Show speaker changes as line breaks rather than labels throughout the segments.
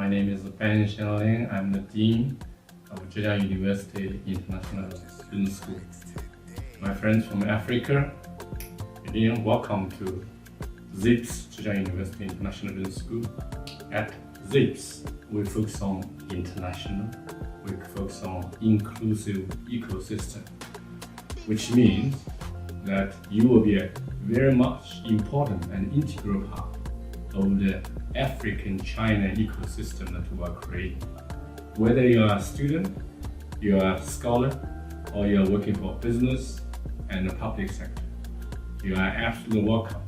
My name is Ben Xiaoling. I'm the Dean of Zhejiang University International Business School. My friends from Africa, again, welcome to ZIBS China-Africa University International Business School. At ZIBS, we focus on international, we focus on inclusive ecosystem, which means that you will be a very much important and integral part of the African-China ecosystem that we are creating. Whether you are a student, you are a scholar, or you are working for business and the public sector, you are absolutely welcome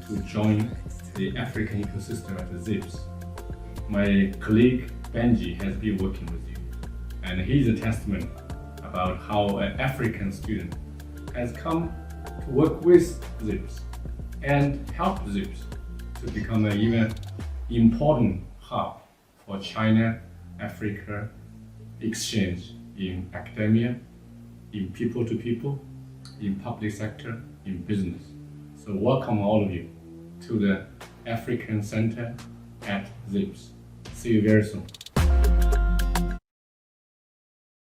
to join the African ecosystem at the ZIBS. My colleague Benji has been working with you, and he's a testament about how an African student has come to work with ZIBS and help ZIBS to become an even important hub for China-Africa exchange in academia, in people-to-people, in public sector, in business. So welcome all of you to the African Center at ZIBS. See you very soon.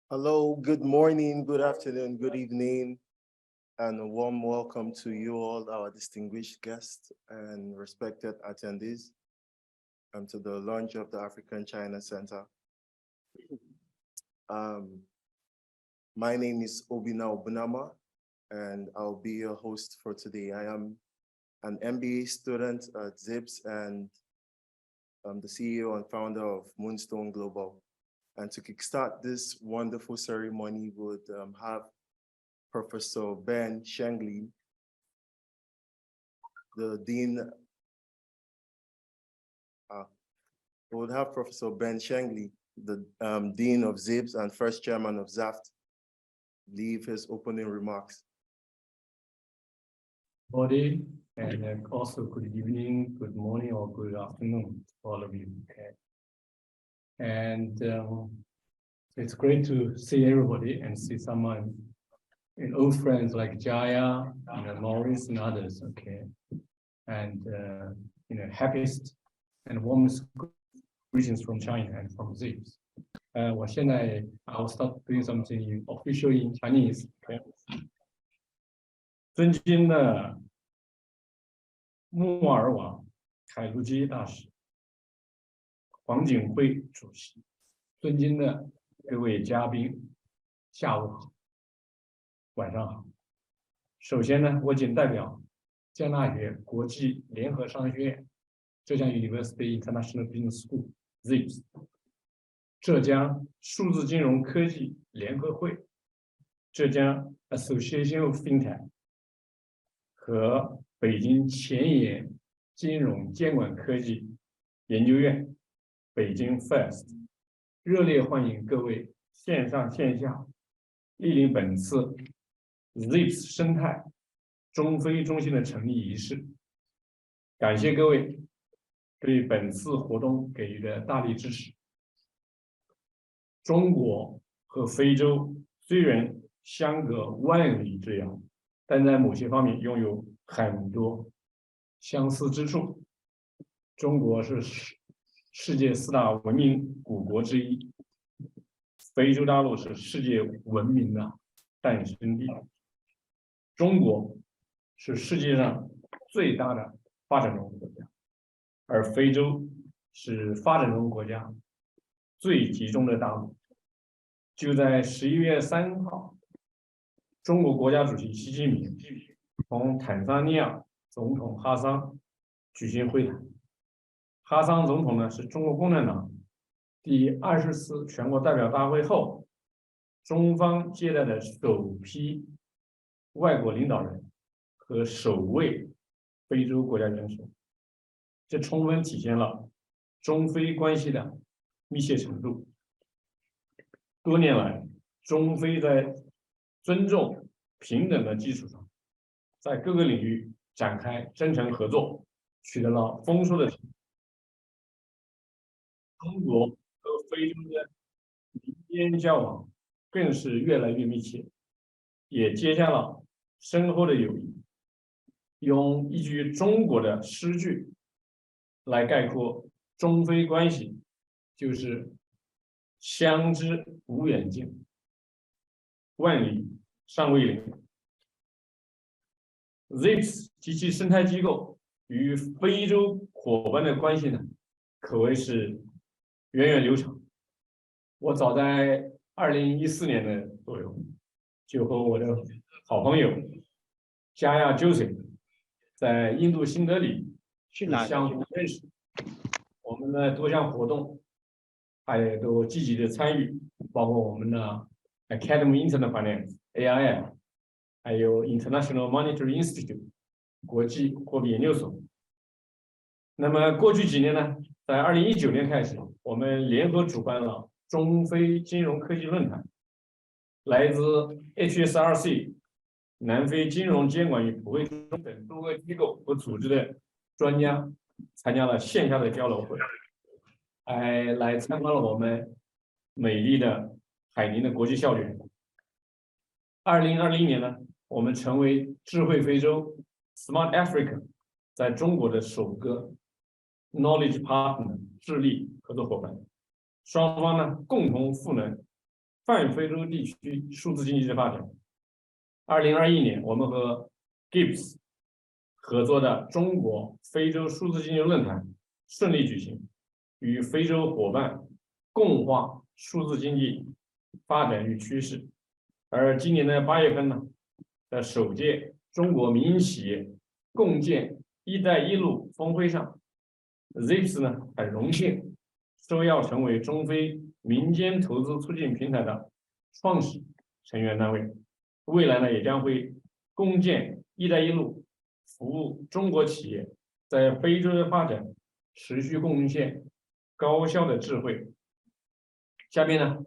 Hello, good morning, good afternoon, good evening, and a warm welcome to you all, our distinguished guests and respected attendees, and to the launch of the African China Center. My name is Obina Obunama, and I'll be your host for today. I am an MBA student at ZIBS, and I'm the CEO and founder of Moonstone Global. And to kickstart this wonderful ceremony, we would have Professor Ben Shengli, the Dean. We would have Professor Ben Shengli, the Dean of ZIBS and first chairman of ZAFT, leave his opening remarks.
Body, and also good evening, good morning, or good afternoon to all of you. Okay. And it's great to see everybody and see someone, old friends like Jaya, Maurice, and others. Okay, and happiest and warmest greetings from China and from ZIBS. I will start doing something official in Chinese. Okay. 尊敬的穆尔瓦凯鲁基大使、黄景辉主席、尊敬的各位嘉宾，下午好，晚上好。首先呢，我谨代表江大学国际联合商学院、浙江 University International Business School (ZIBS), 浙江数字金融科技联合会、浙江 Association of FinTech 和北京前沿金融监管科技研究院北京 First 热烈欢迎各位线上线下莅临本次 ZIBS 生态中非中心的成立仪式，感谢各位对本次活动给予的大力支持。中国和非洲虽然相隔万里之遥，但在某些方面拥有很多相似之处。中国是世界4大文明古国之一，非洲大陆是世界文明的诞生地，中国是世界上最大的发展中国家，而非洲是发展中国家最集中的大陆。就在11月3号，中国国家主席习近平同坦桑尼亚总统哈桑举行会谈。哈桑总统呢是中国共产党第20次全国代表大会后，中方接待的首批外国领导人和首位非洲国家元首，这充分体现了中非关系的密切程度。多年来，中非在尊重平等的基础上，在各个领域展开真诚合作，取得了丰硕的成果。中国和非洲的民间交往更是越来越密切，也结下了深厚的友谊。用一句中国的诗句来概括中非关系，
就是相知无远近，万里尚未领。ZIBS 及其生态机构与非洲伙伴的关系呢，可谓是源远流长。我早在2014年的左右，就和我的好朋友加亚 Joseph 在印度新德里相互认识。我们的多项活动，他也都积极的参与，包括我们的 Academy Internet Finance（AIF）， 还有 International Monetary Institute 国际货币研究所。那么过去几年呢，在2019年开始，我们联合主办了中非金融科技论坛，来自 HSRC、南非金融监管与普惠中等多个机构和组织的专家参加了线下的交流会，来参观了我们美丽的海宁的国际校园。2020年呢，我们成为智慧非洲 Smart Africa 在中国的首个 Knowledge Partner 智力合作伙伴，双方呢共同赋能泛非洲地区数字经济的发展。2021年，我们和 ZIBS 合作的中国非洲数字经济论坛顺利举行，与非洲伙伴共话数字经济发展与趋势。而今年的8月份呢，在首届中国民营企业共建“一带一路”峰会上 ，ZIBS 呢很荣幸受邀成为中非民间投资促进平台的创始成员单位。未来呢，也将会共建“一带一路”，服务中国企业在非洲的发展，持续贡献高效的智慧。下面呢，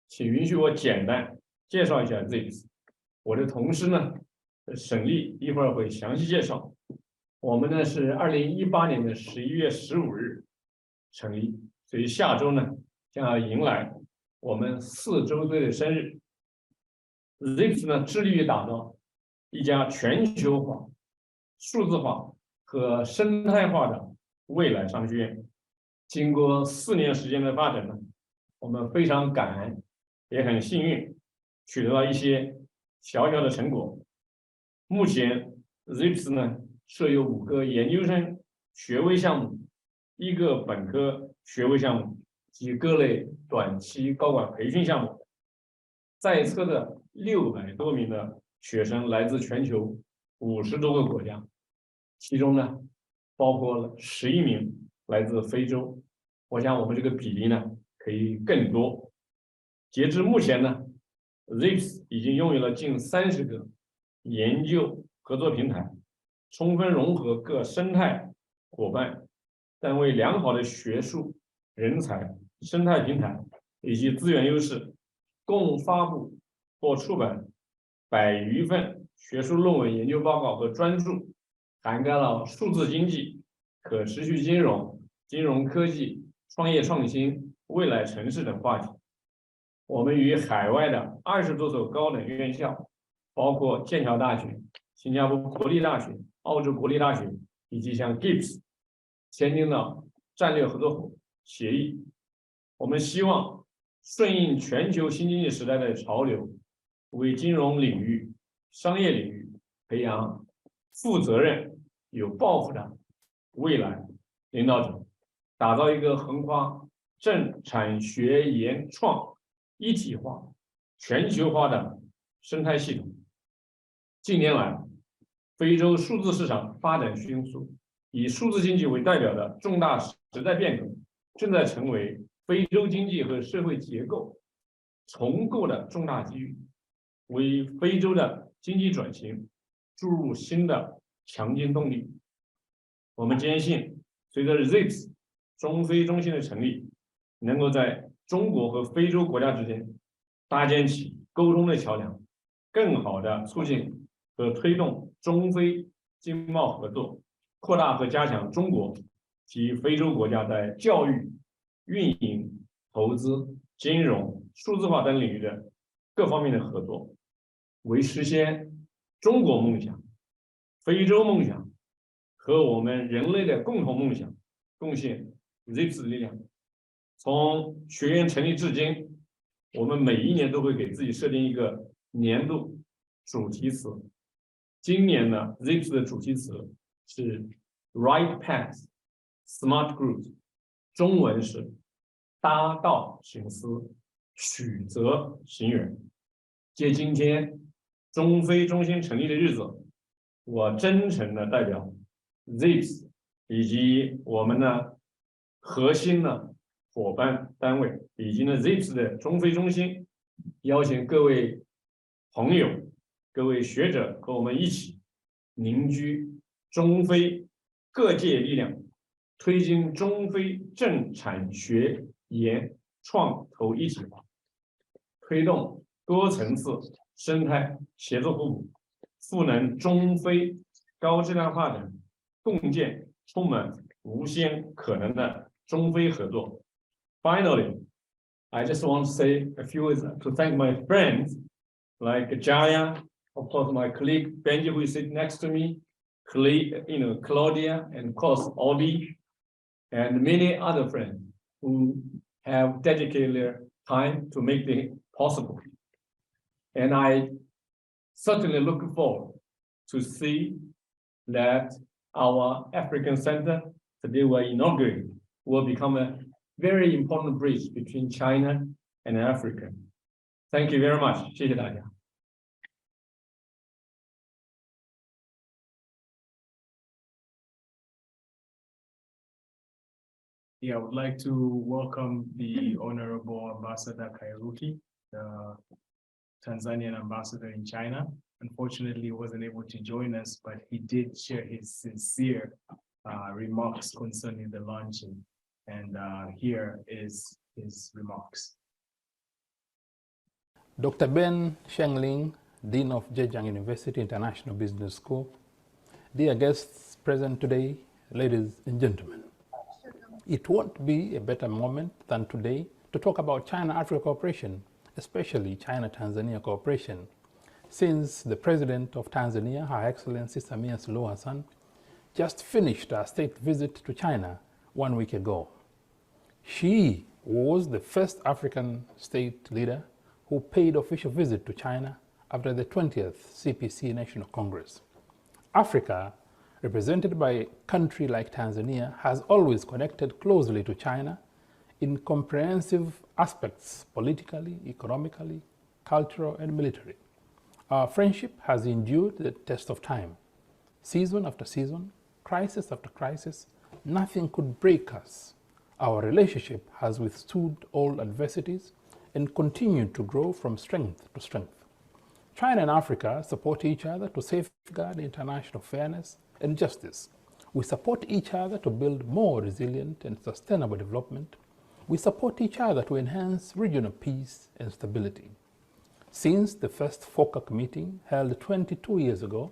请允许我简单介绍一下 ZIBS。我的同事呢，沈丽一会儿会详细介绍。我们呢是2018年的11月15日成立，所以下周呢将要迎来我们4周岁的生日。ZIBS 呢致力于打造一家全球化、数字化和生态化的未来商学院。经过4年时间的发展呢，我们非常感恩，也很幸运取得了一些小小的成果。目前 ZIBS 呢设有5个研究生学位项目，1个本科学位项目及各类短期高管培训项目。在册的600多名的学生来自全球50多个国家，其中呢包括了11名来自非洲。我想我们这个比例呢可以更多。截至目前呢， ZIBS 已经拥有了近30个研究合作平台，充分融合各生态伙伴单位良好的学术人才生态平台以及资源优势，共发布或出版100余份学术论文、研究报告和专著，涵盖了数字经济、可持续金融、金融科技、创业创新、未来城市等话题。我们与海外的20多所高等院校，包括剑桥大学、新加坡国立大学、澳洲国立大学以及像 ZIBS 签订了战略合作协议。我们希望顺应全球新经济时代的潮流，为金融领域、商业领域培养负责任、有抱负的未来领导者，打造一个横跨政、产、学、研、创一体化、全球化的生态系统。近年来，非洲数字市场发展迅速，以数字经济为代表的重大时代变革正在成为非洲经济和社会结构重构的重大机遇，为非洲的经济转型注入新的强劲动力。我们坚信，随着 ZIBS 中非中心的成立，能够在中国和非洲国家之间搭建起沟通的桥梁，更好地促进和推动中非经贸合作，扩大和加强中国及非洲国家在教育、运营、投资、金融、数字化等领域的各方面的合作，为实现中国梦想、非洲梦想和我们人类的共同梦想贡献 ZIBS 的力量。从学院成立至今，我们每一年都会给自己设定一个年度主题词。今年呢 ，ZIBS 的主题词是 Right Path, Smart Growth， 中文是搭道行思，曲泽行远。借今天中非中心成立的日子，我真诚的代表 ZIBS 以及我们的核心的伙伴单位以及呢 ZIBS 的中非中心，邀请各位朋友、各位学者和我们一起凝聚中非各界力量，推进中非政产学研创投一体化，推动多层次生态协作互补，赋能中非高质量发展，共建充满无限可能的中非合作。Finally, I just want to say a few words to thank my friends like Jaya, of course my colleague Benji who is sitting next to me, Claudia, and of course Audi, and many other friends who have dedicated their time to make it possible. And I certainly look forward to see that our African Center today we're inaugurating will become a very important bridge between China and Africa. Thank you very much. 谢谢大家。
Yeah, I would like to welcome the Honorable Ambassador Kairuki, the Tanzanian ambassador in China. Unfortunately, he wasn't able to join us, but he did share his sincere remarks concerning the launching. And here is his remarks.
Dr. Ben Shengling, Dean of Zhejiang University International Business School. Dear guests present today, ladies and gentlemen. It won't be a better moment than today to talk about China-Africa cooperation, especially China-Tanzania cooperation, since the President of Tanzania, Her Excellency Samia Suluhu Hassan, just finished a state visit to China 1 week ago. She was the first African state leader who paid official visit to China after the 20th CPC National Congress. Africa, represented by a country like Tanzania, has always connected closely to China in comprehensive aspects, politically, economically, cultural, and military. Our friendship has endured the test of time. Season after season, crisis after crisis, nothing could break us. Our relationship has withstood all adversities and continued to grow from strength to strength. China and Africa support each other to safeguard international fairness and justice. We support each other to build more resilient and sustainable development. We support each other to enhance regional peace and stability. Since the first FOCAC meeting held 22 years ago,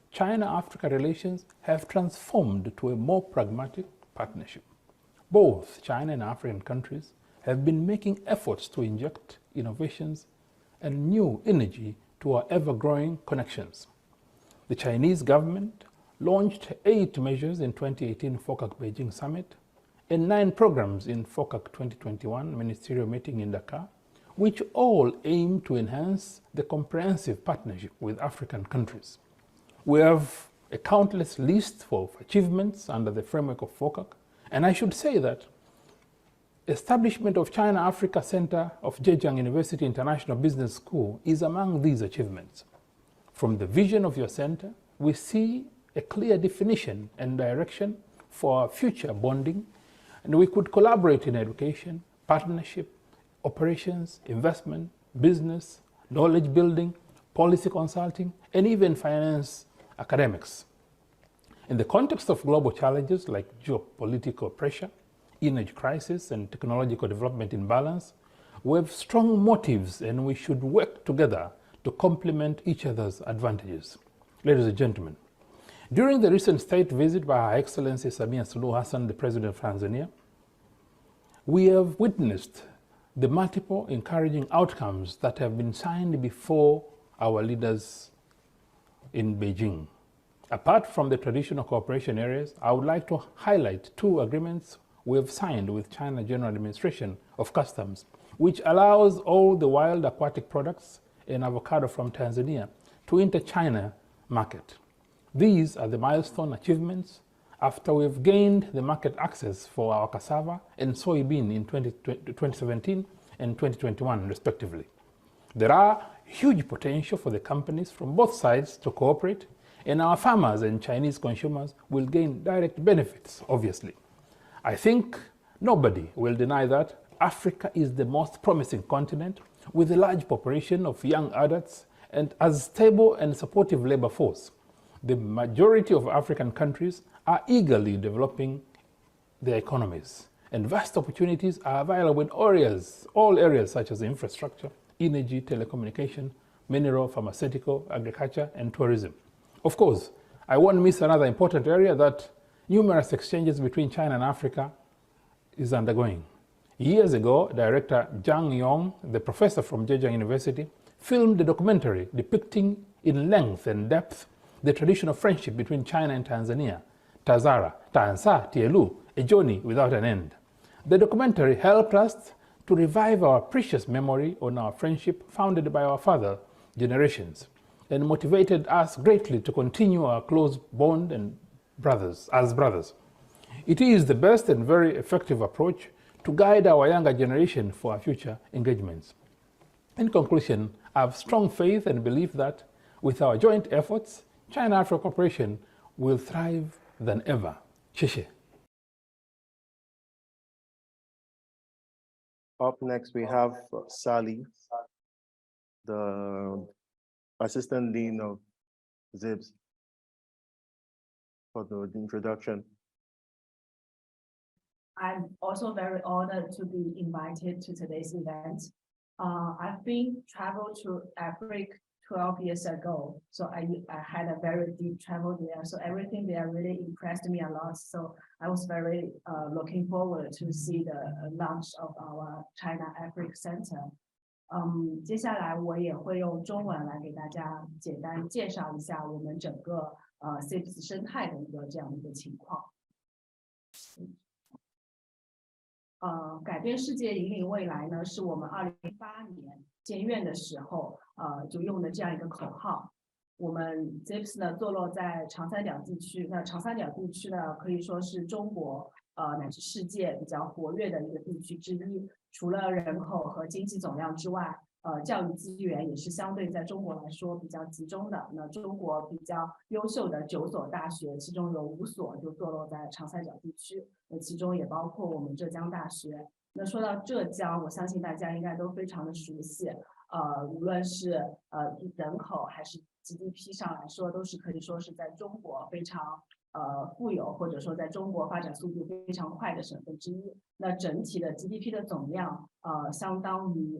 China-Africa relations have transformed to a more pragmatic partnership. Both China and African countries have been making efforts to inject innovations and new energy to our ever-growing connections. The Chinese government launched 8 measures in 2018 FOCAC Beijing Summit and 9 programs in FOCAC 2021 ministerial meeting in Dakar, which all aim to enhance the comprehensive partnership with African countries. We have a countless list of achievements under the framework of FOCAC, and I should say that establishment of China-Africa Center of Zhejiang University International Business School is among these achievements. From the vision of your center, we see a clear definition and direction for our future bonding, and we could collaborate in education, partnership, operations, investment, business, knowledge building, policy consulting, and even finance academics. In the context of global challenges like geopolitical pressure, energy crisis, and technological development imbalance, we have strong motives and we should work together to complement each other's advantages. Ladies and gentlemen, during the recent state visit by Her Excellency Samia Suluhu Hassan, the President of Tanzania, we have witnessed the multiple encouraging outcomes that have been signed before our leaders in Beijing. Apart from the traditional cooperation areas, I would like to highlight 2 agreements we have signed with China General Administration of Customs, which allows all the wild aquatic products and avocado from Tanzania to enter China market. These are the milestone achievements after we've gained the market access for our cassava and soybean in 2017 and 2021 respectively. There are huge potential for the companies from both sides to cooperate, and our farmers and Chinese consumers will gain direct benefits, obviously. I think nobody will deny that Africa is the most promising continent with a large population of young adults and a stable and supportive labor force. The majority of African countries are eagerly developing their economies, and vast opportunities are available in all areas such as infrastructure, energy, telecommunication, mineral, pharmaceutical, agriculture, and tourism. Of course, I won't miss another important area that numerous exchanges between China and Africa is undergoing. Years ago, Director Zhang Yong, the professor from Zhejiang University, filmed a documentary depicting in length and depth the traditional friendship between China and Tanzania, Tazara, Tansa, Tielu, a journey without an end. The documentary helped us to revive our precious memory on our friendship founded by our father generations, and motivated us greatly to continue our close bond and as brothers. It is the best and very effective approach to guide our younger generation for our future engagements. In conclusion, I have strong faith and belief that with our joint efforts, China-Africa cooperation will thrive than ever. Xie.
Up next, we have Sally, the Assistant Dean of ZIBS, for the introduction.
I'm also very honored to be invited to today's event. I've been traveled to Africa 12 years ago, so I had a very deep travel there. So everything there really impressed me a lot. So I was very looking forward to see the launch of our China-Africa Center. 接下来我也会用中文来给大家简单介绍一下我们整个ZIBS 生态的这样的一个情况。改变世界，引领未来呢，是我们2008年建院的时候，就用的这样一个口号。我们 ZIBS 呢，坐落在长三角地区。那长三角地区呢，可以说是中国乃至世界比较活跃的一个地区之一。除了人口和经济总量之外，教育资源也是相对在中国来说比较集中的。那中国比较优秀的9所大学，其中有5所就坐落在长三角地区，那其中也包括我们浙江大学。那说到浙江，我相信大家应该都非常的熟悉，无论是人口还是 GDP 上来说，都是可以说是在中国非常富有，或者说在中国发展速度非常快的省份之一。那整体的 GDP 的总量相当于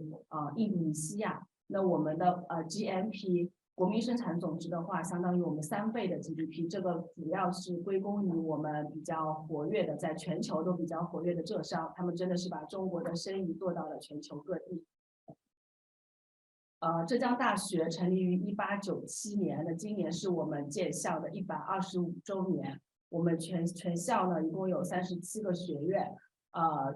印度尼西亚。那我们的GNP 国民生产总值的话，相当于我们3倍的 GDP。这个主要是归功于我们比较活跃的，在全球都比较活跃的浙商，他们真的是把中国的生意做到了全球各地。浙江大学成立于1897年，那今年是我们建校的125周年。我们全校呢，一共有37个学院，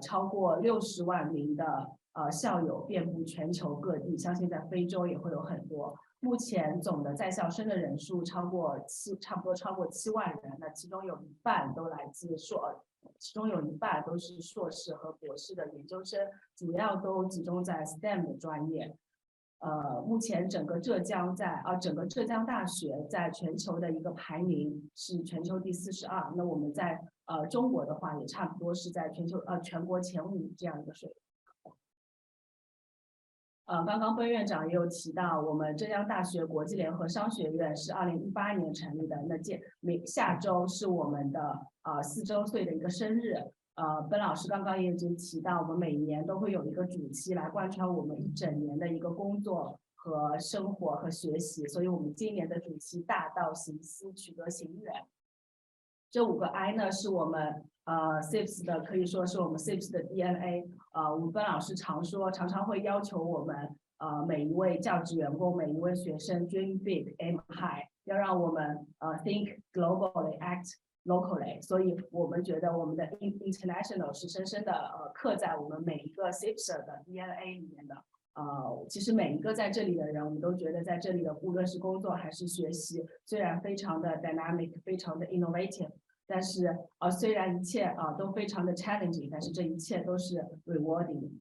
超过60万名的校友遍布全球各地，相信在非洲也会有很多。目前总的在校生的人数差不多超过7万人，那其中有一半都来自其中有一半都是硕士和博士的研究生，主要都集中在 STEM 的专业。目前整个浙江大学在全球的一个排名是全球第42，那我们在中国的话也差不多是在全国前5这样一个水平。刚刚奔院长也有提到，我们浙江大学国际联合商学院是2018年成立的，那下周是我们的4周岁的一个生日。奔老师刚刚也已经提到，我们每年都会有一个主题来贯穿我们1整年的一个工作和生活和学习，所以我们今年的主题大道行思，取得行远。这5个 I 呢，是我们ZIBS 的，可以说是我们 ZIBS 的 DNA。我们奔老师常常会要求我们每一位教职员工、每一位学生 dream big, aim high， 要让我们think globally, act locally， 所以我们觉得我们的 international 是深深的刻在我们每一个 ZIBS 的 DNA 里面的。其实每一个在这里的人，我们都觉得在这里的无论是工作还是学习，虽然非常的 dynamic， 非常的 innovative， 但是虽然一切都非常的 challenging， 但是这一切都是 rewarding。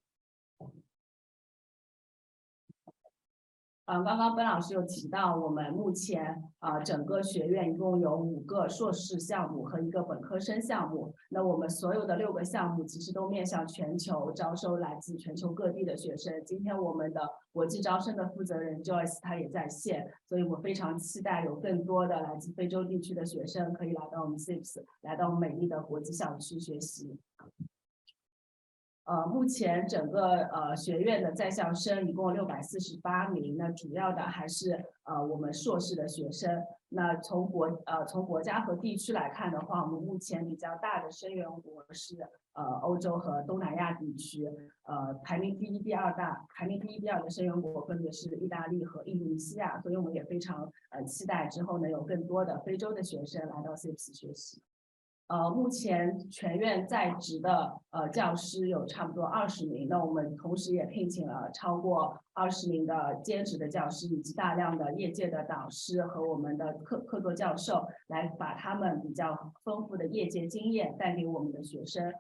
刚刚本老师有提到，我们目前整个学院一共有5个硕士项目和1个本科生项目。那我们所有的6个项目其实都面向全球，招收来自全球各地的学生。今天我们的国际招生的负责人 Joyce 他也在线，所以我非常期待有更多的来自非洲地区的学生可以来到我们 ZIBS， 来到美丽的国际校区学习。目前整个学院的在校生一共648名，那主要的还是我们硕士的学生。那从国家和地区来看的话，我们目前比较大的生源国是欧洲和东南亚地区，排名第1、第2的生源国分别是意大利和印度尼西亚，所以我们也非常期待之后能有更多的非洲的学生来到 ZIBS 学习。目前全院在职的教师有差不多20名，那我们同时也聘请了超过20名的兼职的教师，以及大量的业界的导师和我们的客座教授，来把他们比较丰富的业界经验带给我们的学生。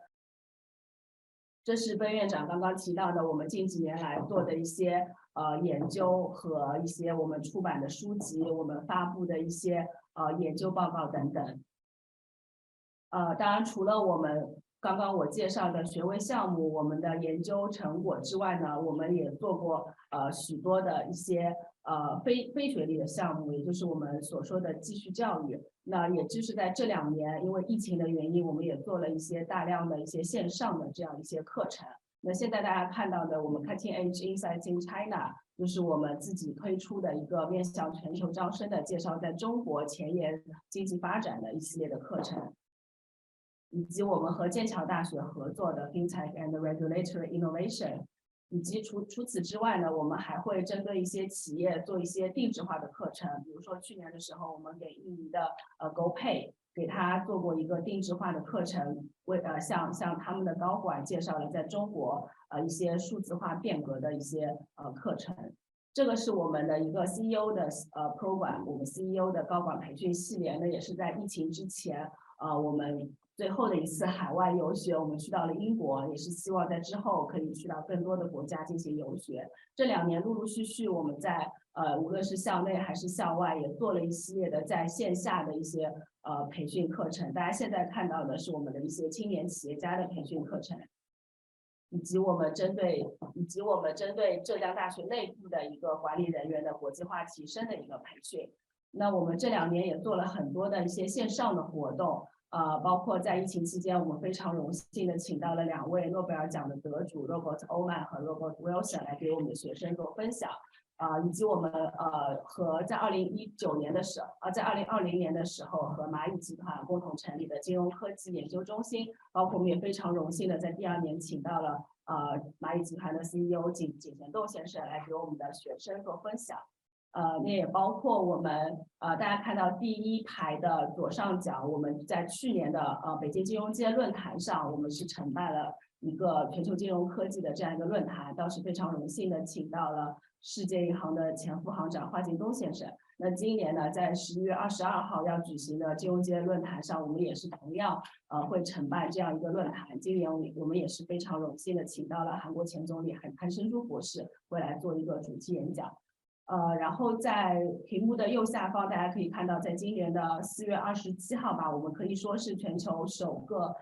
这是本院长刚刚提到的，我们近几年来做的一些研究和一些我们出版的书籍，我们发布的一些研究报告等等。当然，除了我们刚刚我介绍的学位项目，我们的研究成果之外呢，我们也做过许多的一些非学历的项目，也就是我们所说的继续教育。那也就是在这2年，因为疫情的原因，我们也做了一些大量的一些线上的这样一些课程。那现在大家看到的，我们 Cutting Edge Insights in China， 就是我们自己推出的一个面向全球招生的介绍在中国前沿经济发展的一系列的课程。以及我们和剑桥大学合作的 FinTech and Regulatory Innovation， 以及除此之外呢，我们还会针对一些企业做一些定制化的课程。比如说去年的时候，我们给印尼的GoPay 给他做过一个定制化的课程，向他们的高管介绍了在中国一些数字化变革的一些课程。这个是我们的一个 CEO 的program， 我们 CEO 的高管培训系列呢，也是在疫情之前我们最后的一次海外游学，我们去到了英国，也是希望在之后可以去到更多的国家进行游学。这2年陆陆续续我们在无论是校内还是校外，也做了一系列的在线下的一些培训课程。大家现在看到的是我们的一些青年企业家的培训课程，以及我们针对浙江大学内部的一个管理人员的国际化提升的一个培训。那我们这2年也做了很多的一些线上的活动。包括在疫情期间，我们非常荣幸的请到了2位诺贝尔奖的得主 Robert Oman 和 Robert Wilson 来给我们的学生做分享。以及我们和在2019年的时候，在2020年的时候和蚂蚁集团共同成立的金融科技研究中心，包括我们也非常荣幸的在第2年请到了蚂蚁集团的 CEO 井贤栋先生来给我们的学生做分享。那也包括我们大家看到第1排的左上角，我们在去年的北京金融街论坛上，我们是承办了一个全球金融科技的这样一个论坛，倒是非常荣幸的请到了世界银行的前副行长华景东先生。那今年呢，在11月22号要举行的金融街论坛上，我们也是同样会承办这样一个论坛。今年我们也是非常荣幸的请到了韩国前总理韩申珠博士会来做一个主题演讲。然后在屏幕的右下方，大家可以看到，在今年的4月27号吧，我们可以说是全球首个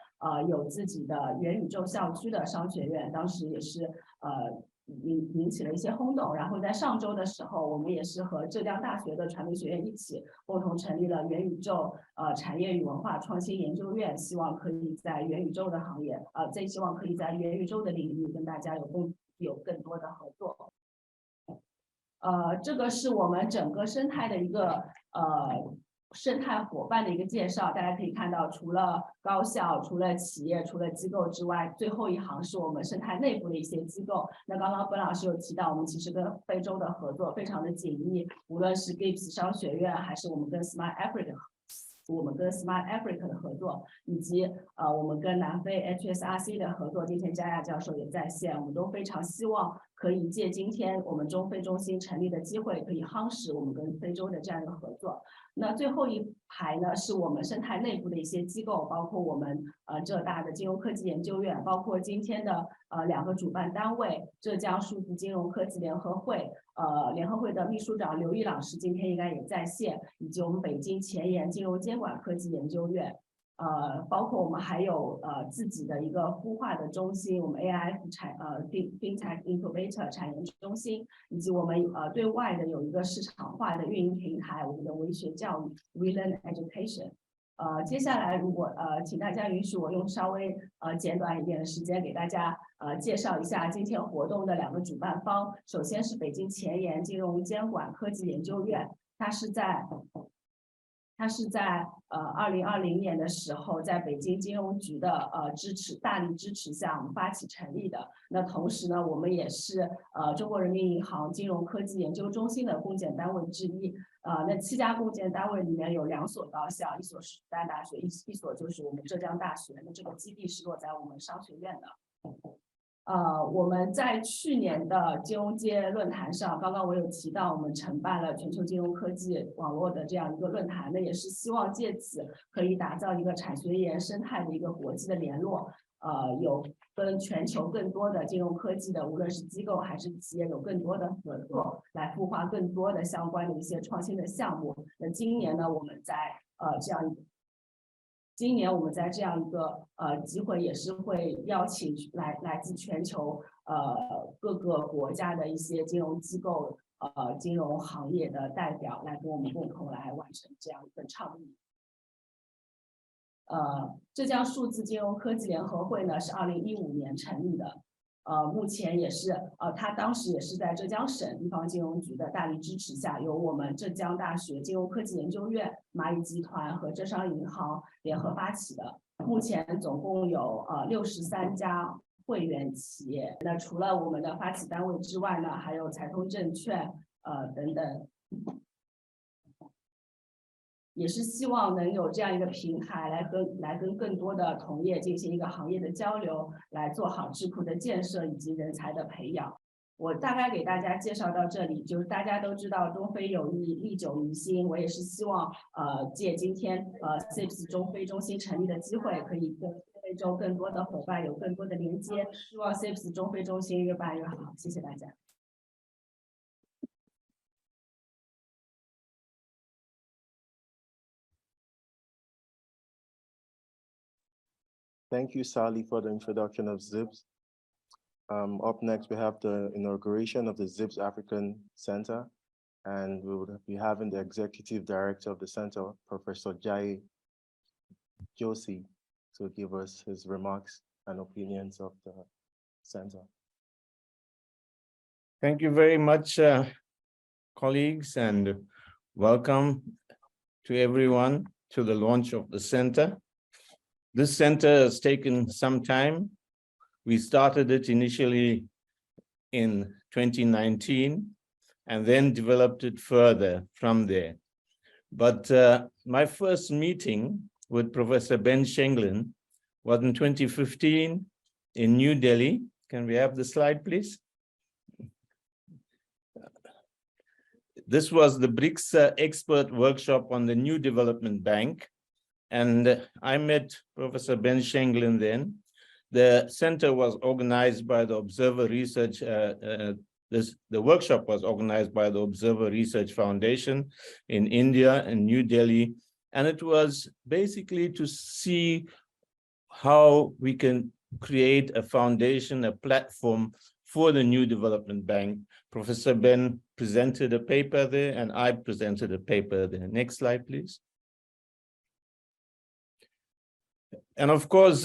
有自己的元宇宙校区的商学院，当时也是引起了一些轰动。然后在上周的时候，我们也是和浙江大学的传媒学院一起共同成立了元宇宙产业与文化创新研究院，希望可以在元宇宙的行业希望可以在元宇宙的领域跟大家有更多的合作。这个是我们整个生态的一个生态伙伴的一个介绍。大家可以看到，除了高校、除了企业、除了机构之外，最后一行是我们生态内部的一些机构。那刚刚本老师有提到，我们其实跟非洲的合作非常的紧密，无论是 ZIBS 商学院，还是我们跟 Smart Africa 我们跟 Smart Africa 的合作，以及我们跟南非 HSRC 的合作，今天佳亚教授也在线，我们都非常希望可以借今天我们中非中心成立的机会，可以夯实我们跟非洲的这样一个合作。那最后一排呢，是我们生态内部的一些机构，包括我们浙大的金融科技研究院，包括今天的2个主办单位，浙江数字金融科技联合会，联合会的秘书长刘毅老师今天应该也在线，以及我们北京前沿金融监管科技研究院。包括我们还有自己的一个孵化的中心，我们 AIF FinTech Incubator 产研中心，以及我们对外的有一个市场化的运营平台，我们的微学教育 WeLearn Education。接下来如果请大家允许我用稍微简短一点的时间给大家介绍一下今天活动的2个主办方。首先是北京前沿金融监管科技研究院，它是在2020年的时候，在北京金融局的大力支持下，我们发起成立的。那同时呢，我们也是中国人民银行金融科技研究中心的共建单位之一。那7家共建单位里面有2所高校，一所是复旦大学，一所就是我们浙江大学。那这个基地是落在我们商学院的。我们在去年的金融街论坛上，刚刚我有提到，我们承办了全球金融科技网络的这样一个论坛，那也是希望借此可以打造一个产学研生态的一个国际的联络，有跟全球更多的金融科技的，无论是机构还是企业，有更多的合作，来孵化更多的相关的一些创新的项目。那今年呢，我们在今年我们在这样一个机会也是会邀请来自全球各个国家的一些金融机构金融行业的代表来跟我们共同来完成这样一份倡议。浙江数字金融科技联合会呢是2015年成立的。目前也是他当时也是在浙江省地方金融局的大力支持下，由我们浙江大学金融科技研究院、蚂蚁集团和浙商银行联合发起的。目前总共有63家会员企业。那除了我们的发起单位之外呢，还有财通证券等等。也是希望能有这样一个平台来跟更多的同业进行一个行业的交流，来做好智库的建设以及人才的培养。我大概给大家介绍到这里，就是大家都知道中非友谊历久弥新，我也是希望借今天ZIBS 中非中心成立的机会，可以跟非洲更多的伙伴有更多的连接，希望 ZIBS 中非中心越办越好。谢谢大家。
Thank you, Sally, for the introduction of ZIBS. Up next, we have the inauguration of the ZIBS African Center, and we would be having the Executive Director of the Center, Professor Jai Joshi, to give us his remarks and opinions of the center.
Thank you very much, colleagues, and welcome to everyone to the launch of the center. This center has taken some time. We started it initially in 2019 and then developed it further from there. But my first meeting with Professor Ben Shenglin was in 2015 in New Delhi. Can we have the slide, please? This was the BRICS expert workshop on the new development bank. And I met Professor Ben Shenglin then. The center was organized by the Observer Research, the workshop was organized by the Observer Research Foundation in India, in New Delhi. And it was basically to see how we can create a foundation, a platform for the new development bank. Professor Ben presented a paper there and I presented a paper there. Next slide, please. And of course,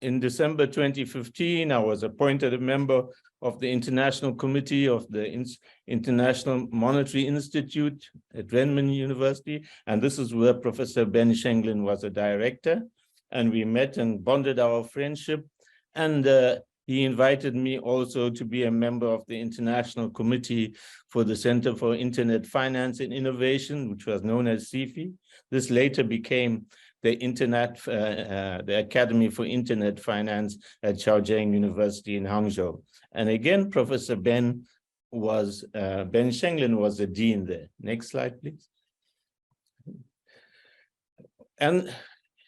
in December 2015, I was appointed a member of the International Committee of the International Monetary Institute at Renmin University. And this is where Professor Ben Shenglin was a director. And we met and bonded our friendship. And he invited me also to be a member of the International Committee for the Center for Internet Finance and Innovation, which was known as CIFI. This later became the Academy for Internet Finance at Zhejiang University in Hangzhou. And again, Professor Ben Shenglin was the dean there. Next slide, please. And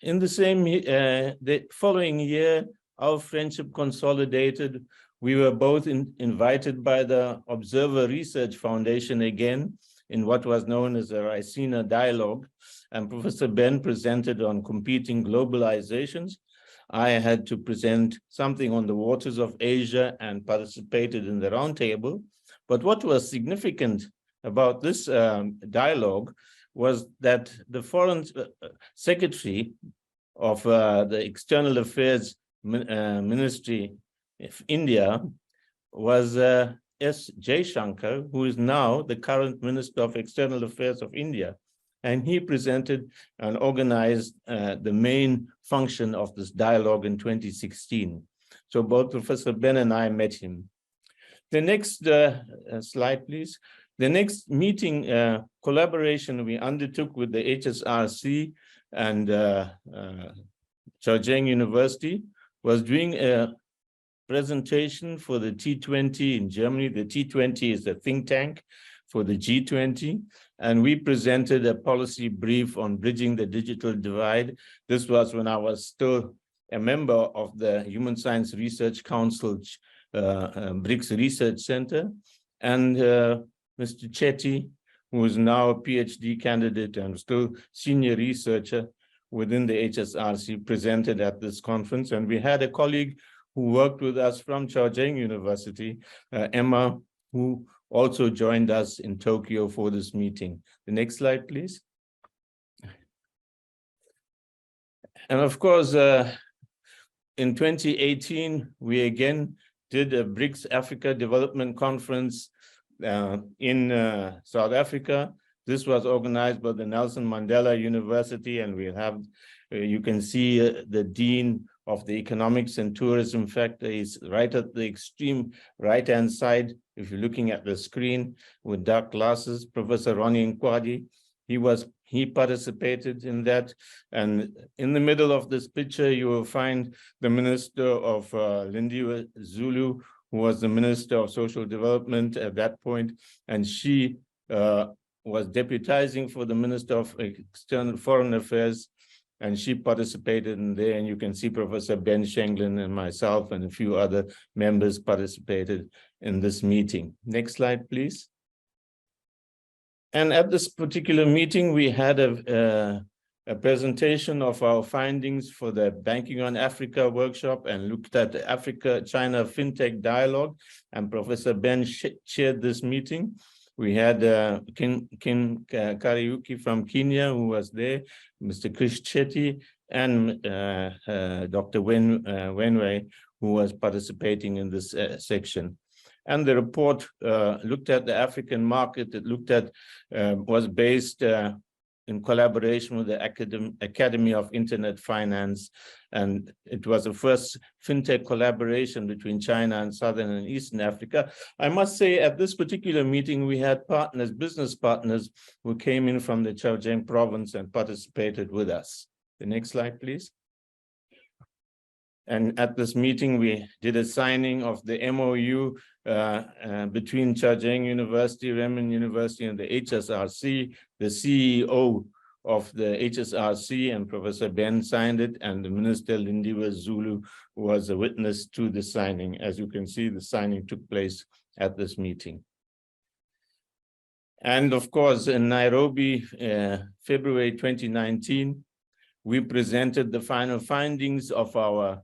in the following year, our friendship consolidated. We were both invited by the Observer Research Foundation again in what was known as a Ricina Dialogue, and Professor Ben presented on competing globalizations. I had to present something on the waters of Asia and participated in the roundtable. But what was significant about this dialogue was that the Foreign Secretary of the External Affairs Ministry of India was S. Jaishankar, who is now the current Minister of External Affairs of India. And he presented and organized the main function of this dialogue in 2016. So both Professor Ben and I met him. The next slide, please. The next meeting collaboration we undertook with the HSRC and Zhejiang University was doing a presentation for the T20 in Germany. The T20 is a think tank for the G20, and we presented a policy brief on bridging the digital divide. This was when I was still a member of the Human Science Research Council ZIBS Research Center, and Mr. Chetty, who is now a PhD candidate and still senior researcher within the HSRC, presented at this conference. And we had a colleague who worked with us from Zhejiang University, Emma, who also joined us in Tokyo for this meeting. The next slide, please. And of course, in 2018, we again did a BRICS Africa Development Conference in South Africa. This was organized by the Nelson Mandela University, and we have, you can see the Dean of the Economics and Tourism Factor is right at the extreme right-hand side, if you're looking at the screen with dark glasses, Professor Ronnie Nkwadi. He participated in that. And in the middle of this picture, you will find the Minister of Lindiwe Zulu, who was the Minister of Social Development at that point, and she was deputizing for the Minister of External Foreign Affairs, and she participated in there. And you can see Professor Ben Shenglin and myself and a few other members participated in this meeting. Next slide, please. And at this particular meeting, we had a presentation of our findings for the Banking on Africa workshop and looked at the Africa-China FinTech dialogue, and Professor Ben chaired this meeting. We had Kin Kariuki from Kenya, who was there, Mr. Krish Chetty, and Dr. Wenwei, who was participating in this section. And the report looked at the African market. It looked at, was based in collaboration with the Academy of Internet Finance. And it was the first FinTech collaboration between China and Southern and Eastern Africa. I must say at this particular meeting, we had partners, business partners, who came in from the Zhejiang province and participated with us. The next slide, please. And at this meeting, we did a signing of the MOU between Zhejiang University, Renmin University, and the HSRC. The CEO of the HSRC and Professor Ben signed it, and the Minister Lindiwe Zulu was a witness to the signing. As you can see, the signing took place at this meeting. And of course, in Nairobi, February 2019, we presented the final findings of our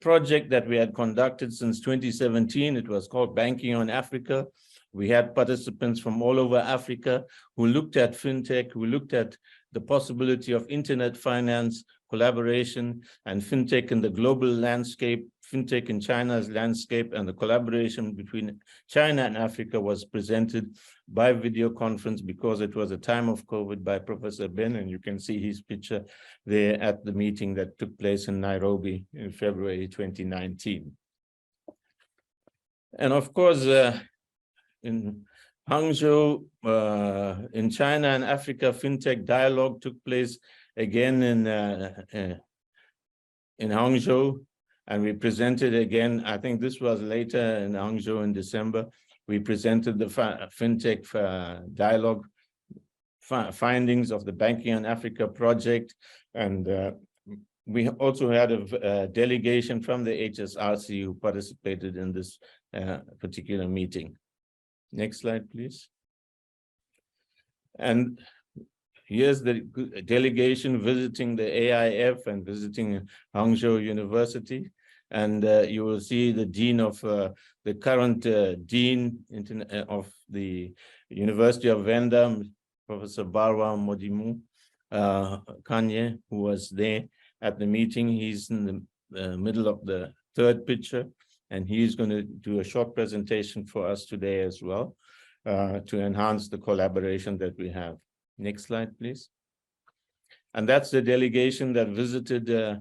project that we had conducted since 2017. It was called Banking on Africa. We had participants from all over Africa who looked at FinTech, who looked at the possibility of internet finance, collaboration, and FinTech in the global landscape, FinTech in China's landscape, and the collaboration between China and Africa was presented by video conference because it was a time of COVID by Professor Ben, and you can see his picture there at the meeting that took place in Nairobi in February 2019. And of course, in Hangzhou, in China and Africa, FinTech Dialogue took place again in Hangzhou, and we presented again, I think this was later in Hangzhou in December, we presented the FinTech Dialogue findings of the Banking on Africa project, and we also had a delegation from the HSRC who participated in this particular meeting. Next slide, please. And here's the delegation visiting the AIF and visiting Hangzhou University. And you will see the dean of the current dean of the University of Venda, Professor Barwa Modimu Kanye, who was there at the meeting. He's in the middle of the third picture, and he's going to do a short presentation for us today as well to enhance the collaboration that we have. Next slide, please. And that's the delegation that visited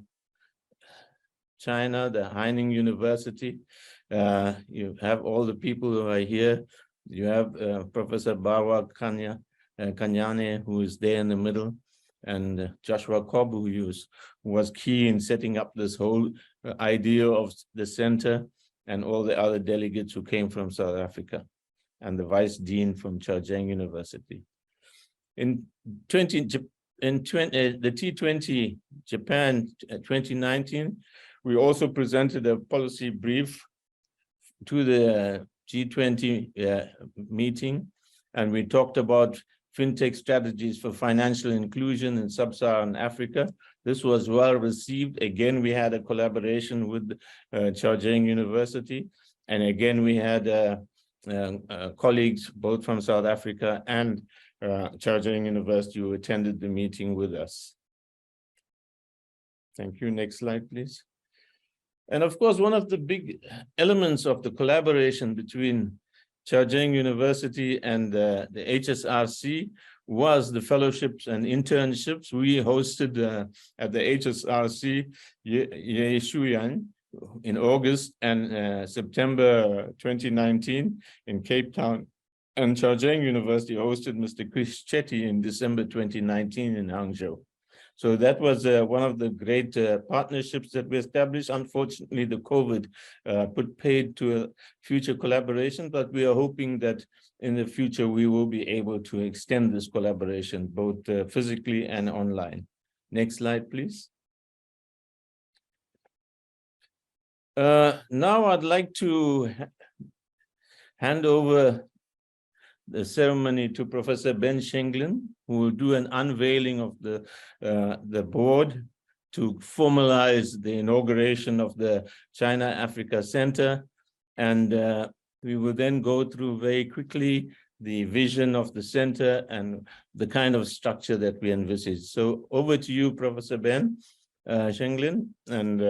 China, the Haining University. You have all the people who are here. You have Professor Barwa Kanyane, who is there in the middle, and Joshua Cobb, who was key in setting up this whole idea of the center, and all the other delegates who came from South Africa, and the vice dean from Zhejiang University. In the T20 Japan 2019, we also presented a policy brief to the G20 meeting, and we talked about FinTech strategies for financial inclusion in sub-Saharan Africa. This was well received. Again, we had a collaboration with Zhejiang University, and again, we had colleagues both from South Africa and Zhejiang University who attended the meeting with us. Thank you. Next slide, please. And of course, one of the big elements of the collaboration between Zhejiang University and the HSRC was the fellowships and internships. We hosted at the HSRC Ye Shuyan in August and September 2019 in Cape Town, and Zhejiang University hosted Mr. Chris Chetty in December 2019 in Hangzhou. So that was one of the great partnerships that we established. Unfortunately, the COVID put paid to a future collaboration, but we are hoping that in the future we will be able to extend this collaboration both physically and online. Next slide, please. Now I'd like to hand over the ceremony to Professor Ben Shenglin, who will do an unveiling of the board to formalize the inauguration of the China-Africa Center. And we will then go through very quickly the vision of the center and the kind of structure that we envisage. So over to you, Professor Ben Shenglin, and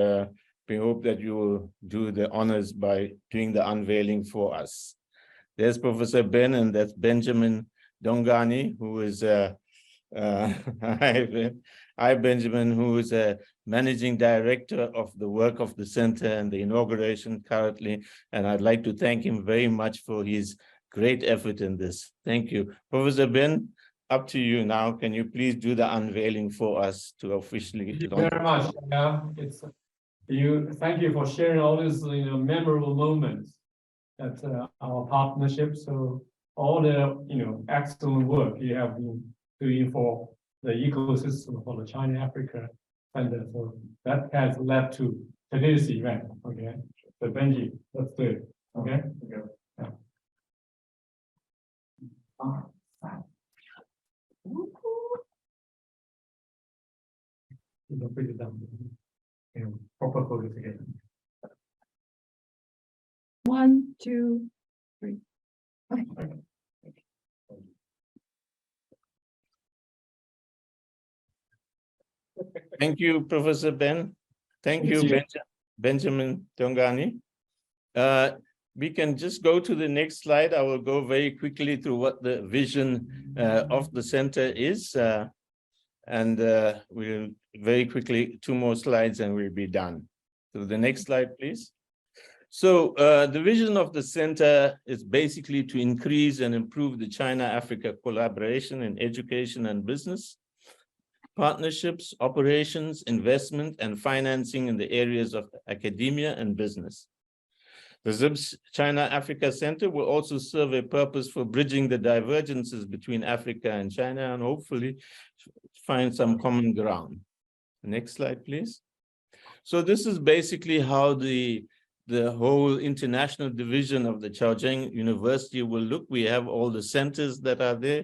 we hope that you will do the honors by doing the unveiling for us. There's Professor Ben, and that's Benjamin Dongani, who is hi Benjamin, who is a managing director of the work of the center and the inauguration currently. And I'd like to thank him very much for his great effort in this. Thank you. Professor Ben, up to you now. Can you please do the unveiling for us to officially launch?
Thank you very much. Thank you for sharing all these memorable moments at our partnership. So all the excellent work you have been doing for the ecosystem for the China-Africa Center. So that has led to today's event. Okay. So Benji, let's do it. Okay. Yeah. You can put it down. Proper focus again.
1, 2, 3.
Thank you, Professor Ben. Thank you, Benjamin Dongani. We can just go to the next slide. I will go very quickly through what the vision of the center is. And we'll very quickly, 2 more slides and we'll be done. So the next slide, please. So the vision of the center is basically to increase and improve the China-Africa collaboration in education and business, partnerships, operations, investment, and financing in the areas of academia and business. The ZIBS China-Africa Center will also serve a purpose for bridging the divergences between Africa and China and hopefully find some common ground. Next slide, please. So this is basically how the whole international division of the Zhejiang University will look. We have all the centers that are there.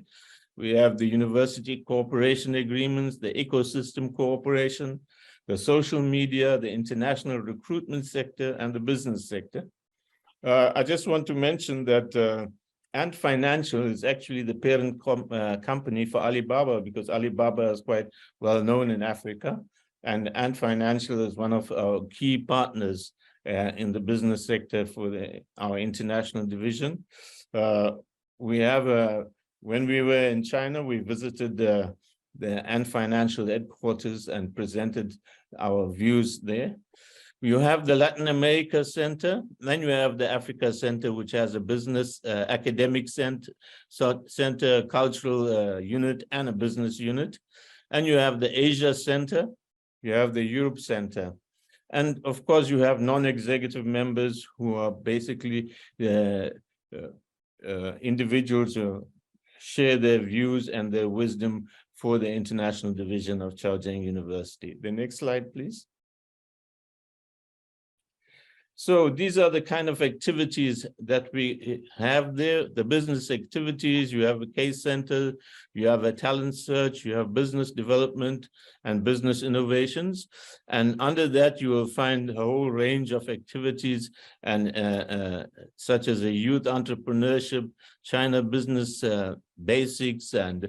We have the university cooperation agreements, the ecosystem cooperation, the social media, the international recruitment sector, and the business sector. I just want to mention that Ant Financial is actually the parent company for Alibaba, because Alibaba is quite well known in Africa. And Ant Financial is one of our key partners in the business sector for our international division. We have, when we were in China, we visited the Ant Financial headquarters and presented our views there. You have the Latin America Center, then you have the Africa Center, which has a business academic center, cultural unit, and a business unit. And you have the Asia Center, you have the Europe Center. And of course, you have non-executive members who are basically individuals who share their views and their wisdom for the international division of Zhejiang University. The next slide, please. So these are the kind of activities that we have there, the business activities. You have a case center, you have a talent search, you have business development and business innovations. And under that, you will find a whole range of activities and such as a youth entrepreneurship, China business basics, and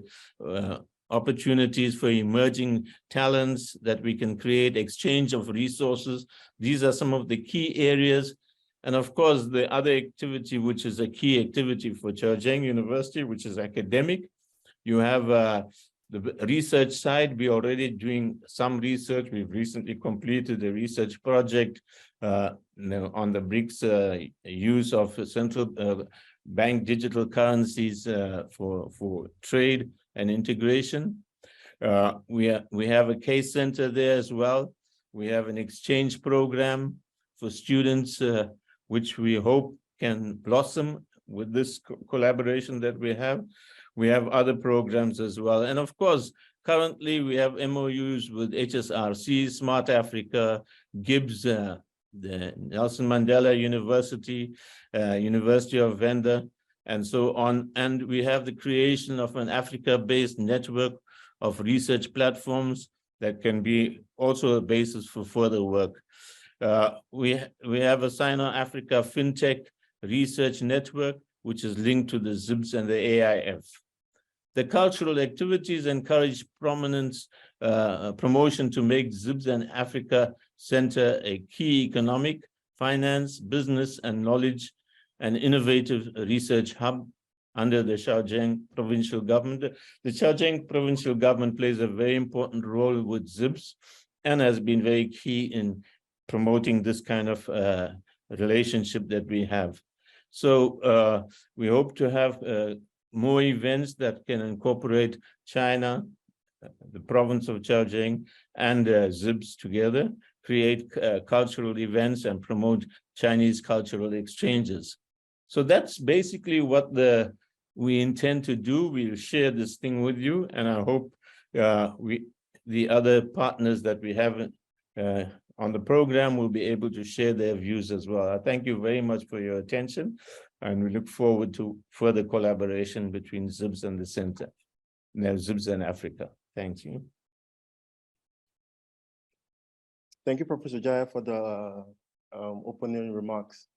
opportunities for emerging talents that we can create, exchange of resources. These are some of the key areas. And of course, the other activity, which is a key activity for Zhejiang University, which is academic. You have the research side. We're already doing some research. We've recently completed a research project on the BRICS use of central bank digital currencies for trade and integration. We have a case center there as well. We have an exchange program for students, which we hope can blossom with this collaboration that we have. We have other programs as well. And of course, currently we have MOUs with HSRC, Smart Africa, GIBS, the Nelson Mandela University, University of Venda, and so on. And we have the creation of an Africa-based network of research platforms that can be also a basis for further work. We have a Sino-Africa FinTech Research Network, which is linked to the ZIBS and the AIF. The cultural activities encourage prominence, promotion to make ZIBS and Africa Center a key economic, finance, business, and knowledge and innovative research hub under the Zhejiang provincial government. The Zhejiang provincial government plays a very important role with ZIBS and has been very key in promoting this kind of relationship that we have. So we hope to have more events that can incorporate China, the province of Zhejiang, and ZIBS together, create cultural events and promote Chinese cultural exchanges. So that's basically what we intend to do. We'll share this thing with you, and I hope the other partners that we have on the program will be able to share their views as well. I thank you very much for your attention, and we look forward to further collaboration between ZIBS and the center, ZIBS and Africa. Thank you.
Thank you, Professor Jaya, for the opening remarks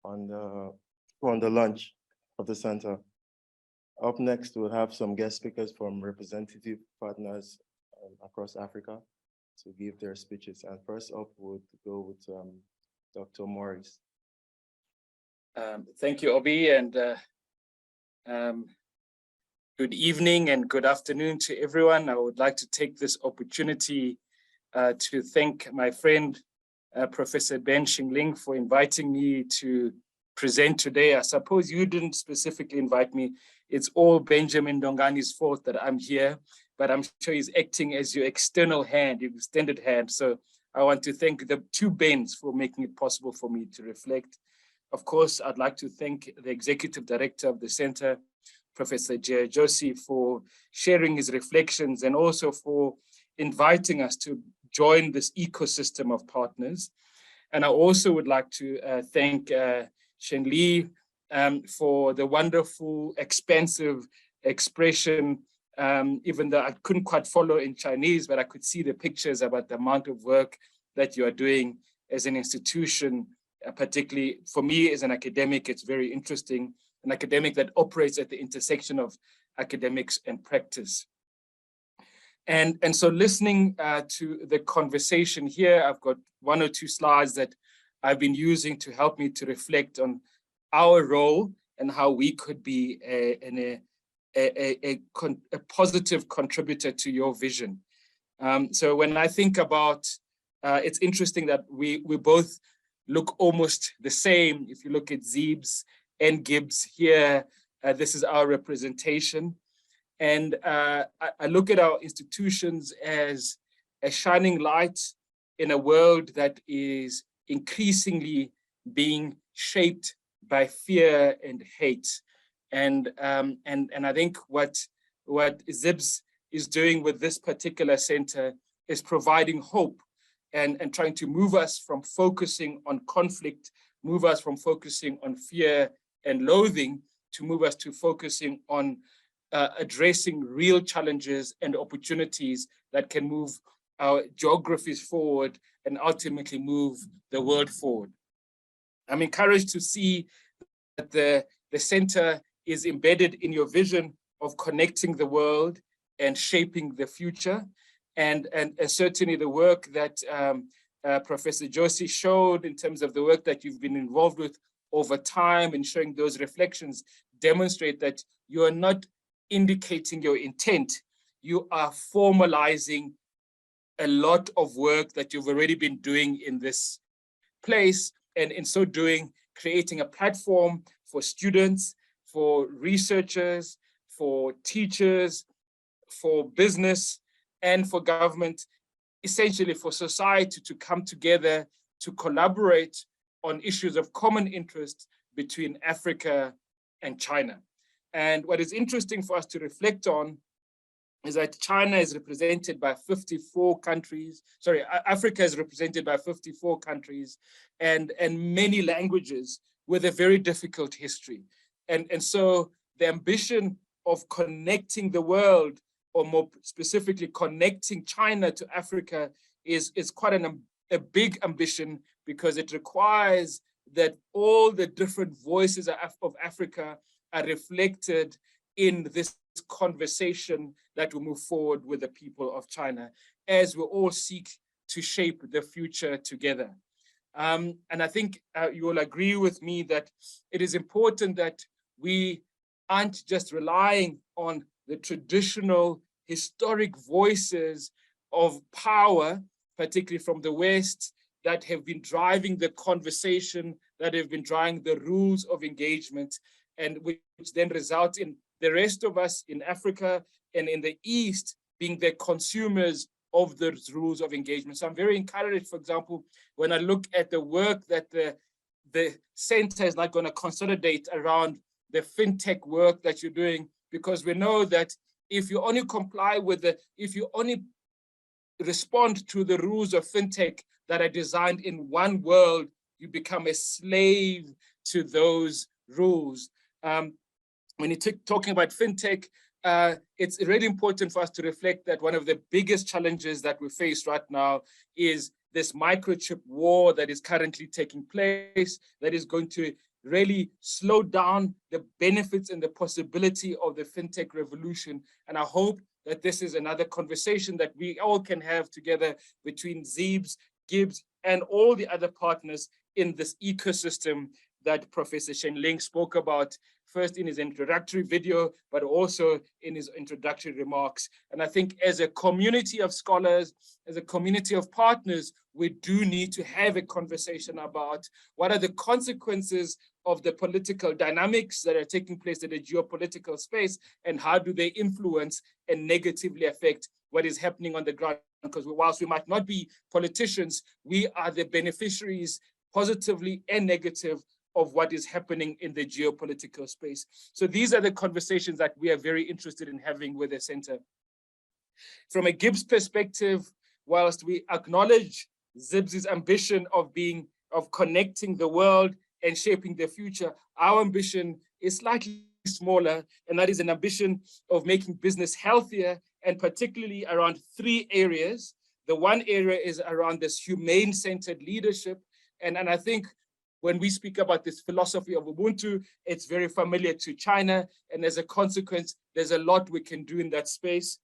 on the launch of the center. Up next, we'll have some guest speakers from representative partners across Africa to give their speeches. And first up, we'll go with Dr. Morris.
Thank you, Obi, and good evening and good afternoon to everyone. I would like to take this opportunity to thank my friend, Professor Ben Xingling for inviting me to present today. I suppose you didn't specifically invite me. It's all Benjamin Dongani's fault that I'm here, but I'm sure he's acting as your external hand, your extended hand. So I want to thank the two Bens for making it possible for me to reflect. Of course, I'd like to thank the Executive Director of the Center, Professor Jay Joshi, for sharing his reflections and also for inviting us to join this ecosystem of partners. And I also would like to thank Shen Li for the wonderful, expansive expression, even though I couldn't quite follow in Chinese, but I could see the pictures about the amount of work that you are doing as an institution, particularly for me as an academic. It's very interesting, an academic that operates at the intersection of academics and practice. And so listening to the conversation here, I've got one or two slides that I've been using to help me to reflect on our role and how we could be a positive contributor to your vision. So when I think about, it's interesting that we both look almost the same. If you look at ZIBS and GIBS here, this is our representation. And I look at our institutions as a shining light in a world that is increasingly being shaped by fear and hate. And I think what ZIBS is doing with this particular center is providing hope and trying to move us from focusing on conflict, move us from focusing on fear and loathing, to move us to focusing on addressing real challenges and opportunities that can move our geographies forward and ultimately move the world forward. I'm encouraged to see that the center is embedded in your vision of connecting the world and shaping the future. And certainly the work that Professor Joshi showed in terms of the work that you've been involved with over time and showing those reflections demonstrate that you are not indicating your intent, you are formalizing a lot of work that you've already been doing in this place, and in so doing, creating a platform for students, for researchers, for teachers, for business, and for government, essentially for society to come together to collaborate on issues of common interest between Africa and China. And what is interesting for us to reflect on is that China is represented by 54 countries, sorry, Africa is represented by 54 countries and many languages with a very difficult history. And so the ambition of connecting the world, or more specifically connecting China to Africa, is quite a big ambition, because it requires that all the different voices of Africa are reflected in this conversation that will move forward with the people of China as we all seek to shape the future together. And I think you will agree with me that it is important that we aren't just relying on the traditional historic voices of power, particularly from the West, that have been driving the conversation, that have been driving the rules of engagement, and which then result in the rest of us in Africa and in the East being the consumers of the rules of engagement. So I'm very encouraged, for example, when I look at the work that the center is not going to consolidate around the fintech work that you're doing, because we know that if you only comply with if you only respond to the rules of fintech that are designed in one world, you become a slave to those rules. When you're talking about fintech, it's really important for us to reflect that one of the biggest challenges that we face right now is this microchip war that is currently taking place, that is going to really slow down the benefits and the possibility of the fintech revolution. And I hope that this is another conversation that we all can have together between ZIBS, GIBS, and all the other partners in this ecosystem that Professor Shen Ling spoke about first in his introductory video, but also in his introductory remarks. And I think as a community of scholars, as a community of partners, we do need to have a conversation about what are the consequences of the political dynamics that are taking place in the geopolitical space, and how do they influence and negatively affect what is happening on the ground. Because whilst we might not be politicians, we are the beneficiaries, positively and negative, of what is happening in the geopolitical space. So these are the conversations that we are very interested in having with the center. From a ZIBS perspective, whilst we acknowledge ZIBS's ambition of connecting the world and shaping the future, our ambition is slightly smaller, and that is an ambition of making business healthier, and particularly around 3 areas. The one area is around this humane-centered leadership. And I think when we speak about this philosophy of Ubuntu, it's very familiar to China. And as a consequence, there's a lot we can do in that space.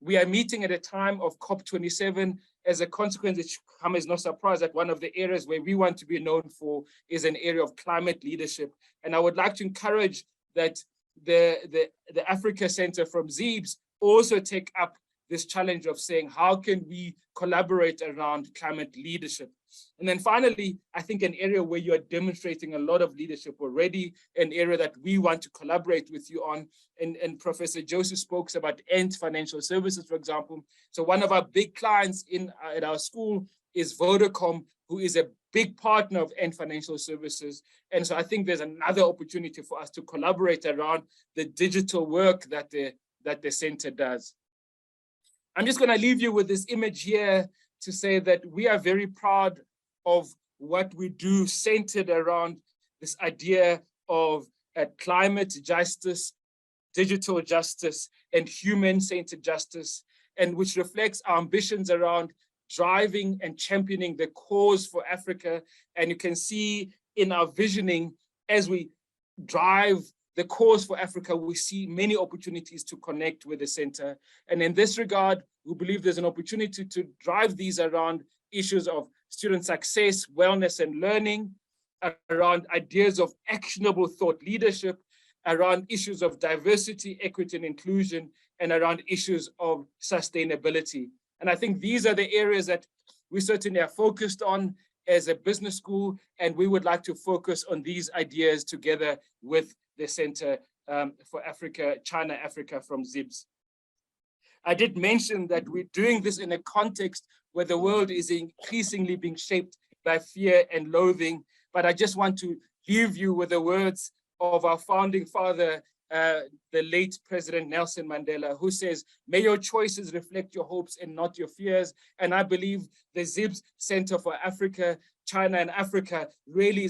We are meeting at a time of COP27. As a consequence, it should come as no surprise that one of the areas where we want to be known for is an area of climate leadership. And I would like to encourage that the Africa Center from ZIBS also take up this challenge of saying, how can we collaborate around climate leadership? And then finally, I think an area where you are demonstrating a lot of leadership already, an area that we want to collaborate with you on, and Professor Joseph spoke about Ant Financial Services, for example. So one of our big clients at our school is Vodacom, who is a big partner of Ant Financial Services. And so I think there's another opportunity for us to collaborate around the digital work that the center does. I'm just going to leave you with this image here to say that we are very proud of what we do, centered around this idea of climate justice, digital justice, and human-centered justice, and which reflects our ambitions around driving and championing the cause for Africa. And you can see in our visioning, as we drive the cause for Africa, we see many opportunities to connect with the center. And in this regard, we believe there's an opportunity to drive these around issues of student success, wellness, and learning, around ideas of actionable thought leadership, around issues of diversity, equity, and inclusion, and around issues of sustainability. And I think these are the areas that we certainly are focused on as a business school, and we would like to focus on these ideas together with the Center for Africa, China-Africa from ZIBS. I did mention that we're doing this in a context where the world is increasingly being shaped by fear and loathing, but I just want to leave you with the words of our founding father, the late President Nelson Mandela, who says, "May your choices reflect your hopes and not your fears." And I believe the ZIBS Center for Africa, China and Africa really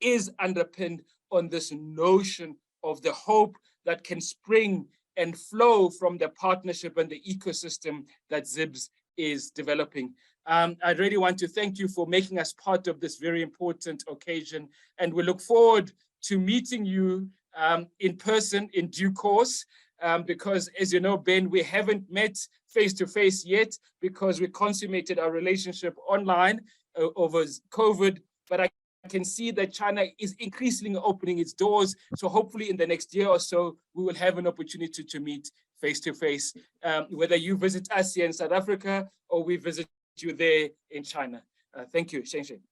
is underpinned on this notion of the hope that can spring and flow from the partnership and the ecosystem that ZIBS is developing. I really want to thank you for making us part of this very important occasion, and we look forward to meeting you in person in due course, because as you know, Ben, we haven't met face-to-face yet because we consummated our relationship online over COVID, but I can see that China is increasingly opening its doors. So hopefully in the next year or so, we will have an opportunity to meet face-to-face, whether you visit us here in South Africa or we visit you there in China. Thank you, Sheng Sheng.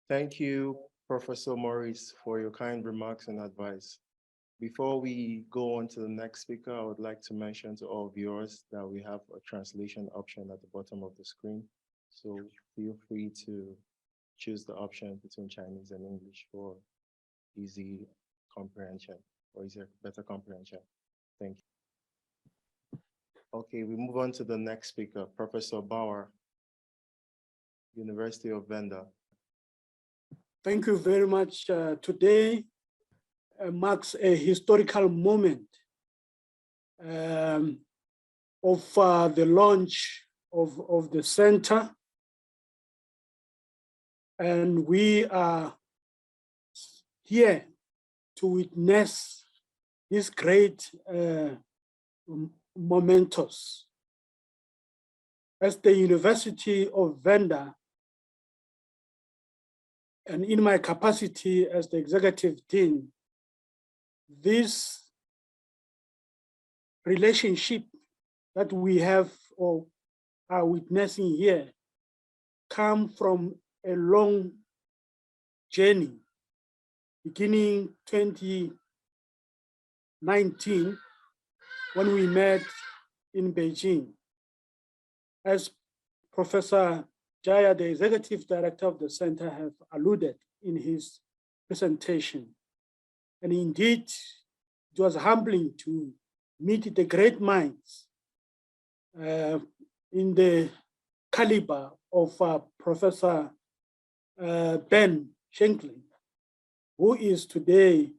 Thank you, Professor Maurice, for your kind remarks and advice. Before we go on to the next speaker, I would like to mention to all viewers that we have a translation option at the bottom of the screen. So feel free to choose the option between Chinese and English for easy comprehension or better comprehension. Thank you. Okay, we move on to the next speaker, Professor Bauer, University of Venda.
Thank you very much. Today marks a historical moment of the launch of the center. And we are here to witness this great momentous. As the University of Venda, And in my capacity as the executive dean, this relationship that we have or are witnessing here come from a long journey, beginning 2019, when we met in Beijing. As Professor Jaya, the executive director of the center, have alluded in his presentation. And indeed, it was humbling to meet the great minds in the caliber of Professor Ben Shanklin, who is today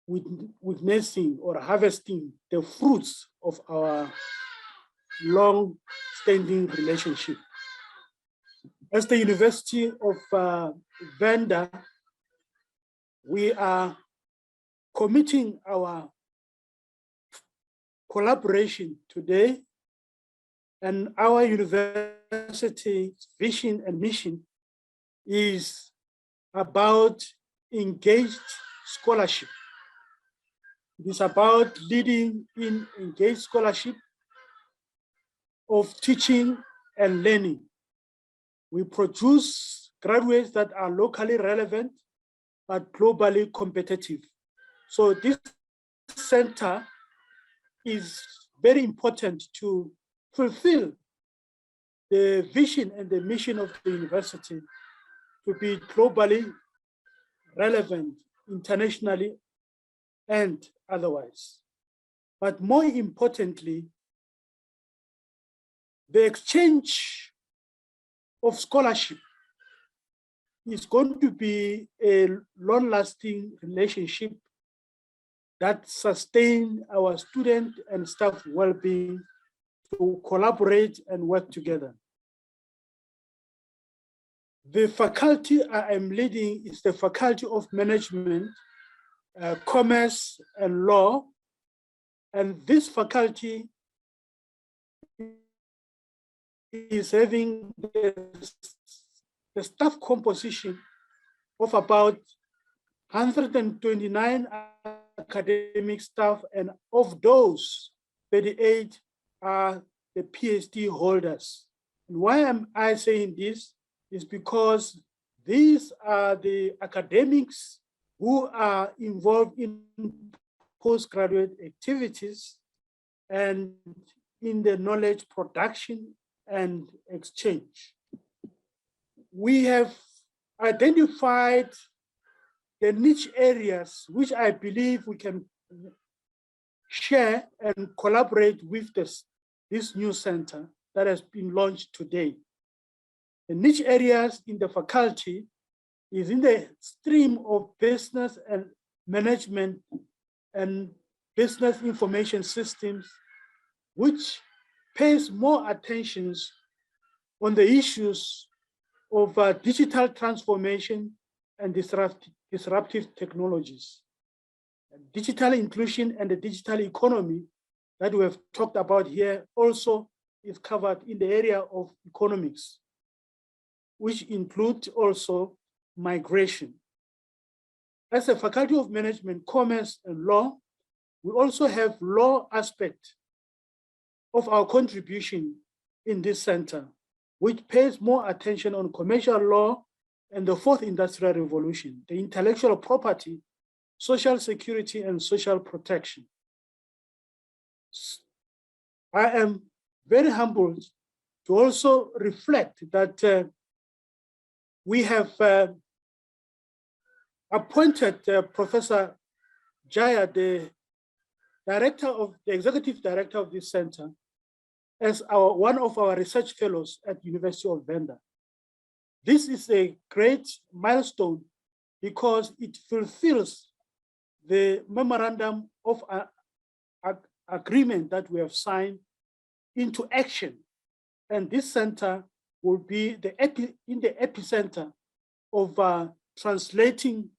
witnessing or harvesting the fruits of our long-standing relationship. As the University of Venda, we are committing our collaboration today, and our university's vision and mission is about engaged scholarship. It is about leading in engaged scholarship of teaching and learning. We produce graduates that are locally relevant, but globally competitive. So this center is very important to fulfill the vision and the mission of the university to be globally relevant, internationally and otherwise. But more importantly, the exchange of scholarship is going to be a long-lasting relationship that sustain our student and staff well-being to collaborate and work together. The faculty I am leading is the Faculty of Management, Commerce and Law, and this faculty is having the staff composition of about 129 academic staff, and of those, 38 are the PhD holders. And why am I saying this? Is because these are the academics who are involved in postgraduate activities and in the knowledge production and exchange. We have identified the niche areas which I believe we can share and collaborate with this new center that has been launched today. The niche areas in the faculty is in the stream of business and management and business information systems, which pays more attention on the issues of digital transformation and disruptive technologies. Digital inclusion and the digital economy that we have talked about here also is covered in the area of economics, which include also migration. As a Faculty of Management, Commerce and Law, we also have law aspect of our contribution in this center, which pays more attention on commercial law and the fourth industrial revolution, the intellectual property, social security, and social protection. I am very humbled to also reflect that we have appointed Professor Jaya, the executive director of this center, as one of our research fellows at University of Venda. This is a great milestone because it fulfills the memorandum of agreement that we have signed into action. And this center will be in the epicenter of translating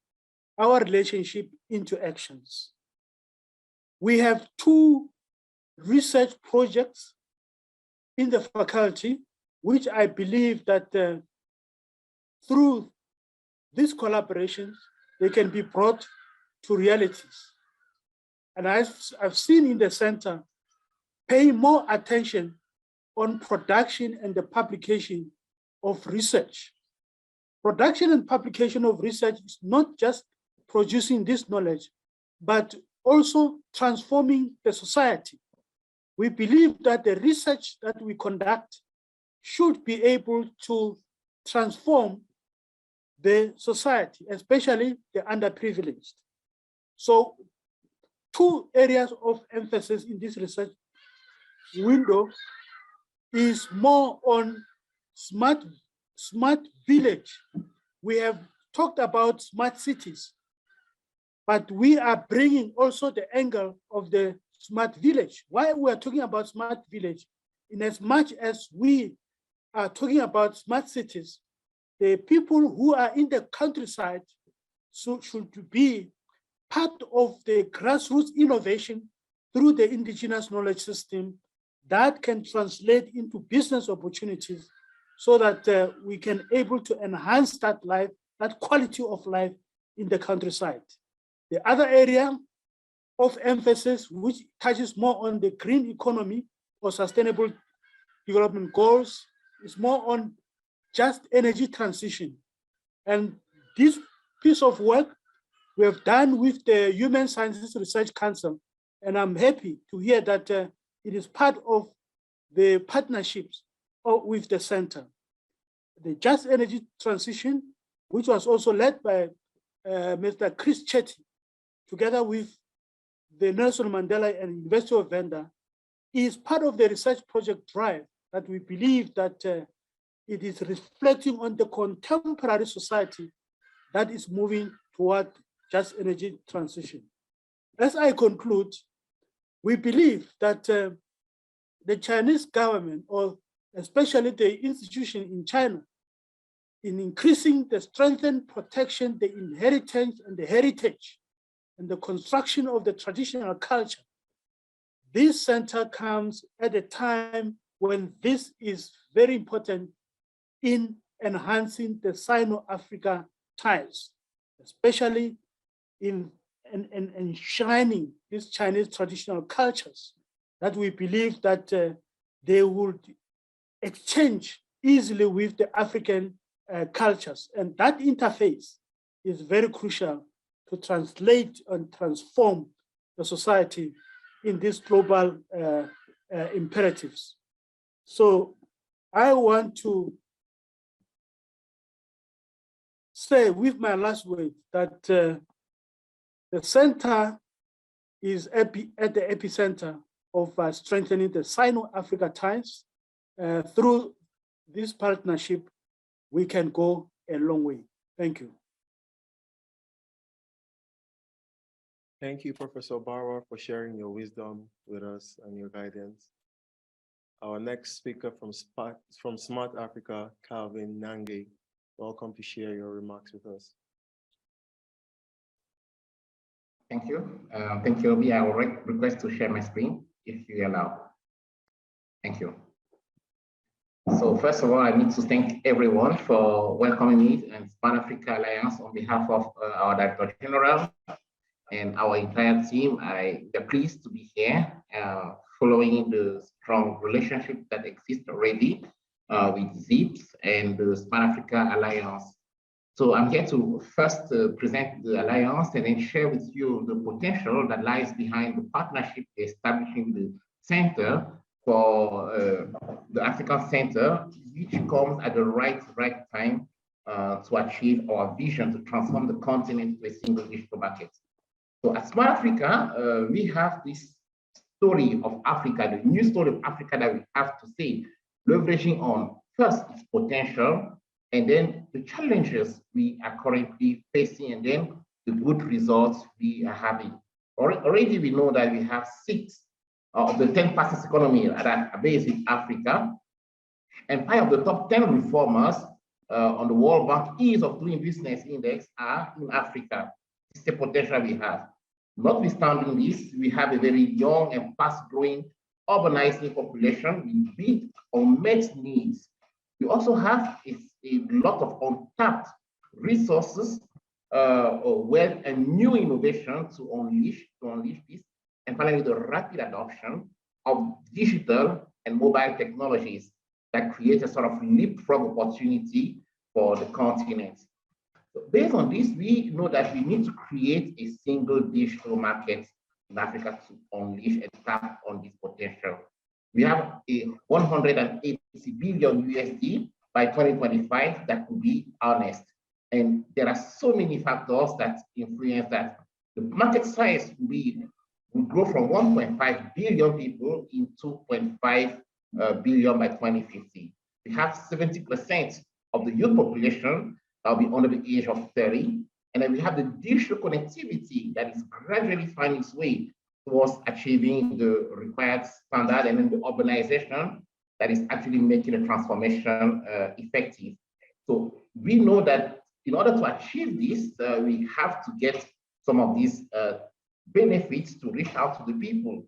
our relationship into actions. We have 2 research projects in the faculty, which I believe that through these collaborations, they can be brought to realities. And I've seen in the center paying more attention on production and the publication of research. Production and publication of research is not just producing this knowledge, but also transforming the society. We believe that the research that we conduct should be able to transform the society, especially the underprivileged. So 2 areas of emphasis in this research window is more on smart village. We have talked about smart cities, but we are bringing also the angle of the smart village. Why we are talking about smart village? In as much as we are talking about smart cities, the people who are in the countryside should be part of the grassroots innovation through the indigenous knowledge system that can translate into business opportunities so that we can able to enhance that life, that quality of life in the countryside. The other area of emphasis, which touches more on the green economy or sustainable development goals, is more on just energy transition. And this piece of work we have done with the Human Sciences Research Council, and I'm happy to hear that it is part of the partnerships with the center. The Just Energy Transition, which was also led by Mr. Chris Chetty, together with the Nelson Mandela and University of Venda, is part of the research project drive that we believe that it is reflecting on the contemporary society that is moving toward just energy transition. As I conclude, we believe that the Chinese government, or especially the institution in China, in increasing the strengthened protection, the inheritance and the heritage, and the construction of the traditional culture, this center comes at a time when this is very important in enhancing the Sino-Africa ties, especially in enshrining these Chinese traditional cultures that we believe that they would exchange easily with the African cultures. And that interface is very crucial to translate and transform the society in these global imperatives. So I want to say with my last word that the center is at the epicenter of strengthening the Sino-Africa ties. Through this partnership, we can go a long way. Thank you.
Thank you, Professor Barwa, for sharing your wisdom with us and your guidance. Our next speaker from Smart Africa, Calvin Nange. Welcome to share your remarks with us.
Thank you. Thank you, Obi. I will request to share my screen if you allow. Thank you. So first of all, I need to thank everyone for welcoming me and Smart Africa Alliance on behalf of our Director General and our entire team. I'm pleased to be here following the strong relationship that exists already with ZIBS and the Smart Africa Alliance. So I'm here to first present the Alliance and then share with you the potential that lies behind the partnership establishing the Center for the African Center, which comes at the right time to achieve our vision to transform the continent to a single digital market. So at Smart Africa, we have this story of Africa, the new story of Africa that we have to say, leveraging on first its potential, and then the challenges we are currently facing, and then the good results we are having. Already we know that we have 6 of the 10 fastest economies that are based in Africa, and 5 of the top 10 reformers on the World Bank Ease of Doing Business Index are in Africa. It's the potential we have. Notwithstanding this, we have a very young and fast-growing urbanizing population with big unmet needs. We also have a lot of untapped resources, wealth, and new innovation to unleash this, and finally the rapid adoption of digital and mobile technologies that create a sort of leapfrog opportunity for the continent. So based on this, we know that we need to create a single digital market in Africa to unleash and tap on this potential. We have a 180 billion USD by 2025 that could be harnessed. And there are so many factors that influence that. The market size will grow from 1.5 billion people in 2.5 billion by 2050. We have 70% of the youth population that will be under the age of 30. And then we have the digital connectivity that is gradually finding its way towards achieving the required standard, and then the urbanization that is actually making the transformation effective. So we know that in order to achieve this, we have to get some of these benefits to reach out to the people.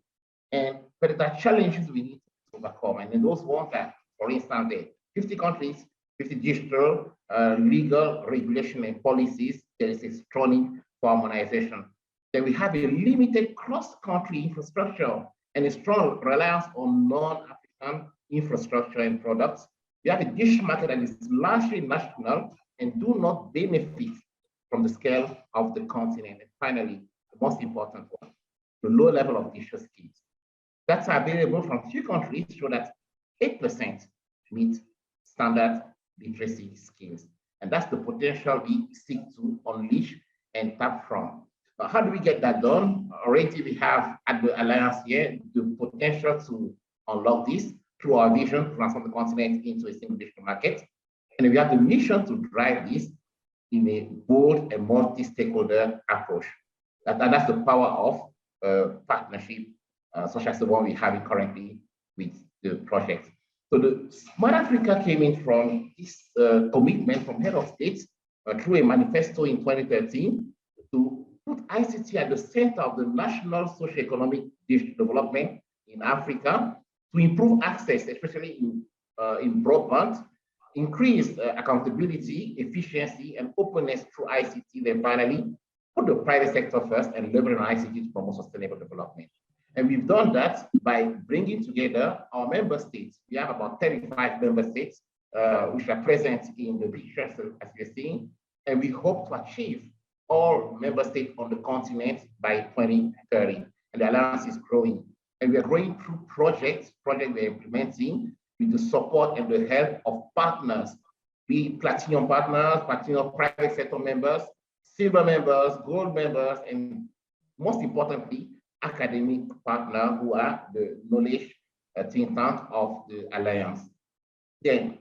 But there are challenges we need to overcome. And then those ones are, for instance, 50 countries, 50 digital, legal, regulation, and policies. There is a strong need for harmonization. Then we have a limited cross-country infrastructure and a strong reliance on non-African infrastructure and products. We have a digital market that is largely national and do not benefit from the scale of the continent. And finally, the most important one, the low level of digital skills. That's available from few countries, show that 8% meet standard literacy skills. And that's the potential we seek to unleash and tap from. But how do we get that done? Already we have at the Alliance here the potential to unlock this through our vision to transform the continent into a single digital market. And we have the mission to drive this in a bold and multi-stakeholder approach. And that's the power of partnership, such as the one we're having currently with the project. So the Smart Africa came in from this commitment from head of state through a manifesto in 2013 to put ICT at the center of the national socio-economic digital development in Africa, to improve access, especially in broadband, increase accountability, efficiency, and openness through ICT, then finally put the private sector first and leverage on ICT to promote sustainable development. And we've done that by bringing together our member states. We have about 35 member states which are present in the picture, as you're seeing, and we hope to achieve all member states on the continent by 2030. And the alliance is growing. And we are growing through projects we're implementing with the support and the help of partners, be it platinum partners, platinum private sector members, silver members, gold members, and most importantly, academic partners who are the knowledge think tank of the alliance. Then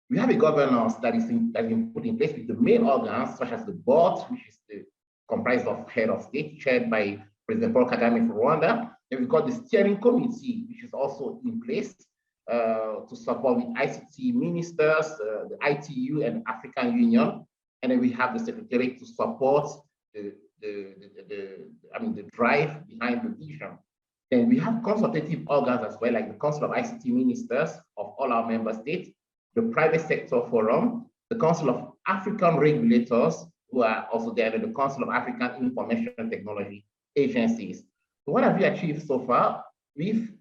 we have a governance that is been put in place with the main organs, such as the board, which is comprised of head of state, chaired by President Paul Kagame for Rwanda. And we've got the steering committee, which is also in place to support with ICT ministers, the ITU and African Union. And then we have the secretariat to support the drive behind the vision. Then we have consultative organs as well, like the Council of ICT Ministers of all our member states, the Private Sector Forum, the Council of African Regulators, who are also there, and the Council of African Information Technology Agencies. So what have we achieved so far? We've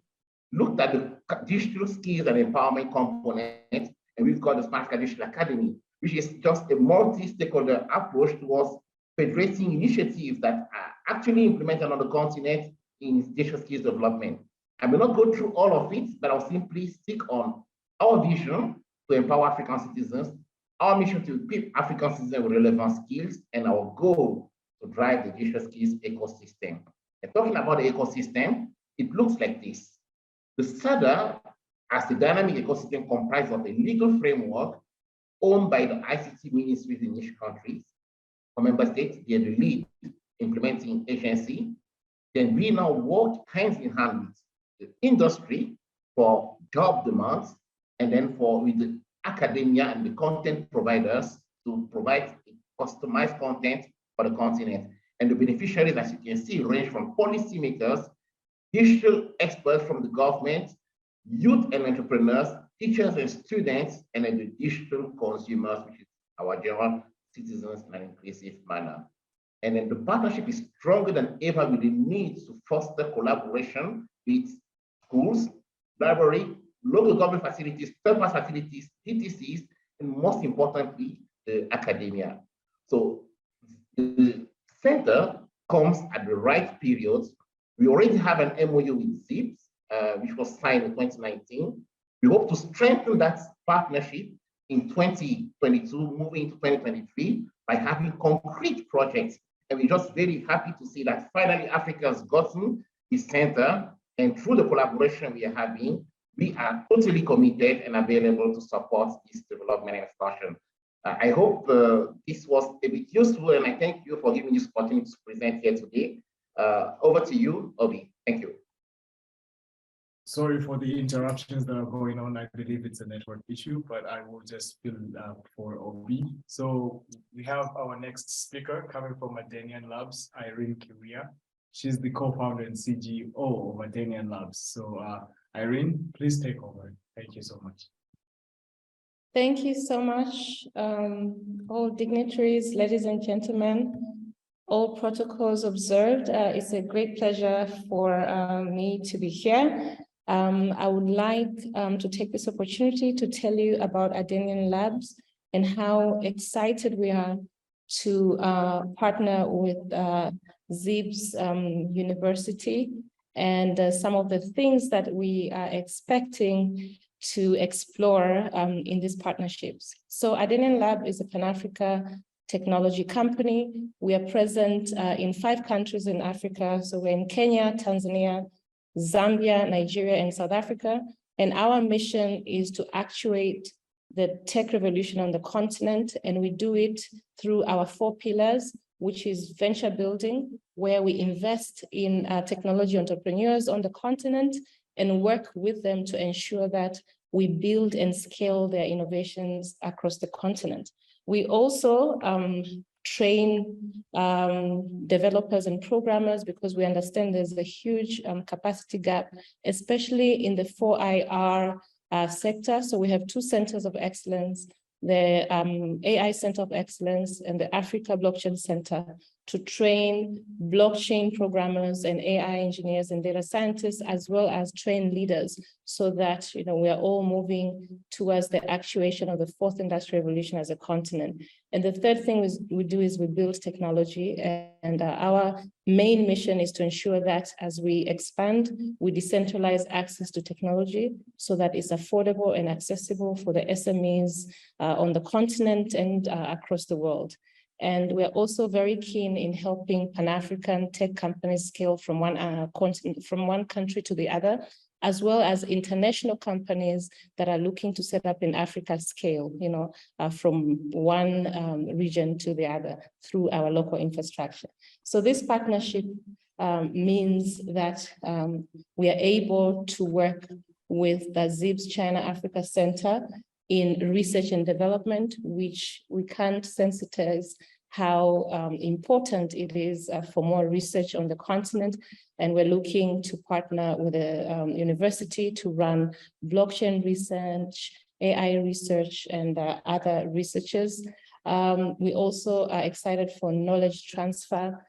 looked at the digital skills and empowerment component, and we've got the Smart Africa Digital Academy, which is just a multi-stakeholder approach towards federating initiatives that are actually implemented on the continent in digital skills development. I will not go through all of it, but I'll simply stick on our vision to empower African citizens, our mission to equip African citizens with relevant skills, and our goal to drive the digital skills ecosystem. And talking about the ecosystem, it looks like this. The SADA, as the dynamic ecosystem, comprised of a legal framework owned by the ICT ministries in each country. For member states, they are the lead implementing agency. Then we now work hand in hand with the industry for job demands, and then with the academia and the content providers to provide customized content for the continent. And the beneficiaries, as you can see, range from policymakers, digital experts from the government, youth and entrepreneurs, teachers and students, and then the digital consumers, which is our general citizens in an inclusive manner. And then the partnership is stronger than ever with the need to foster collaboration with schools, library, local government facilities, third-party facilities, TTCs, and most importantly, the academia. So the center comes at the right period. We already have an MOU with ZIBS, which was signed in 2019. We hope to strengthen that partnership in 2022, moving into 2023, by having concrete projects. And we're just very happy to see that finally Africa has gotten the center, and through the collaboration we are having, we are totally committed and available to support this development and expansion. I hope this was a bit useful, and I thank you for giving me this opportunity to present here today. Over to you, Obi. Thank you.
Sorry for the interruptions that are going on. I believe it's a network issue, but I will just fill up for Obi. So we have our next speaker coming from Adenian Labs, Irene Kiria. She's the co-founder and CGO of Adenian Labs. So Irene, please take over. Thank you so much.
Thank you so much, all dignitaries, ladies and gentlemen, all protocols observed. It's a great pleasure for me to be here. I would like to take this opportunity to tell you about Adenian Labs and how excited we are to partner with ZIBS University and some of the things that we are expecting to explore in these partnerships. So Adenian Lab is a Pan-Africa technology company. We are present in 5 countries in Africa. So we're in Kenya, Tanzania, Zambia, Nigeria, and South Africa. And our mission is to actuate the tech revolution on the continent. And we do it through our 4 pillars, which is venture building, where we invest in technology entrepreneurs on the continent and work with them to ensure that we build and scale their innovations across the continent. We also train developers and programmers because we understand there's a huge capacity gap, especially in the 4IR sector. So we have 2 centers of excellence, the AI Center of Excellence and the Africa Blockchain Center, to train blockchain programmers and AI engineers and data scientists, as well as train leaders, so that we are all moving towards the actuation of the 4th industrial revolution as a continent. And the third thing we do is we build technology, and our main mission is to ensure that as we expand, we decentralize access to technology so that it's affordable and accessible for the SMEs on the continent and across the world. And we're also very keen in helping Pan-African tech companies scale from one country to the other, as well as international companies that are looking to set up in Africa scale, from one region to the other through our local infrastructure. So this partnership means that we are able to work with the ZIBS China-Africa Center in research and development, which we can't sensitize how important it is for more research on the continent. And we're looking to partner with a university to run blockchain research, AI research, and other researchers. We also are excited for knowledge transfer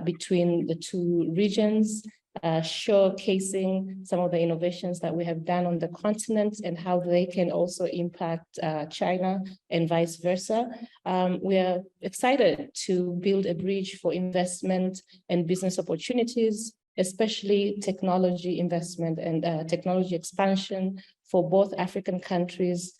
between the 2 regions, showcasing some of the innovations that we have done on the continent and how they can also impact China and vice versa. We are excited to build a bridge for investment and business opportunities, especially technology investment and technology expansion for both African countries,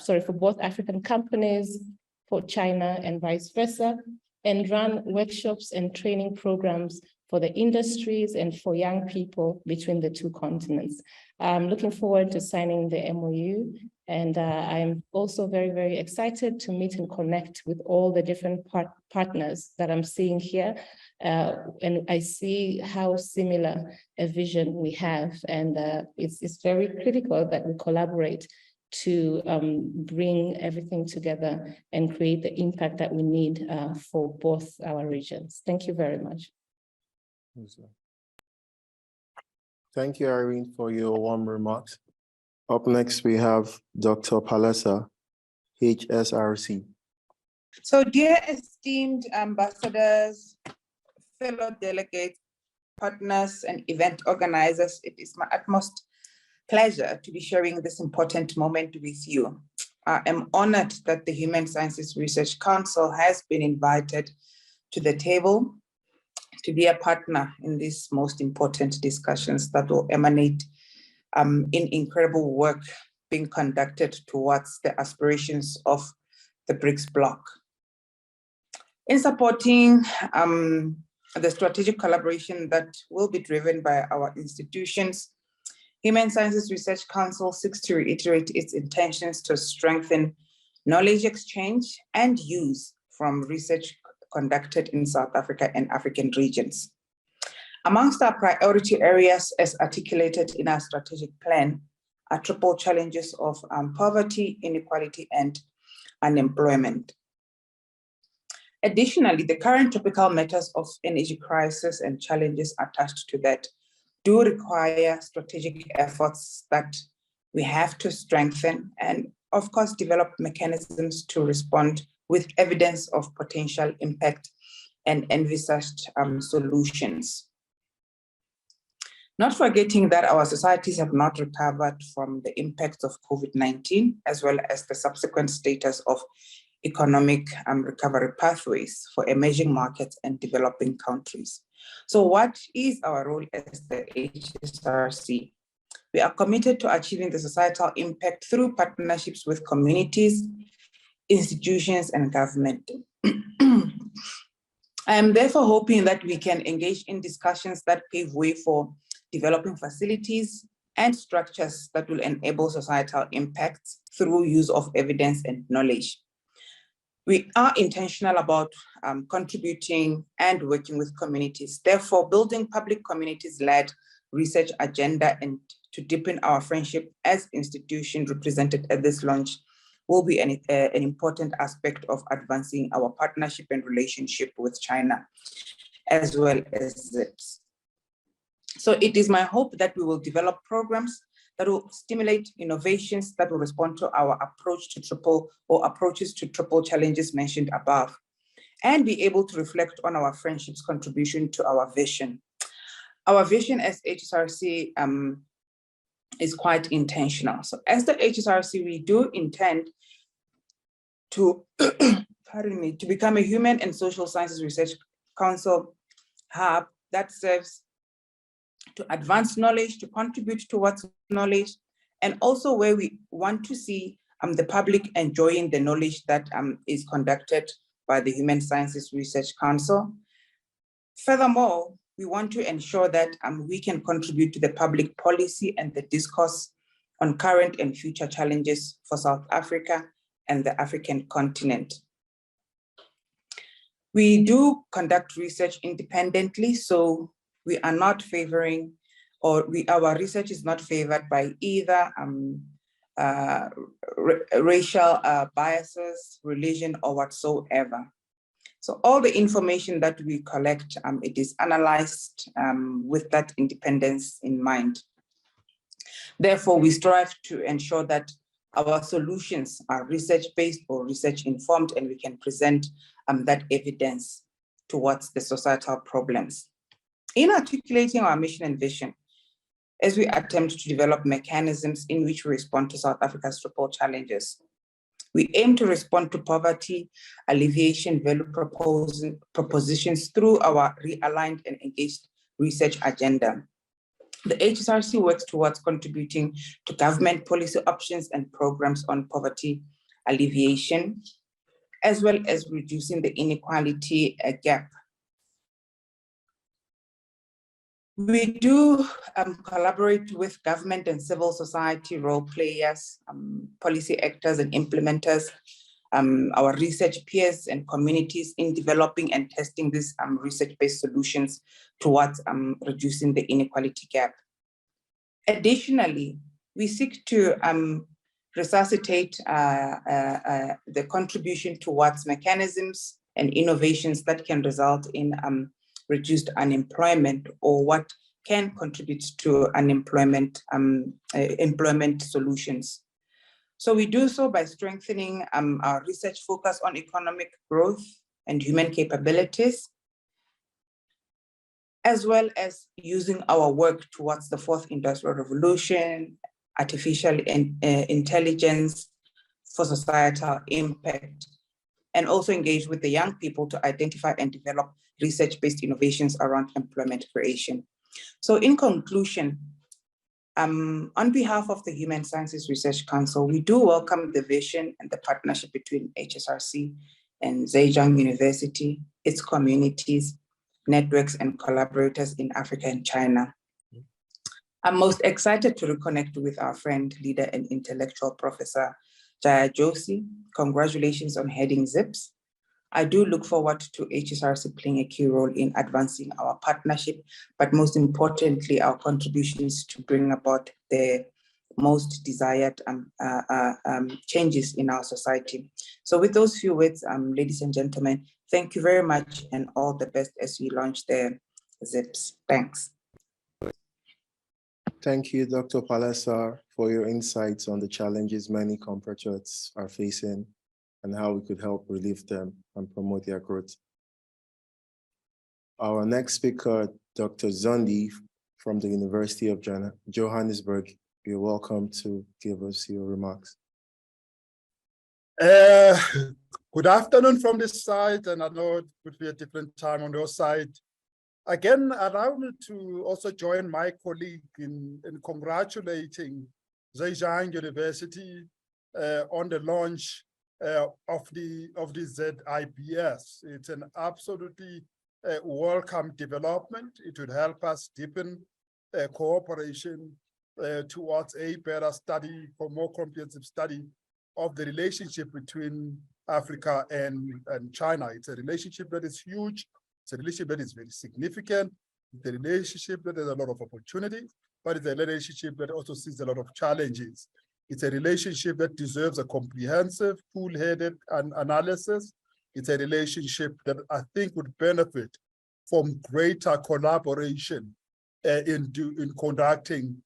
for both African companies, for China and vice versa, and run workshops and training programs for the industries and for young people between the 2 continents. I'm looking forward to signing the MOU, and I'm also very, very excited to meet and connect with all the different partners that I'm seeing here. And I see how similar a vision we have, and it's very critical that we collaborate to bring everything together and create the impact that we need for both our regions. Thank you very much.
Thank you, Irene, for your warm remarks. Up next, we have Dr. Palesa, HSRC.
So dear esteemed ambassadors, fellow delegates, partners, and event organizers, it is my utmost pleasure to be sharing this important moment with you. I am honored that the Human Sciences Research Council has been invited to the table to be a partner in these most important discussions that will emanate in incredible work being conducted towards the aspirations of the BRICS bloc. In supporting the strategic collaboration that will be driven by our institutions, Human Sciences Research Council seeks to reiterate its intentions to strengthen knowledge exchange and use from research conducted in South Africa and African regions. Amongst our priority areas as articulated in our strategic plan are triple challenges of poverty, inequality, and unemployment. Additionally, the current topical matters of energy crisis and challenges attached to that do require strategic efforts that we have to strengthen and, of course, develop mechanisms to respond with evidence of potential impact and envisaged solutions. Not forgetting that our societies have not recovered from the impacts of COVID-19, as well as the subsequent status of economic recovery pathways for emerging markets and developing countries. So what is our role as the HSRC? We are committed to achieving the societal impact through partnerships with communities, institutions, and government. I am therefore hoping that we can engage in discussions that pave way for developing facilities and structures that will enable societal impacts through use of evidence and knowledge. We are intentional about contributing and working with communities. Therefore, building public communities-led research agenda and to deepen our friendship as institutions represented at this launch will be an important aspect of advancing our partnership and relationship with China, as well as ZIBS. So it is my hope that we will develop programs that will stimulate innovations that will respond to our approaches to triple challenges mentioned above, and be able to reflect on our friendship's contribution to our vision. Our vision as HSRC is quite intentional. So as the HSRC, we do intend to, to become a human and social sciences research council hub that serves to advance knowledge, to contribute towards knowledge, and also where we want to see the public enjoying the knowledge that is conducted by the Human Sciences Research Council. Furthermore, we want to ensure that we can contribute to the public policy and the discourse on current and future challenges for South Africa and the African continent. We do conduct research independently, so we are not favoring, or our research is not favored by either racial biases, religion, or whatsoever. So all the information that we collect, it is analyzed with that independence in mind. Therefore, we strive to ensure that our solutions are research-based or research-informed, and we can present that evidence towards the societal problems. In articulating our mission and vision, as we attempt to develop mechanisms in which we respond to South Africa's triple challenges, we aim to respond to poverty alleviation value propositions through our realigned and engaged research agenda. The HSRC works towards contributing to government policy options and programs on poverty alleviation, as well as reducing the inequality gap. We do collaborate with government and civil society role players, policy actors and implementers, our research peers and communities in developing and testing these research-based solutions towards reducing the inequality gap. Additionally, we seek to resuscitate the contribution towards mechanisms and innovations that can result in reduced unemployment, or what can contribute to unemployment employment solutions. So we do so by strengthening our research focus on economic growth and human capabilities, as well as using our work towards the fourth industrial revolution, artificial intelligence for societal impact, and also engage with the young people to identify and develop research-based innovations around employment creation. So in conclusion, on behalf of the Human Sciences Research Council, we do welcome the vision and the partnership between HSRC and Zhejiang University, its communities, networks, and collaborators in Africa and China. I'm most excited to reconnect with our friend, leader, and intellectual Professor Jaya Joshi. Congratulations on heading ZIBS. I do look forward to HSRC playing a key role in advancing our partnership, but most importantly, our contributions to bring about the most desired changes in our society. So with those few words, ladies and gentlemen, thank you very much and all the best as we launch the ZIBS. Thanks.
Thank you, Dr. Palesar, for your insights on the challenges many compatriots are facing and how we could help relieve them and promote their growth. Our next speaker, Dr. Zondi from the University of Johannesburg, you're welcome to give us your remarks.
Good afternoon from this side, and I know it would be a different time on your side. Again, allow me to also join my colleague in congratulating Zhejiang University on the launch of the ZIBS. It's an absolutely welcome development. It would help us deepen cooperation towards a better study, for more comprehensive study of the relationship between Africa and China. It's a relationship that is huge. It's a relationship that is very significant. It's a relationship that has a lot of opportunities, but it's a relationship that also sees a lot of challenges. It's a relationship that deserves a comprehensive, full-headed analysis. It's a relationship that I think would benefit from greater collaboration in conducting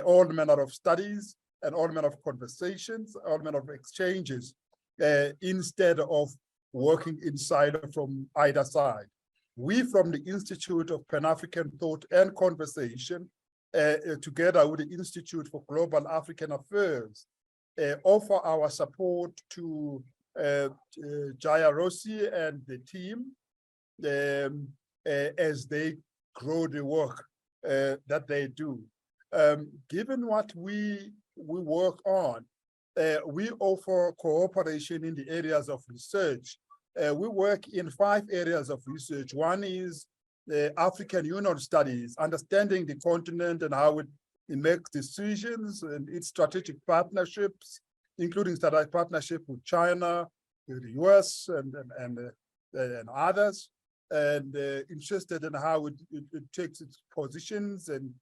all manner of studies and all manner of conversations, all manner of exchanges, instead of working inside from either side. We from the Institute of Pan-African Thought and Conversation, together with the Institute for Global African Affairs, offer our support to Jaya Joshi and the team as they grow the work that they do. Given what we work on, we offer cooperation in the areas of research. We work in 5 areas of research. One is the African Union studies, understanding the continent and how it makes decisions and its strategic partnerships, including strategic partnership with China, with the US and others, and interested in how it takes its positions and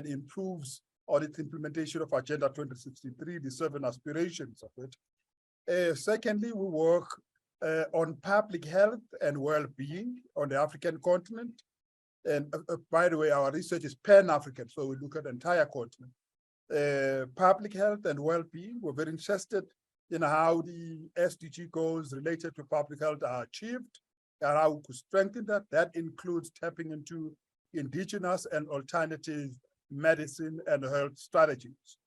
improves on its implementation of Agenda 2063, the 7 aspirations of it. Secondly, we work on public health and well-being on the African continent. And by the way, our research is pan-African, so we look at the entire continent. Public health and well-being, we're very interested in how the SDG goals related to public health are achieved and how we could strengthen that. That includes tapping into indigenous and alternative medicine and health strategies.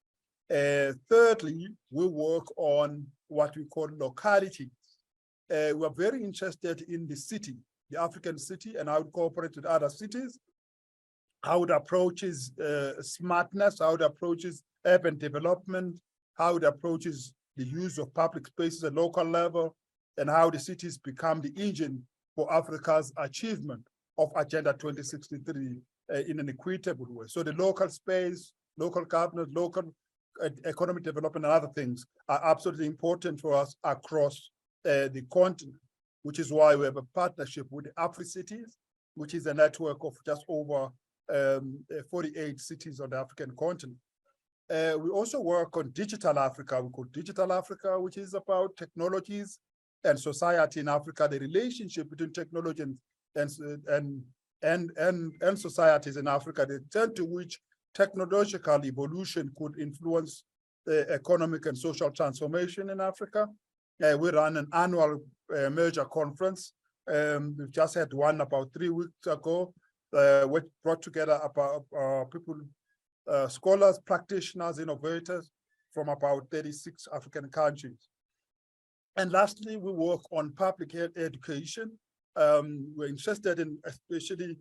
Thirdly, we work on what we call localities. We are very interested in the city, the African city, and how it cooperates with other cities, how it approaches smartness, how it approaches urban development, how it approaches the use of public spaces at local level, and how the cities become the engine for Africa's achievement of Agenda 2063 in an equitable way. So the local space, local government, local economic development, and other things are absolutely important for us across the continent, which is why we have a partnership with the Afri-Cities, which is a network of just over 48 cities on the African continent. We also work on Digital Africa. We call Digital Africa, which is about technologies and society in Africa, the relationship between technology and societies in Africa, the extent to which technological evolution could influence the economic and social transformation in Africa. We run an annual major conference. We've just had one about 3 weeks ago, which brought together about people, scholars, practitioners, innovators from about 36 African countries. And lastly, we work on public health education. We're interested in, especially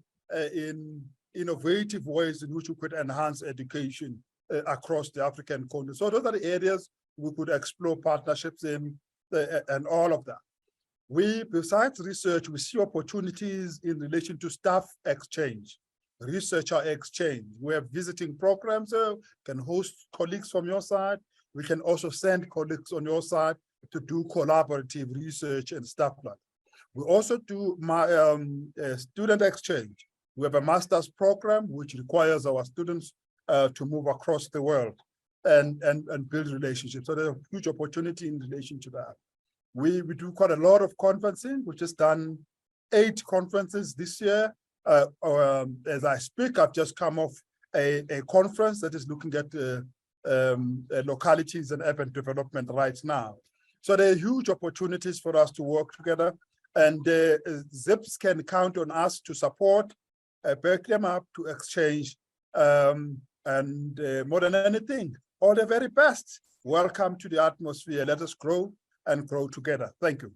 in innovative ways in which we could enhance education across the African continent. So those are the areas we could explore partnerships in and all of that. We, besides research, we see opportunities in relation to staff exchange, researcher exchange. We have visiting programs, can host colleagues from your side. We can also send colleagues on your side to do collaborative research and stuff like that. We also do student exchange. We have a master's program which requires our students to move across the world and build relationships. So there's a huge opportunity in relation to that. We do quite a lot of conferencing. We just done 8 conferences this year. As I speak, I've just come off a conference that is looking at localities and urban development right now. So there are huge opportunities for us to work together, and ZIBS can count on us to support, back them up, to exchange, and more than anything, all the very best. Welcome to the atmosphere. Let us grow and grow together. Thank you.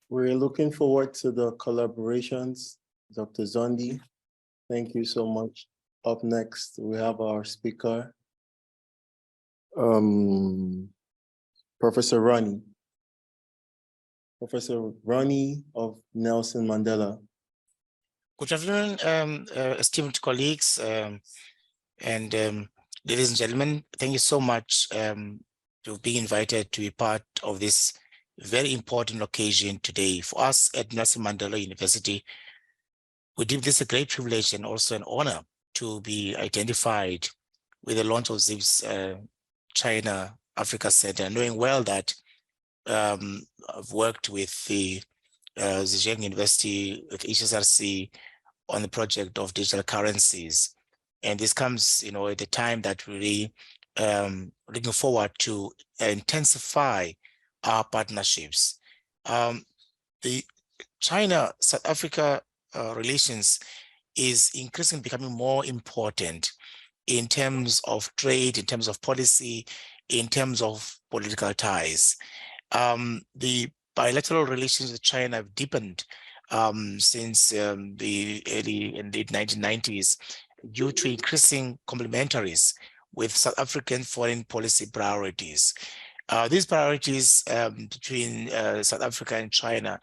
We're looking forward to the collaborations, Dr. Zondi. Thank you so much. Up next, we have our speaker, Professor Ronnie. Professor Ronnie of Nelson Mandela.
Good afternoon, esteemed colleagues and ladies and gentlemen. Thank you so much to be invited to be part of this very important occasion today. For us at Nelson Mandela University, we deem this a great privilege and also an honor to be identified with the launch of ZIBS China-Africa Center, knowing well that I've worked with the Zhejiang University, with HSRC on the project of digital currencies. And this comes, at a time that we're really looking forward to intensify our partnerships. The China-South Africa relations is increasingly becoming more important in terms of trade, in terms of policy, in terms of political ties. The bilateral relations with China have deepened since the early and late 1990s due to increasing complementaries with South African foreign policy priorities. These priorities between South Africa and China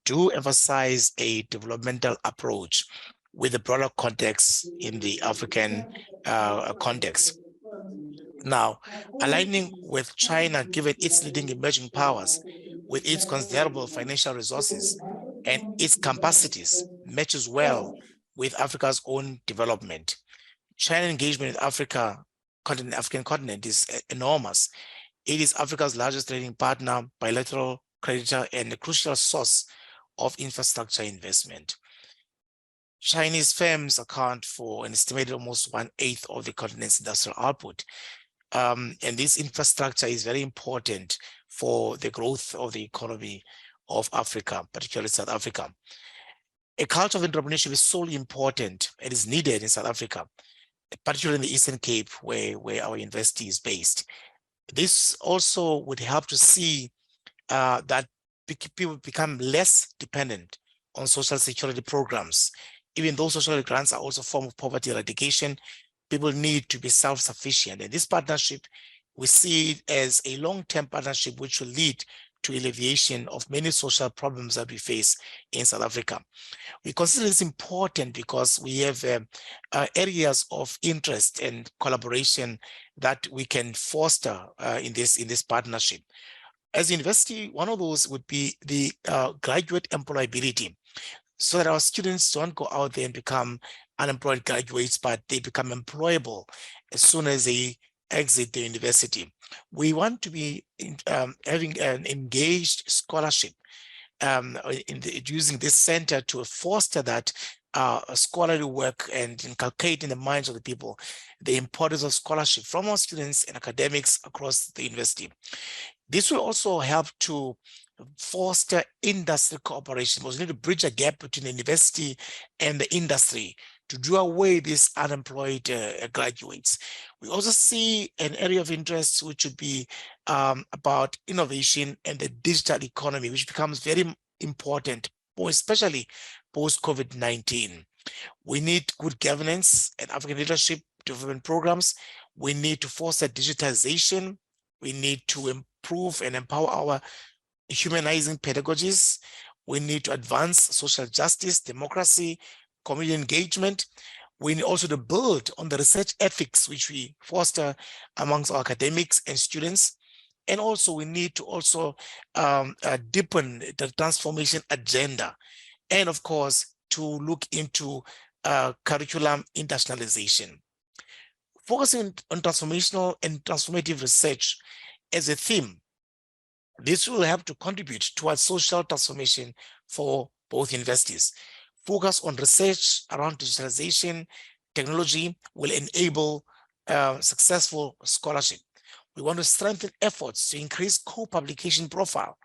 do emphasize a developmental approach with a broader context in the African context. Now, aligning with China, given its leading emerging powers, with its considerable financial resources and its capacities, matches well with Africa's own development. China engagement with African continent is enormous. It is Africa's largest trading partner, bilateral creditor, and a crucial source of infrastructure investment. Chinese firms account for an estimated almost 1/8 of the continent's industrial output. And this infrastructure is very important for the growth of the economy of Africa, particularly South Africa. A culture of entrepreneurship is so important and is needed in South Africa, particularly in the Eastern Cape, where our university is based. This also would help to see that people become less dependent on social security programs. Even though social grants are also a form of poverty eradication, people need to be self-sufficient. And this partnership, we see it as a long-term partnership which will lead to alleviation of many social problems that we face in South Africa. We consider this important because we have areas of interest and collaboration that we can foster in this partnership. As a university, one of those would be the graduate employability, so that our students don't go out there and become unemployed graduates, but they become employable as soon as they exit the university. We want to be having an engaged scholarship using this center to foster that scholarly work and inculcate in the minds of the people the importance of scholarship from our students and academics across the university. This will also help to foster industry cooperation, because we need to bridge a gap between the university and the industry to do away with these unemployed graduates. We also see an area of interest which would be about innovation and the digital economy, which becomes very important, especially post-COVID-19. We need good governance and African leadership development programs. We need to foster digitization. We need to improve and empower our humanizing pedagogies. We need to advance social justice, democracy, community engagement. We need also to build on the research ethics which we foster amongst our academics and students. And also we need to also deepen the transformation agenda. And of course, to look into curriculum internationalization. Focusing on transformational and transformative research as a theme, this will help to contribute towards social transformation for both universities. Focus on research around digitalization, technology will enable successful scholarship. We want to strengthen efforts to increase co-publication profile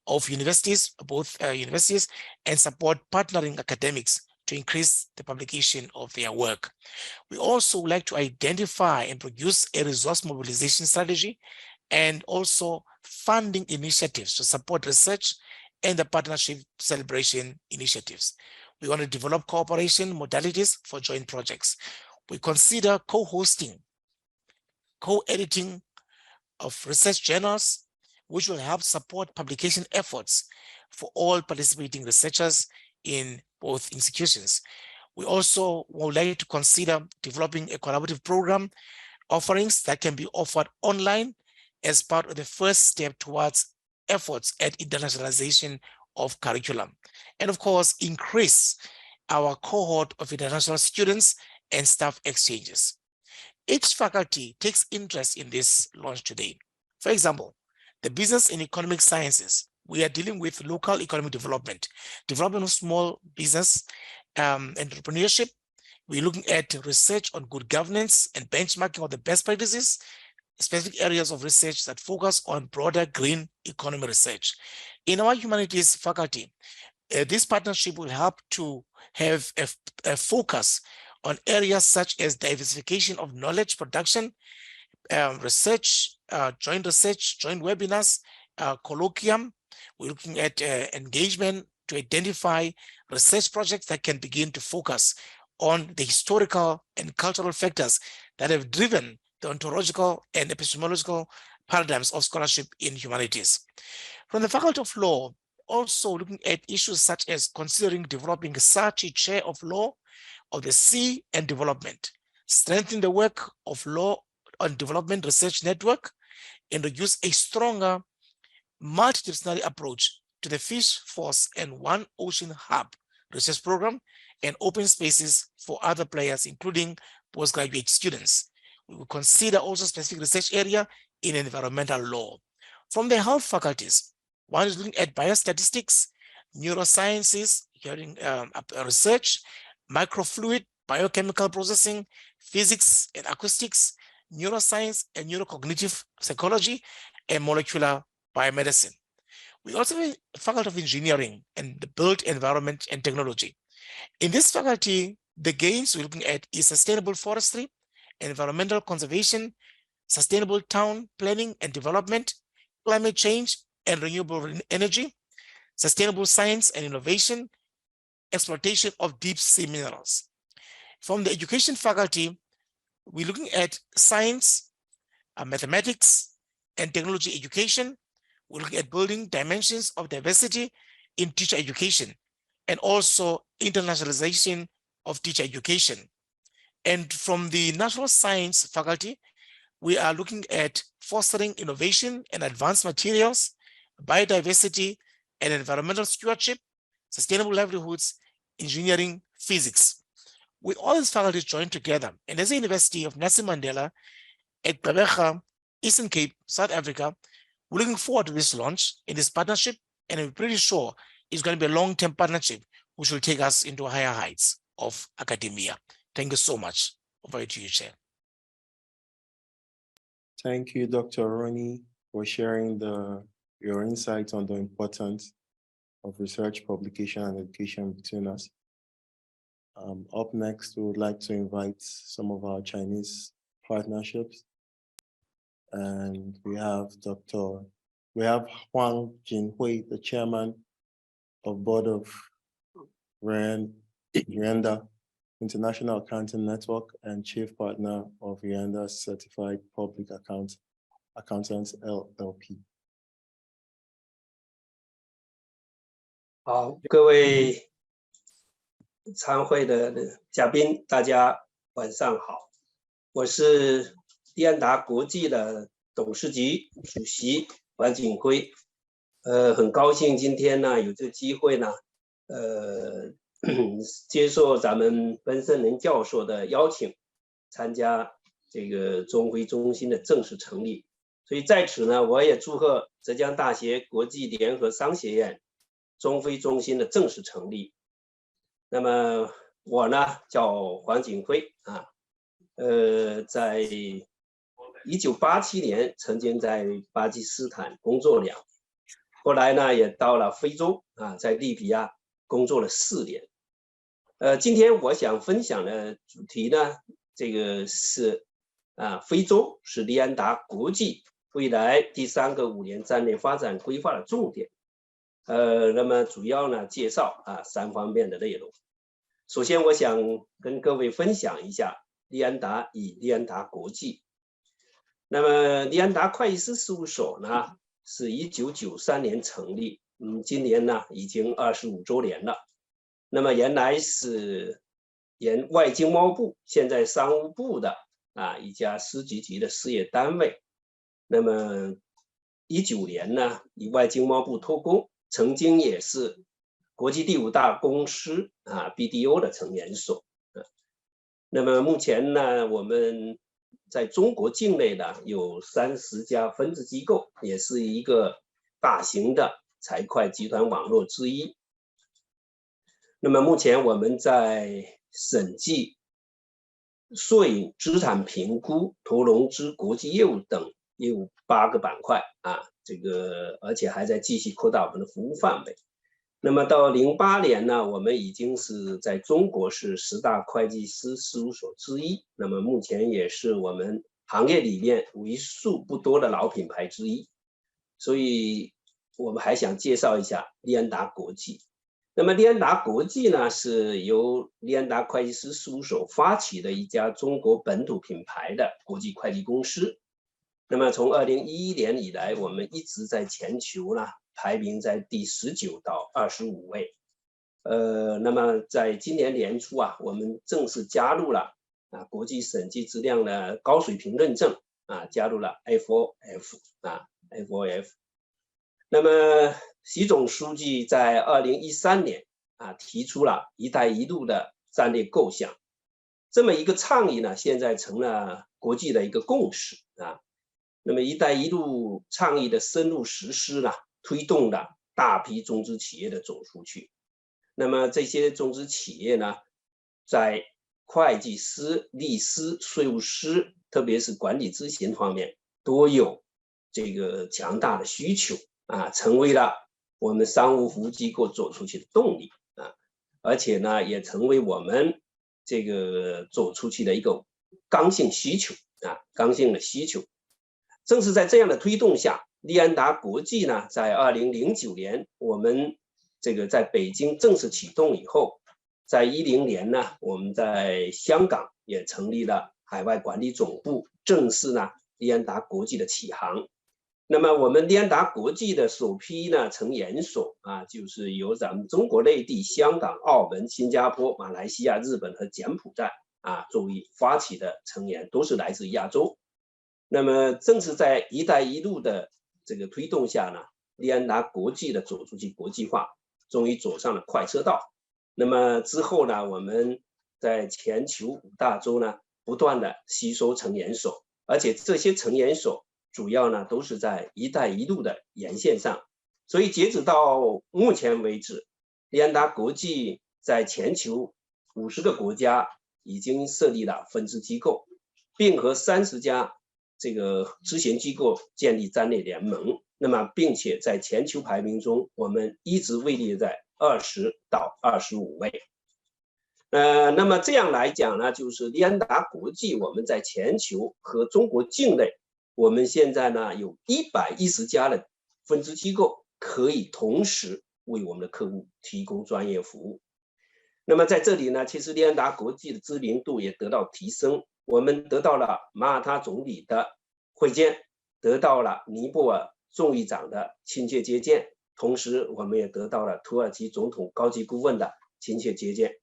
of universities, both universities, and support partnering academics to increase the publication of their work. We also would like to identify and produce a resource mobilization strategy and also funding initiatives to support research and the partnership celebration initiatives. We want to develop cooperation modalities for joint projects. We consider co-hosting, co-editing of research journals, which will help support publication efforts for all participating researchers in both institutions. We also would like to consider developing a collaborative program offerings that can be offered online as part of the first step towards efforts at internationalization of curriculum. And of course, increase our cohort of international students and staff exchanges. Each faculty takes interest in this launch today. For example, the business and economic sciences, we are dealing with local economic development, development of small business, entrepreneurship. We're looking at research on good governance and benchmarking of the best practices, specific areas of research that focus on broader green economy research. In our humanities faculty, this partnership will help to have a focus on areas such as diversification of knowledge production, research, joint webinars, colloquium. We're looking at engagement to identify research projects that can begin to focus on the historical and cultural factors that have driven the ontological and epistemological paradigms of scholarship in humanities. From the Faculty of Law, also looking at issues such as considering developing such a chair of law of the sea and development, strengthen the work of law on development research network, introduce a stronger multidisciplinary approach to the Fish Force and One Ocean Hub research program, and open spaces for other players, including postgraduate students. We will consider also specific research area in environmental law. From the health faculties, one is looking at biostatistics, neurosciences, hearing research, microfluid, biochemical processing, physics and acoustics, neuroscience and neurocognitive psychology, and molecular biomedicine. We also have a Faculty of Engineering and the Built Environment and Technology. In this faculty, the gains we're looking at is sustainable forestry, environmental conservation, sustainable town planning and development, climate change and renewable energy, sustainable science and innovation, exploitation of deep sea minerals. From the education faculty, we're looking at science, mathematics, and technology education. We're looking at building dimensions of diversity in teacher education and also internationalization of teacher education. And from the natural science faculty, we are looking at fostering innovation and advanced materials, biodiversity and environmental stewardship, sustainable livelihoods, engineering, physics. With all these faculties joined together, and as a University of Nelson Mandela at Gqeberha, Eastern Cape, South Africa, we're looking forward to this launch in this partnership, and I'm pretty sure it's going to be a long-term partnership which will take us into higher heights. of academia. Thank you so much. Over to you, Chair.
Thank you, Dr. Ronnie, for sharing your insights on the importance of research, publication, and education between us. Up next, we would like to invite some of our Chinese partnerships. And we have Huang Jinhui, the chairman of board of Yuanda International Accounting Network and chief partner of Yuanda Certified Public Accountants LLP.
好，各位参会的嘉宾，大家晚上好。我是利安达国际的董事局主席黄景辉。很高兴今天呢有这个机会呢，接受咱们温森仁教授的邀请，参加这个中非中心的正式成立。所以在此呢，我也祝贺浙江大学国际联合商学院中非中心的正式成立。那么我呢叫黄景辉啊，在1987年曾经在巴基斯坦工作2年，后来呢也到了非洲啊，在利比亚工作了4年。今天我想分享的主题呢，这个是非洲是利安达国际未来第3个5年战略发展规划的重点。那么主要呢介绍3方面的内容。首先我想跟各位分享一下利安达与利安达国际。那么利安达会计师事务所呢是1993年成立，今年呢已经25周年了。那么原来是原外经贸部，现在商务部的一家司局级的事业单位。那么19年呢以外经贸部托工，曾经也是国际第5大公司BDO 的成员所。那么目前呢，我们在中国境内呢有30家分支机构，也是一个大型的财会集团网络之一。那么目前我们在审计、税影、资产评估、投融资、国际业务等业务8个板块这个而且还在继续扩大我们的服务范围。那么到08年呢，我们已经是在中国是10大会计师事务所之一，那么目前也是我们行业里面为数不多的老品牌之一。所以我们还想介绍一下利安达国际。那么利安达国际呢，是由利安达会计师事务所发起的一家中国本土品牌的国际会计公司。那么从2011年以来，我们一直在全球呢排名在第19到25位。那么在今年年初我们正式加入了国际审计质量的高水平认证加入了 FOF。那么习总书记在2013年提出了一带一路的战略构想，这么一个倡议呢，现在成了国际的一个共识那么一带一路倡议的深入实施呢，推动了大批中资企业的走出去。那么这些中资企业呢，在会计师、律师、税务师，特别是管理咨询方面，都有这个强大的需求成为了我们商务服务机构走出去的动力而且呢，也成为我们这个走出去的一个刚性需求刚性的需求。正是在这样的推动下，利安达国际呢，在2009年我们这个在北京正式启动以后，在2010年呢，我们在香港也成立了海外管理总部，正式呢利安达国际的起航。那么我们利安达国际的首批呢成员所就是由咱们中国内地、香港、澳门、新加坡、马来西亚、日本和柬埔寨作为发起的成员，都是来自亚洲。那么正是在一带一路的这个推动下呢，利安达国际的走出去国际化终于走上了快车道。那么之后呢，我们在全球5大洲呢不断的吸收成员所，而且这些成员所主要呢都是在一带一路的沿线上。所以截止到目前为止，利安达国际在全球50个国家已经设立了分支机构，并和30家这个咨询机构建立战略联盟。那么，并且在全球排名中，我们一直位列在20到25位。那么这样来讲呢，就是利安达国际，我们在全球和中国境内，我们现在呢有110家的分支机构，可以同时为我们的客户提供专业服务。那么在这里呢，其实利安达国际的知名度也得到提升，我们得到了马耳他总理的会见，得到了尼泊尔众议长的亲切接见，同时我们也得到了土耳其总统高级顾问的亲切接见。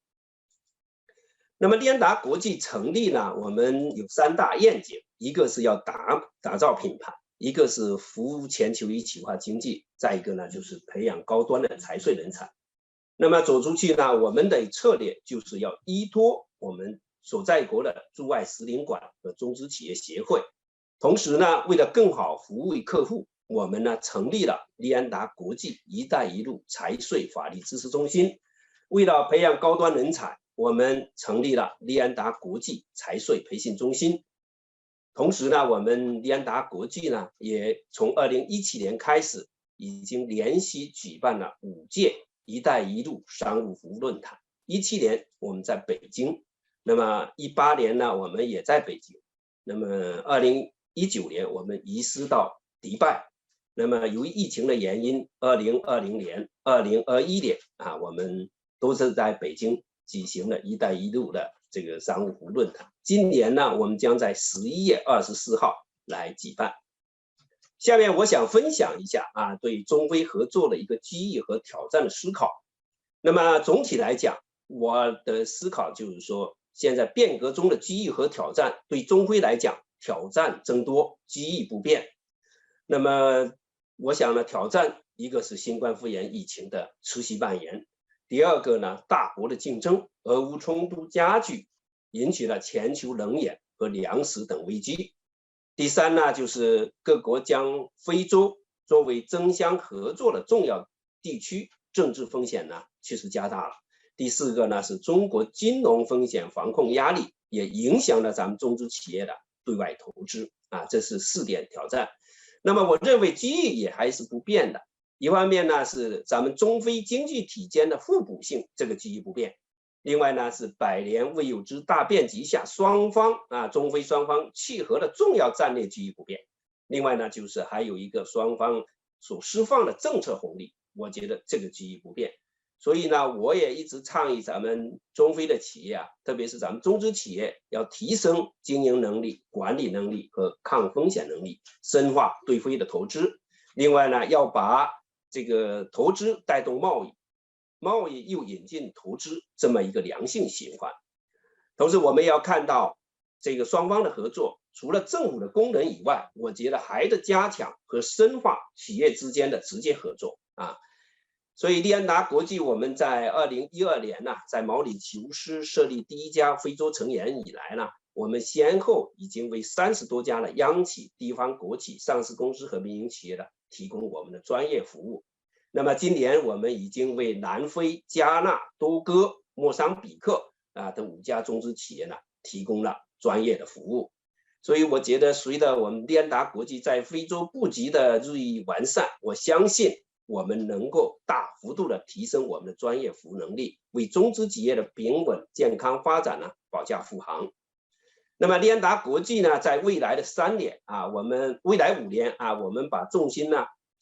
那么利安达国际成立呢，我们有3大愿景，一个是要打造品牌，一个是服务全球一体化经济，再一个呢就是培养高端的财税人才。那么走出去呢，我们的策略就是要依托我们所在国的驻外使领馆和中资企业协会，同时呢，为了更好服务客户，我们呢成立了利安达国际“一带一路”财税法律知识中心，为了培养高端人才，我们成立了利安达国际财税培训中心。同时呢，我们利安达国际呢，也从2017年开始，已经连续举办了5届“一带一路”商务服务论坛。17年我们在北京，那么18年呢，我们也在北京。那么2019年我们移师到迪拜。那么由于疫情的原因，2020年、2021年我们都是在北京举行了“一带一路”的这个商务服务论坛。今年呢，我们将在11月24号来举办。下面我想分享一下对中非合作的一个机遇和挑战的思考。那么总体来讲，我的思考就是说，现在变革中的机遇和挑战，对中非来讲，挑战增多，机遇不变。那么我想呢，挑战一个是新冠肺炎疫情的持续蔓延，第二个呢，大国的竞争，俄乌冲突加剧，引起了全球能源和粮食等危机。第三呢，就是各国将非洲作为争相合作的重要地区，政治风险呢确实加大了。第四个呢，是中国金融风险防控压力也影响了咱们中资企业的对外投资这是4点挑战。那么我认为机遇也还是不变的。一方面呢，是咱们中非经济体间的互补性，这个机遇不变。另外呢，是百年未有之大变局下，中非双方契合的重要战略机遇不变。另外呢，就是还有一个双方所释放的政策红利，我觉得这个机遇不变。所以呢，我也一直倡议咱们中非的企业特别是咱们中资企业，要提升经营能力、管理能力和抗风险能力，深化对非的投资。另外呢，要把这个投资带动贸易，贸易又引进投资，这么一个良性循环。同时我们要看到这个双方的合作，除了政府的功能以外，我觉得还得加强和深化企业之间的直接合作所以利安达国际我们在2012年在毛里求斯设立第1家非洲成员以来我们先后已经为30多家的央企、地方国企、上市公司和民营企业提供我们的专业服务。那么今年我们已经为南非、加纳、多哥、莫桑比克等5家中资企业提供了专业的服务。所以我觉得随着我们利安达国际在非洲布局的日益完善，我相信我们能够大幅度的提升我们的专业服务能力，为中资企业的平稳健康发展保驾护航。那么利安达国际在未来的3年我们未来5年我们把重心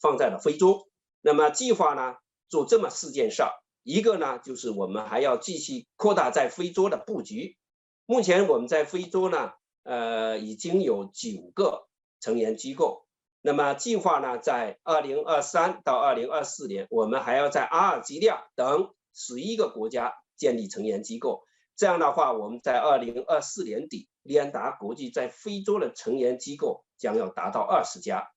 放在了非洲。那么计划做这么4件事，一个就是我们还要继续扩大在非洲的布局。目前我们在非洲已经有9个成员机构。那么计划在2023到2024年，我们还要在阿尔及利亚等11个国家建立成员机构。这样的话，我们在2024年底，利安达国际在非洲的成员机构将要达到20家。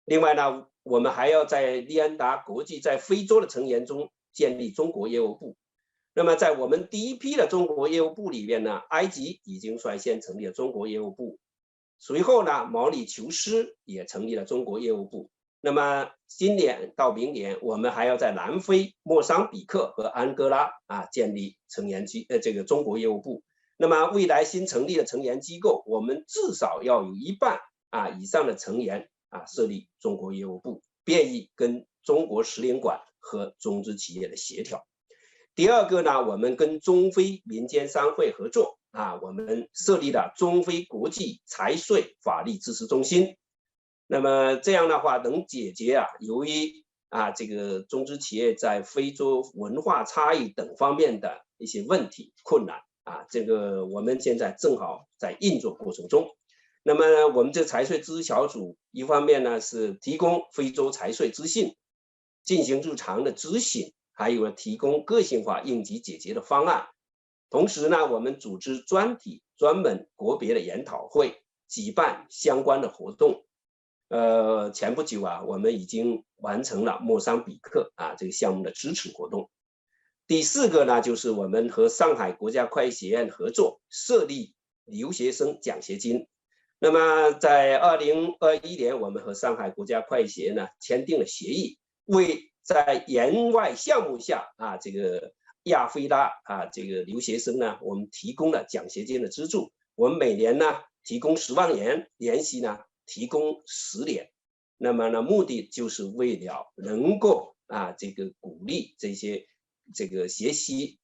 另外我们还要在利安达国际在非洲的成员中建立中国业务部。那么在我们第一批的中国业务部里面埃及已经率先成立了中国业务部。随后毛里求斯也成立了中国业务部。那么今年到明年，我们还要在南非、莫桑比克和安哥拉建立成员这个中国业务部。那么未来新成立的成员机构，我们至少要有1半以上的成员设立中国业务部，便于跟中国使领馆和中资企业的协调。第二个呢，我们跟中非民间商会合作我们设立了中非国际财税法律支持中心。那么这样的话，能解决由于这个中资企业在非洲文化差异等方面的一些问题困难这个我们现在正好在运作过程中。那么我们这财税支持小组，一方面呢是提供非洲财税资讯，进行日常的咨询，还有提供个性化应急解决的方案。同时呢，我们组织专题、专门、国别的研讨会，举办相关的活动。前不久我们已经完成了莫桑比克这个项目的支持活动。第4个呢，就是我们和上海国家会计学院合作设立留学生奖学金。那么在2021年，我们和上海国家会计学院呢签订了协议，为在援外项目下这个亚非拉这个留学生呢，我们提供了奖学金的资助。我们每年呢提供10万元，连续呢提供10年。那么呢，目的就是为了能够这个鼓励这些这个学习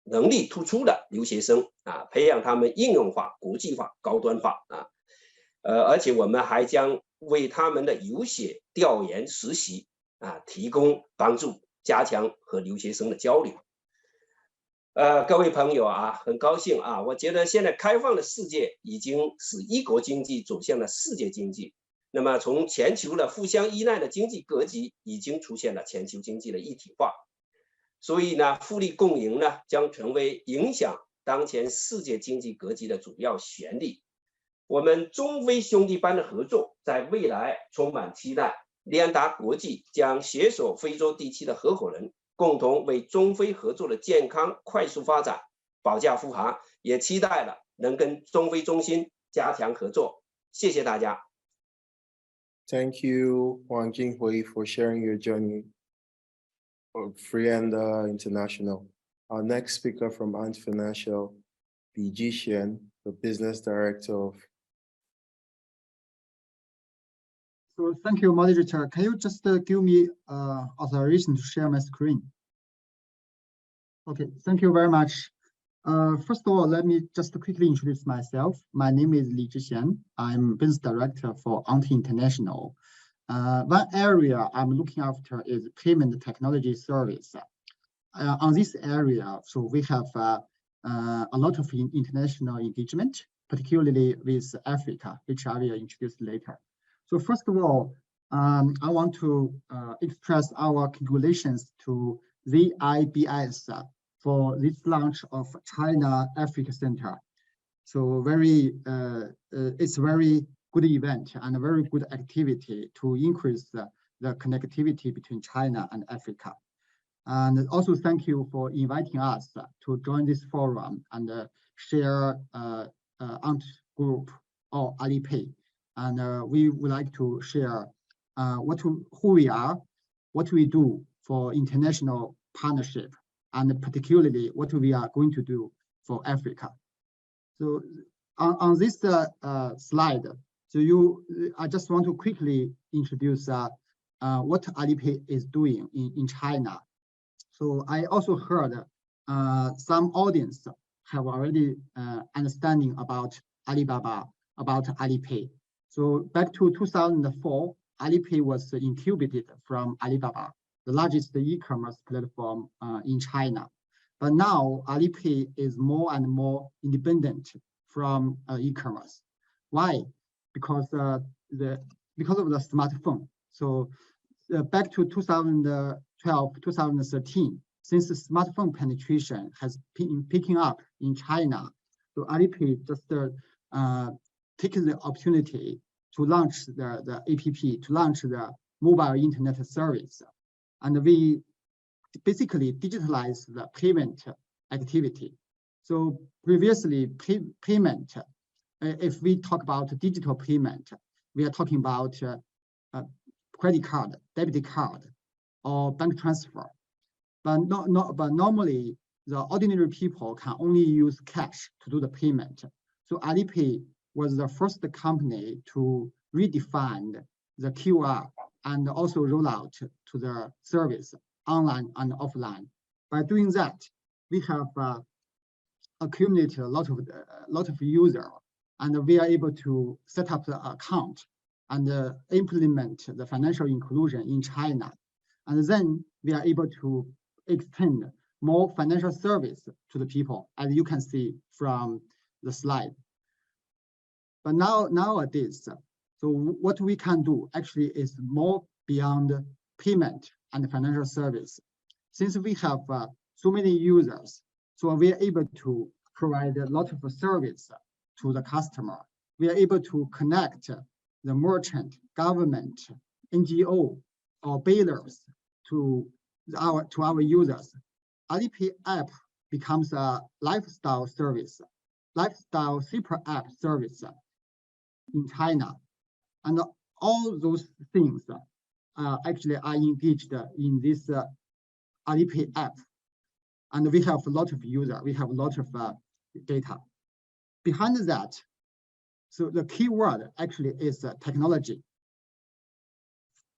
能力突出的留学生培养他们应用化、国际化、高端化而且我们还将为他们的游学、调研、实习提供帮助，加强和留学生的交流。各位朋友很高兴我觉得现在开放的世界已经使一国经济走向了世界经济。那么从全球的互相依赖的经济格局，已经出现了全球经济的一体化。所以呢，互利共赢呢，将成为影响当前世界经济格局的主要旋律。我们中非兄弟班的合作在未来充满期待，联达国际将携手非洲地区的合伙人，共同为中非合作的健康快速发展保驾护航，也期待了能跟中非中心加强合作。谢谢大家。
Thank you, Wang Jinghui, for sharing your journey of Free and International. Our next speaker from Ant Financial, Bi Jixian, the Business Director of.
So thank you, moderator. Can you just give me authorization to share my screen? Okay, thank you very much. First of all, let me just quickly introduce myself. My name is Li Zhixian. I'm Business Director for Ant International. One area I'm looking after is payment technology service. On this area, so we have a lot of international engagement, particularly with Africa, which I will introduce later. So first of all, I want to express our congratulations to ZIBS for this launch of China-Africa Center. So it's a very good event and a very good activity to increase the connectivity between China and Africa. And also thank you for inviting us to join this forum and share Ant Group or Alipay. And we would like to share who we are, what we do for international partnership, and particularly what we are going to do for Africa. So on this slide, I just want to quickly introduce what Alipay is doing in China. So I also heard some audience have already understanding about Alibaba, about Alipay. So back to 2004, Alipay was incubated from Alibaba, the largest e-commerce platform in China. But now Alipay is more and more independent from e-commerce. Why? Because of the smartphone. So back to 2012, 2013, since the smartphone penetration has been picking up in China, so Alipay just taken the opportunity to launch the APP, to launch the mobile internet service. And we basically digitalize the payment activity. So previously, payment, if we talk about digital payment, we are talking about credit card, debit card, or bank transfer. But normally the ordinary people can only use cash to do the payment. So Alipay was the first company to redefine the QR and also roll out to the service online and offline. By doing that, we have accumulated a lot of users, and we are able to set up the account and implement the financial inclusion in China. And then we are able to extend more financial service to the people, as you can see from the slide. But nowadays, so what we can do actually is more beyond payment and financial service. Since we have so many users, so we are able to provide a lot of service to the customer. We are able to connect the merchant, government, NGO, or bailers to our users. Alipay app becomes a lifestyle super app service in China. And all those things actually are engaged in this Alipay app. And we have a lot of users, we have a lot of data. Behind that, so the key word actually is technology.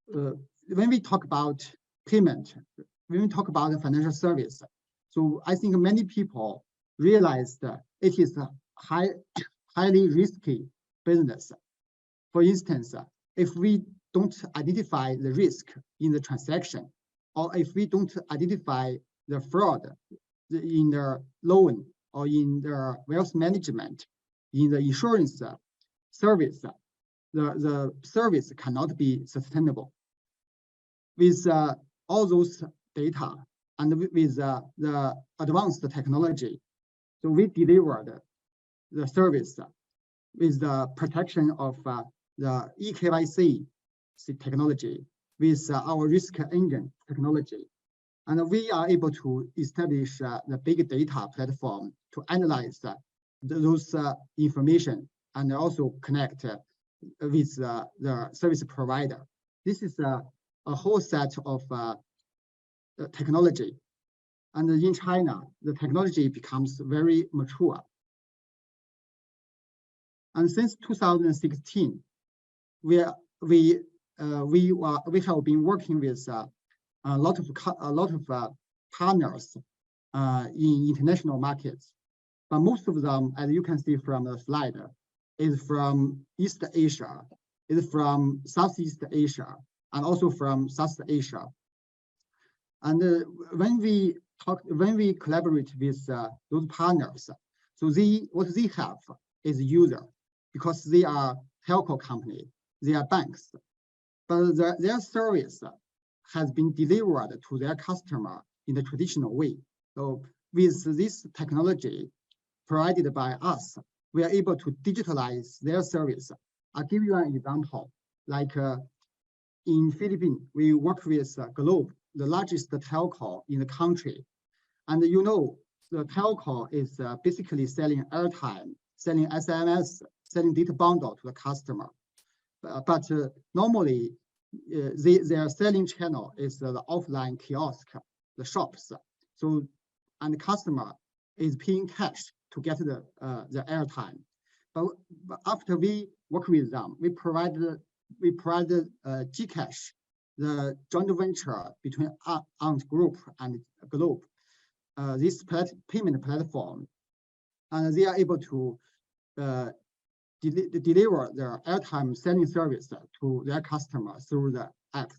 When we talk about payment, when we talk about the financial service, so I think many people realize that it is a highly risky business. For instance, if we don't identify the risk in the transaction, or if we don't identify the fraud in the loan or in the wealth management, in the insurance service, the service cannot be sustainable. With all those data and with the advanced technology, so we delivered the service with the protection of the eKYC technology, with our risk engine technology. And we are able to establish the big data platform to analyze those information and also connect with the service provider. This is a whole set of technology. And in China, the technology becomes very mature. And since 2016, we have been working with a lot of partners in international markets, but most of them, as you can see from the slide, is from East Asia, is from Southeast Asia, and also from South Asia. And when we collaborate with those partners, so what they have is user, because they are telco company, they are banks, but their service has been delivered to their customer in the traditional way. So with this technology provided by us, we are able to digitalize their service. I'll give you an example. Like in Philippines, we work with Globe, the largest telco in the country. And you know, the telco is basically selling airtime, selling SMS, selling data bundle to the customer. But normally, their selling channel is the offline kiosk, the shops. So, and the customer is paying cash to get the airtime. But after we work with them, we provide GCash, the joint venture between Ant Group and Globe, this payment platform, and they are able to deliver their airtime selling service to their customers through the app.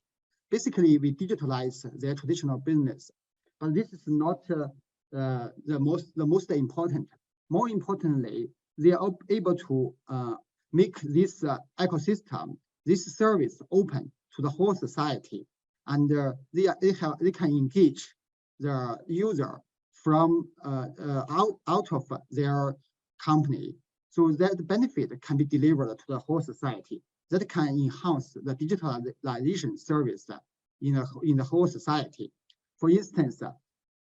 Basically, we digitalize their traditional business, but this is not the most important. More importantly, they are able to make this ecosystem, this service open to the whole society, and they can engage the user from out of their company. So that benefit can be delivered to the whole society. That can enhance the digitalization service in the whole society. For instance,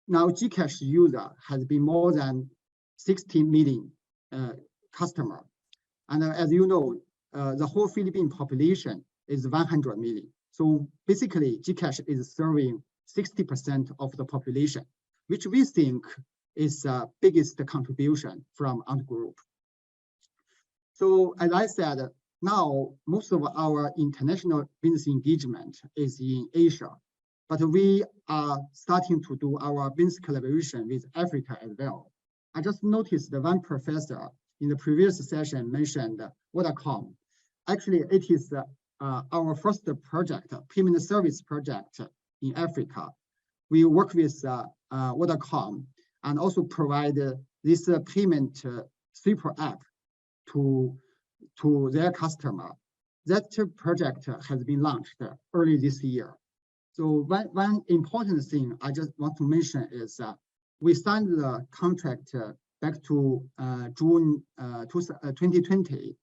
now GCash user has been more than 60 million customer. And as you know, the whole Philippine population is 100 million. So basically, GCash is serving 60% of the population, which we think is the biggest contribution from Ant Group. So as I said, now most of our international business engagement is in Asia, but we are starting to do our business collaboration with Africa as well. I just noticed that one professor in the previous session mentioned Vodacom. Actually, it is our first project, payment service project in Africa. We work with Vodacom and also provide this payment super app to their customer. That project has been launched early this year. So one important thing I just want to mention is we signed the contract back to June 2020,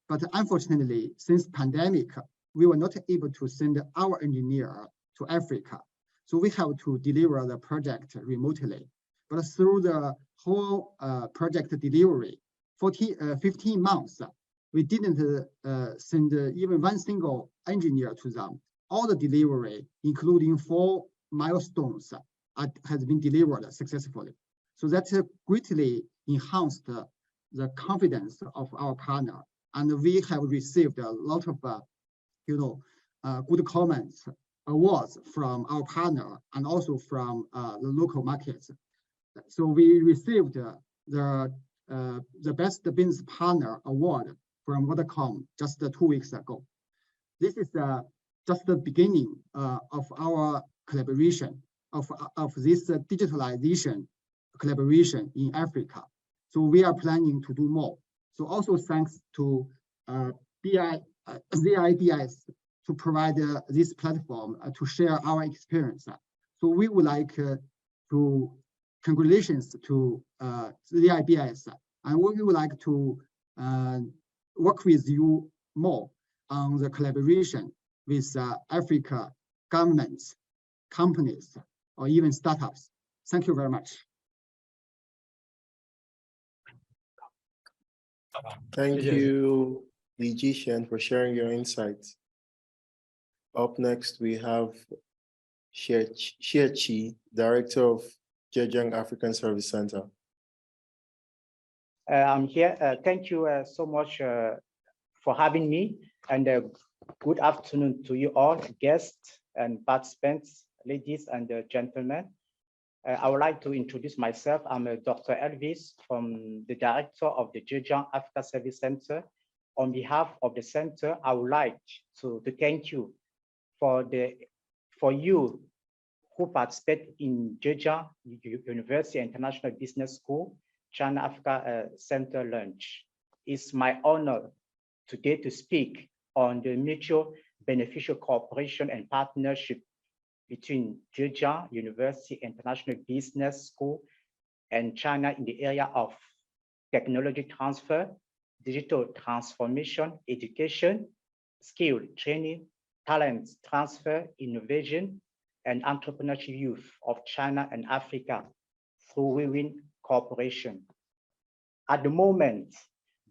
but unfortunately, since pandemic, we were not able to send our engineer to Africa. So we have to deliver the project remotely. But through the whole project delivery, 15 months, we didn't send even one single engineer to them. All the delivery, including 4 milestones, has been delivered successfully. So that greatly enhanced the confidence of our partner. And we have received a lot of good comments, awards from our partner and also from the local markets. So we received the Best Business Partner Award from Vodacom just 2 weeks ago. This is just the beginning of our collaboration, of this digitalization collaboration in Africa. So we are planning to do more. So also thanks to ZIBS to provide this platform to share our experience. So we would like to congratulations to ZIBS, and we would like to work with you more on the collaboration with Africa governments, companies, or even startups. Thank you very much.
Thank you, Li Jishan, for sharing your insights. Up next, we have Xie Qi, Director of Zhejiang African Service Center.
I'm here. Thank you so much for having me, and good afternoon to you all, guests and participants, ladies and gentlemen. I would like to introduce myself. I'm Dr. Elvis, from the Director of the Zhejiang Africa Service Center. On behalf of the center, I would like to thank you for you who participate in Zhejiang University International Business School China-Africa Center launch. It's my honor today to speak on the mutual beneficial cooperation and partnership between Zhejiang University International Business School and China in the area of technology transfer, digital transformation, education, skill training, talent transfer, innovation, and entrepreneurship youth of China and Africa through win-win cooperation. At the moment,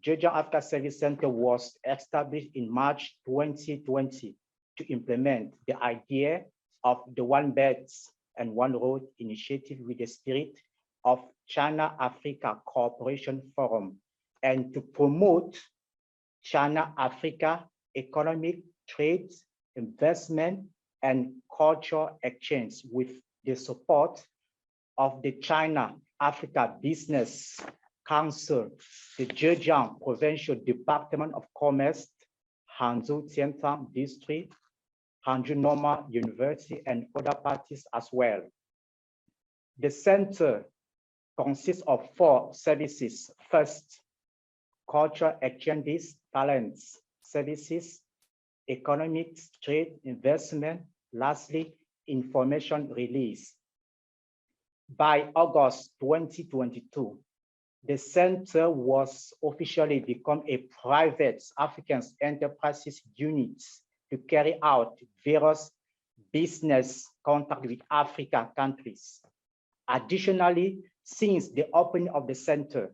Zhejiang Africa Service Center was established in March 2020 to implement the idea of the One Belt and One Road initiative with the spirit of China-Africa Cooperation Forum and to promote China-Africa economic trade, investment, and cultural exchange with the support of the China-Africa Business Council, the Zhejiang Provincial Department of Commerce, Hangzhou Tiantang District, Hangzhou Normal University, and other parties as well. The center consists of 4 services. First, cultural exchanges, talents, services, economic trade, investment, lastly, information release. By August 2022, the center was officially become a private African enterprises unit to carry out various business contact with African countries. Additionally, since the opening of the center,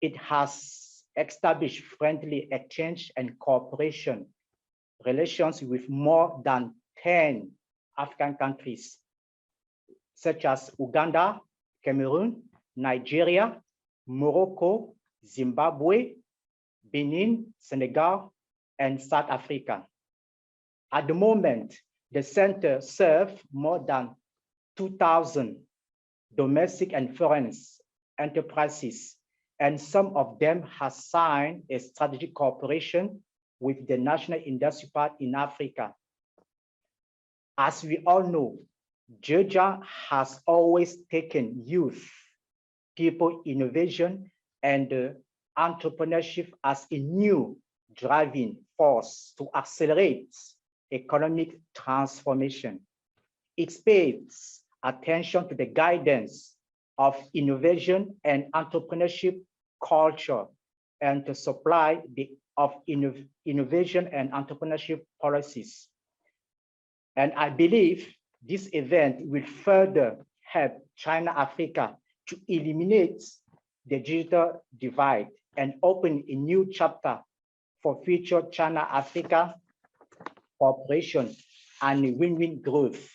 it has established friendly exchange and cooperation relations with more than 10 African countries, such as Uganda, Cameroon, Nigeria, Morocco, Zimbabwe, Benin, Senegal, and South Africa. At the moment, the center serves more than 2,000 domestic and foreign enterprises, and some of them have signed a strategic cooperation with the National Industry Park in Africa. As we all know, Georgia has always taken youth, people, innovation, and entrepreneurship as a new driving force to accelerate economic transformation. It pays attention to the guidance of innovation and entrepreneurship culture and to supply of innovation and entrepreneurship policies. And I believe this event will further help China-Africa to eliminate the digital divide and open a new chapter for future China-Africa cooperation and win-win growth.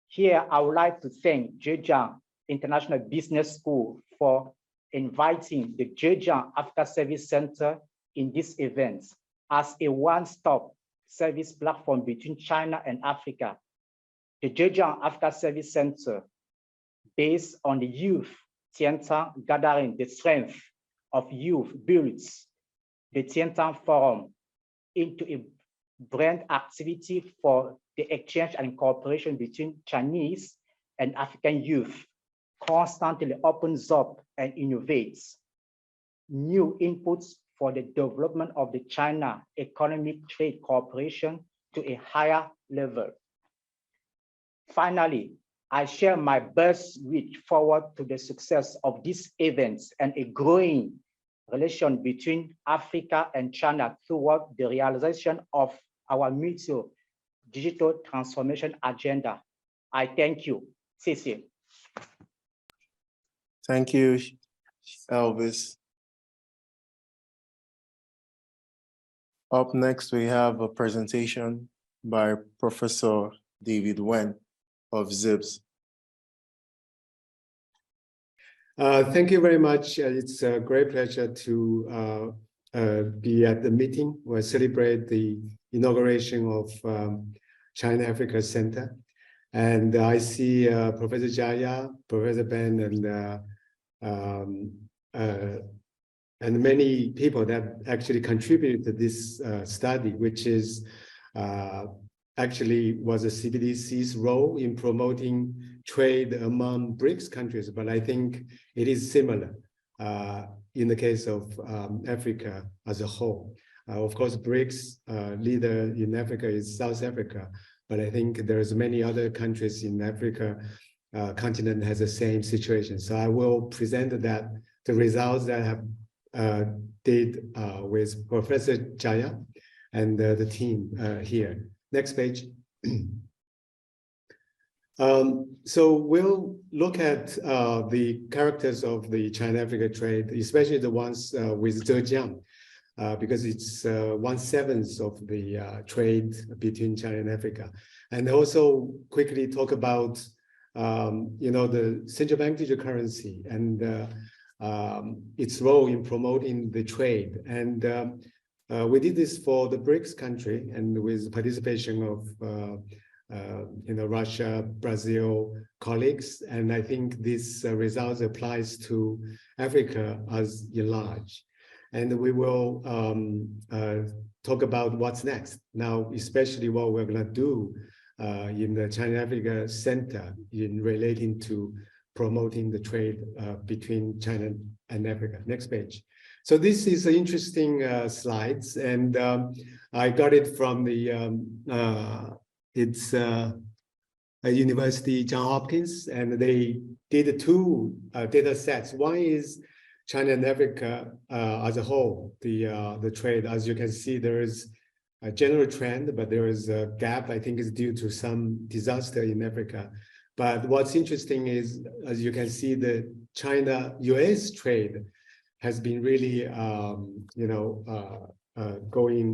Here, I would like to thank Zhejiang International Business School for inviting the Zhejiang Africa Service Center in this event as a one-stop service platform between China and Africa. The Zhejiang Africa Service Center, based on the youth Tiantang gathering the strength of youth, builds the Tiantang Forum into a brand activity for the exchange and cooperation between Chinese and African youth, constantly opens up and innovates new inputs for the development of the China economic trade cooperation to a higher level. Finally, I share my best wish forward to the success of these events and a growing relation between Africa and China toward the realization of our mutual digital transformation agenda. I thank you. Ceci.
Thank you, Elvis. Up next, we have a presentation by Professor David Wen of ZIBS.
Thank you very much. It's a great pleasure to be at the meeting where I celebrate the inauguration of China-Africa Center. And I see Professor Jaya, Professor Ben, and many people that actually contributed to this study, which is actually was a CBDC's role in promoting trade among BRICS countries, but I think it is similar in the case of Africa as a whole. Of course, BRICS leader in Africa is South Africa, but I think there's many other countries in Africa continent has the same situation. So I will present that the results that I have did with Professor Jaya and the team here. Next page. So we'll look at the characters of the China-Africa trade, especially the ones with Zhejiang, because it's 1/7 of the trade between China and Africa. And also quickly talk about, the central bank digital currency and its role in promoting the trade. And we did this for the BRICS country and with participation of Russia, Brazil colleagues, and I think this result applies to Africa as large. And we will talk about what's next now, especially what we're going to do in the China-Africa Center in relating to promoting the trade between China and Africa. Next page. So this is an interesting slides, and I got it from the it's a university, Johns Hopkins, and they did two data sets. One is China and Africa as a whole, the trade. As you can see, there is a general trend, but there is a gap. I think it's due to some disaster in Africa. But what's interesting is, as you can see, the China-US trade has been really, going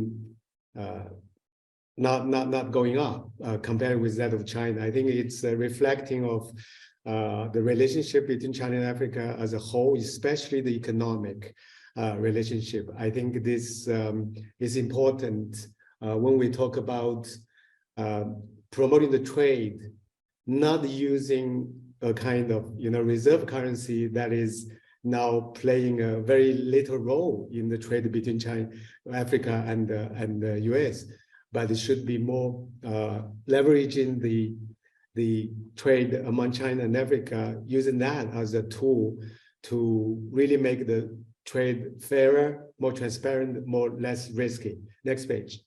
not going up compared with that of China. I think it's reflecting of the relationship between China and Africa as a whole, especially the economic relationship. I think this is important when we talk about promoting the trade, not using a kind of reserve currency that is now playing a very little role in the trade between China, Africa, and the US, but it should be more leveraging the trade among China and Africa, using that as a tool to really make the trade fairer, more transparent, less risky. Next page.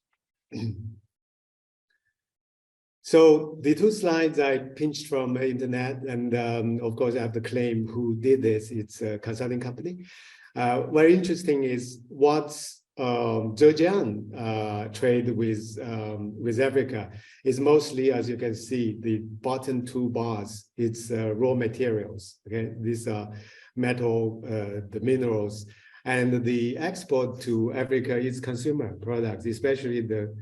So the two slides I pinched from the internet, and of course I have to claim who did this. It's a consulting company. Very interesting is what's Zhejiang trade with Africa is mostly, as you can see, the bottom two bars. It's raw materials. Okay, these are metal, the minerals, and the export to Africa is consumer products, especially the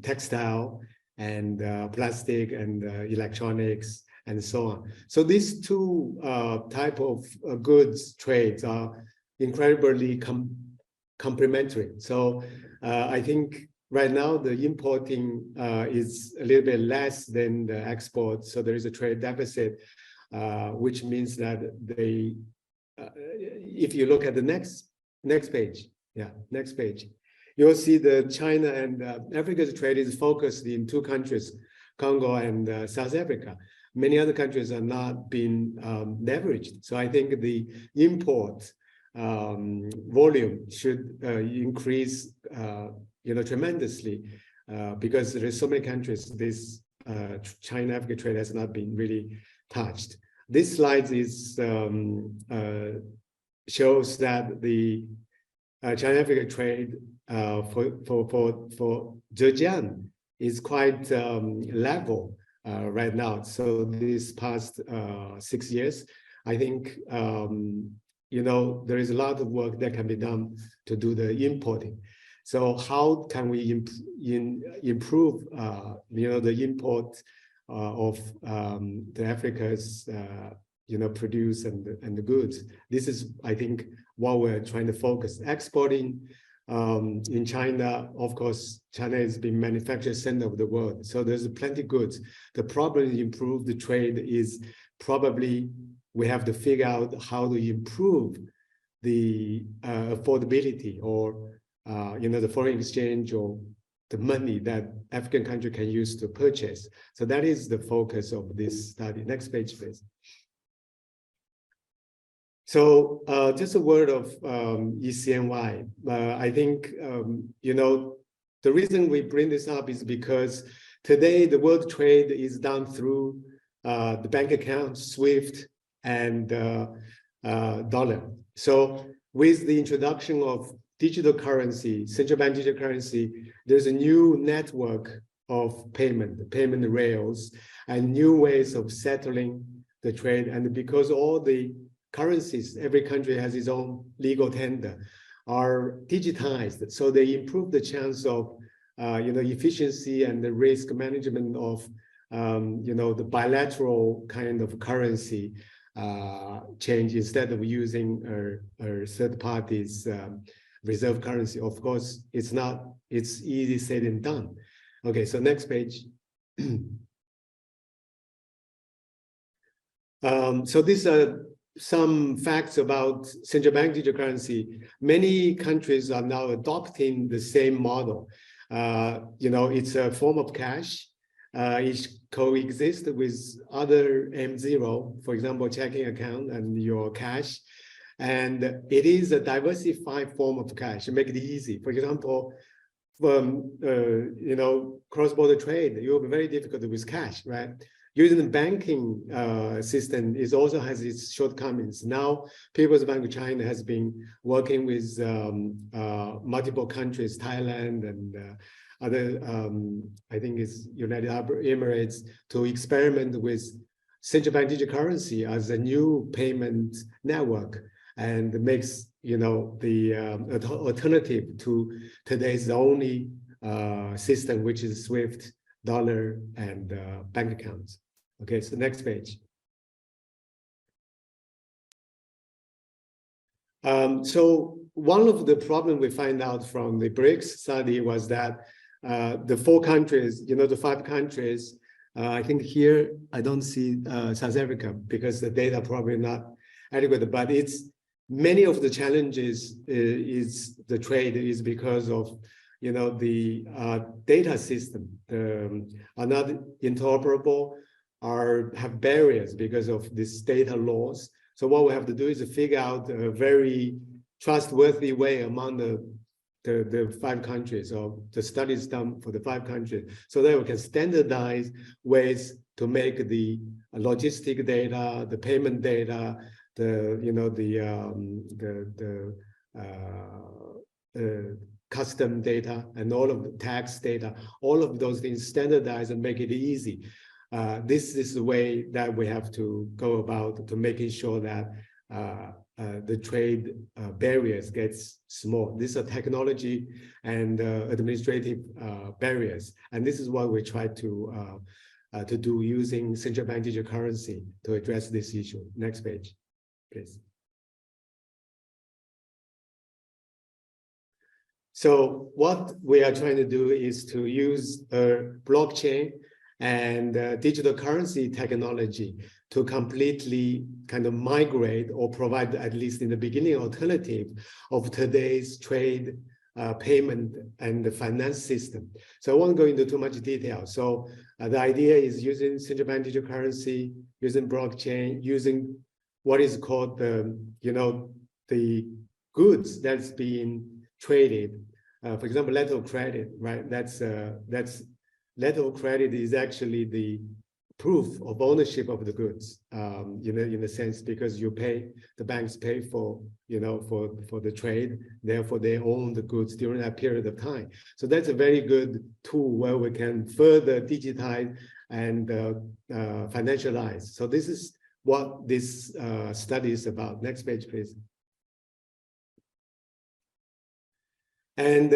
textile and plastic and electronics and so on. So these two type of goods trades are incredibly complementary. So I think right now the importing is a little bit less than the export. So there is a trade deficit, which means that they, if you look at the next page, next page, you'll see the China and Africa's trade is focused in two countries, Congo and South Africa. Many other countries are not being leveraged. So I think the import volume should increase, tremendously, because there is so many countries. This China-Africa trade has not been really touched. This slide is shows that the China-Africa trade for Zhejiang is quite level right now. So this past 6 years, I think there is a lot of work that can be done to do the importing. So how can we improve the import of the Africa's produce and the goods? This is, I think, what we're trying to focus. Exporting in China, of course, China is the manufacturing center of the world. So there's plenty of goods. The problem to improve the trade is probably we have to figure out how to improve the affordability or the foreign exchange or the money that African country can use to purchase. So that is the focus of this study. Next page, please. So just a word of ECNY. I think, the reason we bring this up is because today the world trade is done through the bank account, SWIFT, and dollar. So with the introduction of digital currency, central bank digital currency, there's a new network of payment rails, and new ways of settling the trade. And because all the currencies, every country has its own legal tender, are digitized, so they improve the chance of efficiency and the risk management of the bilateral kind of currency change instead of using a third party's reserve currency. Of course, it's easy said and done. Okay, so next page. So these are some facts about central bank digital currency. Many countries are now adopting the same model. It's a form of cash. It coexists with other M0, for example, checking account and your cash. And it is a diversified form of cash to make it easy. For example, cross-border trade, it will be very difficult with cash, right? Using the banking system also has its shortcomings. Now, People's Bank of China has been working with multiple countries, Thailand and other, I think it's United Arab Emirates, to experiment with central bank digital currency as a new payment network, and makes the alternative to today's only system, which is SWIFT, dollar, and bank accounts. Okay, so next page. So one of the problems we find out from the BRICS study was that the 4 countries, the 5 countries, I think here I don't see South Africa because the data probably not adequate, but it's many of the challenges is the trade is because of the data system are not interoperable, have barriers because of these data laws. So what we have to do is to figure out a very trustworthy way among the 5 countries, or the studies done for the 5 countries, so that we can standardize ways to make the logistic data, the payment data, the custom data, and all of the tax data, all of those things standardize and make it easy. This is the way that we have to go about to making sure that the trade barriers gets small. These are technology and administrative barriers, and this is what we try to do using central bank digital currency to address this issue. Next page, please. So what we are trying to do is to use blockchain and digital currency technology to completely kind of migrate or provide, at least in the beginning, alternative of today's trade, payment, and the finance system. So I won't go into too much detail. So the idea is using central bank digital currency, using blockchain, using what is called the goods that's being traded. For example, letter of credit, right? That's letter of credit is actually the proof of ownership of the goods, in a sense, because the banks pay for the trade, therefore they own the goods during that period of time. So that's a very good tool where we can further digitize and financialize. So this is what this study is about. Next page, please. And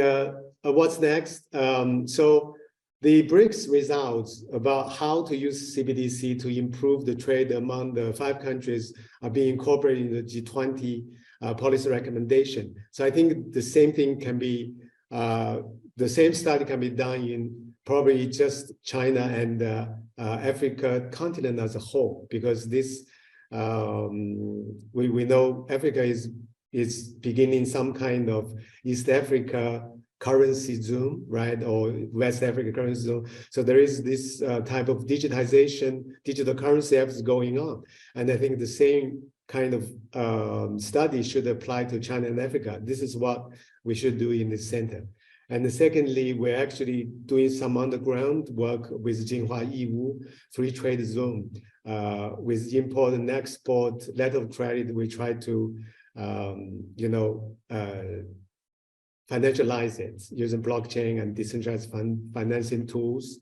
what's next? So the BRICS results about how to use CBDC to improve the trade among the 5 countries are being incorporated in the G20 policy recommendation. So I think the same thing can be, the same study can be done in probably just China and Africa continent as a whole, because this, we know Africa is beginning some kind of East Africa currency zoom, right, or West Africa currency zoom. So there is this type of digitization, digital currency efforts going on. And I think the same kind of study should apply to China and Africa. This is what we should do in this center. And secondly, we're actually doing some underground work with Jinhua Yiwu free trade zone. With import and export, letter of credit, we try to, financialize it using blockchain and decentralized financing tools.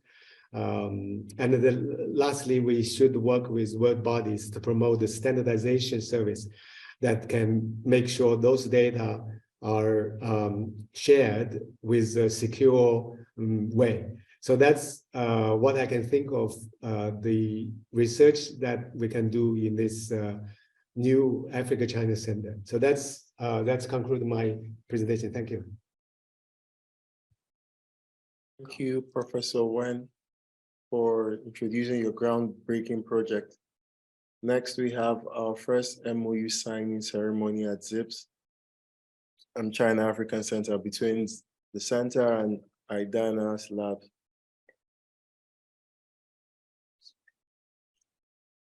And then lastly, we should work with world bodies to promote the standardization service that can make sure those data are shared with a secure way. So that's what I can think of the research that we can do in this new Africa China Center. So that's concluded my presentation. Thank you.
Thank you, Professor Wen, for introducing your groundbreaking project. Next, we have our first MOU signing ceremony at ZIBS China-Africa Center between the center and IDANA's lab.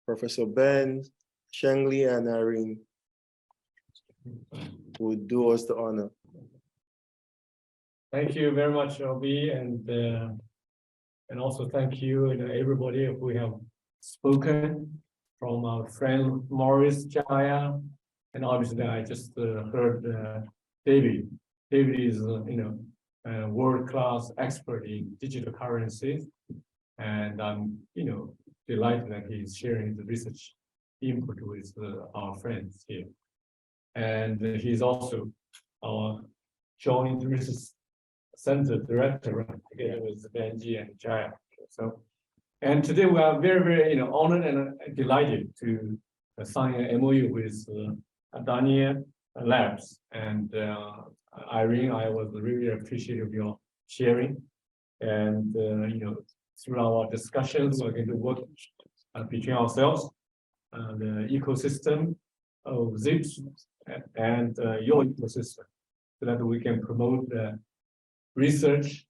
Professor Ben, Shengli, and Irene would do us the honor.
Thank you very much, Obi, and also thank you, everybody who have spoken, from our friend Maurice Jaya, and obviously I just heard David. David is a world-class expert in digital currencies, and I'm delighted that he's sharing the research input with our friends here. And he's also our joint research Center director together with Benji and Jaya. So, and today we are very, very honored and delighted to sign an MOU with Daniel Labs and Irene. I was really appreciative of your sharing, and through our discussions, we're going to work between ourselves, the ecosystem of ZIBS and your ecosystem, so that we can promote research,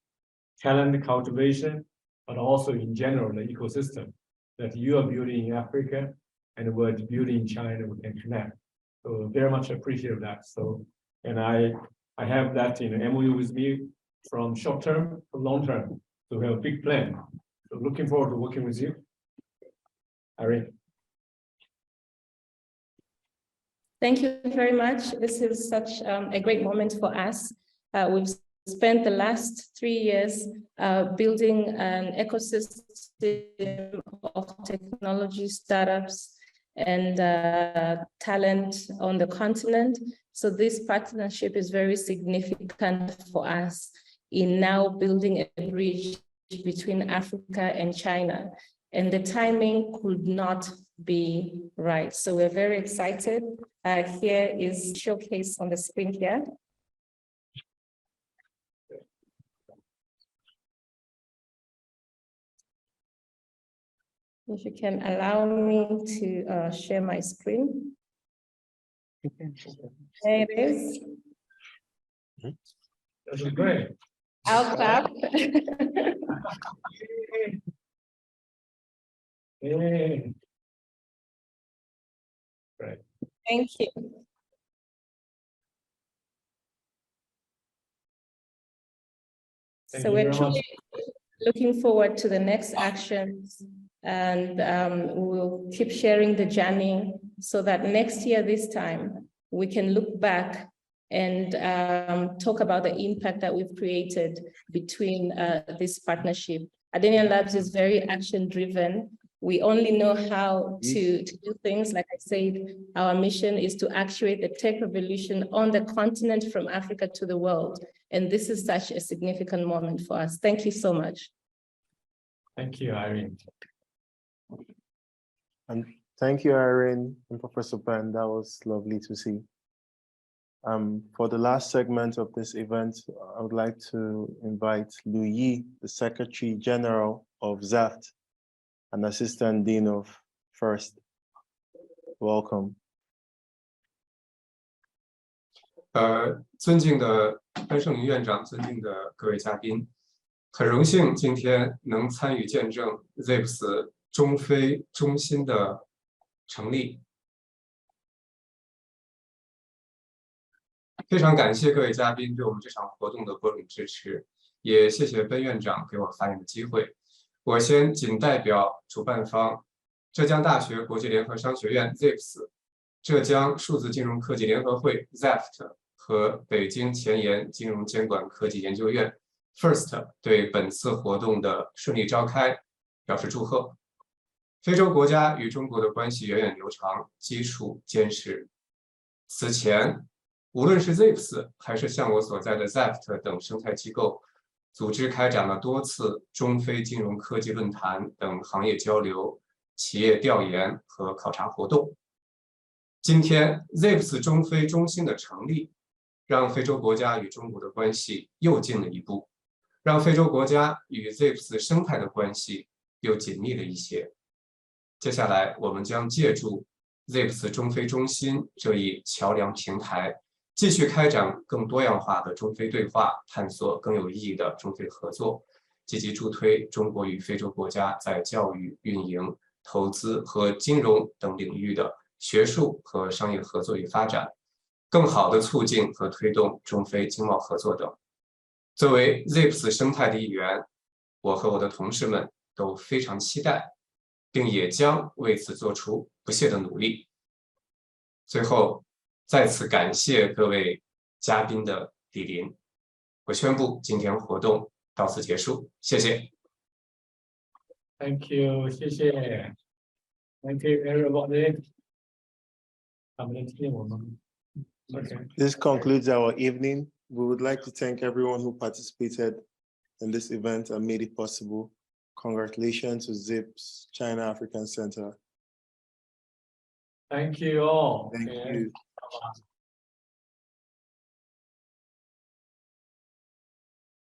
talent cultivation, but also in general the ecosystem that you are building in Africa and we're building in China. We can connect. So very much appreciate that. So, and I have that MOU with me from short term to long term. So we have a big plan. So looking forward to working with you, Irene.
Thank you very much. This is such a great moment for us. We've spent the last 3 years building an ecosystem of technology startups and talent on the continent. So this partnership is very significant for us in now building a bridge between Africa and China. And the timing could not be right. So we're very excited. Here is showcase on the screen here. If you can allow me to share my screen. There it is.
That's great.
I'll clap.
Hey. Great.
Thank you. So we're truly looking forward to the next actions, and we'll keep sharing the journey so that next year this time we can look back and talk about the impact that we've created between this partnership. Adenian Labs is very action-driven. We only know how to do things. Like I said, our mission is to actuate the tech revolution on the continent from Africa to the world. And this is such a significant moment for us. Thank you so much.
Thank you, Irene.
And thank you, Irene and Professor Ben. That was lovely to see. For the last segment of this event, I would like to invite Lu Yi, the Secretary General of ZAFT, and Assistant Dean of FIRST. Welcome.
尊敬的潘胜林院长，尊敬的各位嘉宾，很荣幸今天能参与见证 ZIBS 中非中心的成立。非常感谢各位嘉宾对我们这场活动的各种支持，也谢谢奔院长给我发言的机会。我先仅代表主办方浙江大学国际联合商学院 ZIBS、浙江数字金融科技联合会 ZAFT 和北京前沿金融监管科技研究院 FIRST 对本次活动的顺利召开表示祝贺。非洲国家与中国的关系源远流长，基础坚实。此前，无论是 ZIBS 还是像我所在的 ZAFT 等生态机构，组织开展了多次中非金融科技论坛等行业交流、企业调研和考察活动。今天 ZIBS 中非中心的成立，让非洲国家与中国的关系又进了一步，让非洲国家与 ZIBS 生态的关系又紧密了一些。接下来，我们将借助 ZIBS 中非中心这一桥梁平台，继续开展更多样化的中非对话，探索更有意义的中非合作，积极助推中国与非洲国家在教育、运营、投资和金融等领域的学术和商业合作与发展，更好地促进和推动中非经贸合作等。作为 ZIBS 生态的一员，我和我的同事们都非常期待，并也将为此做出不懈的努力。最后，再次感谢各位嘉宾的莅临。我宣布今天活动到此结束，谢谢。
Thank you， 谢谢。Thank you everybody。This
concludes our evening. We would like to thank everyone who participated in this event and made it possible. Congratulations to ZIBS China-African Center.
Thank you all.
Thank you.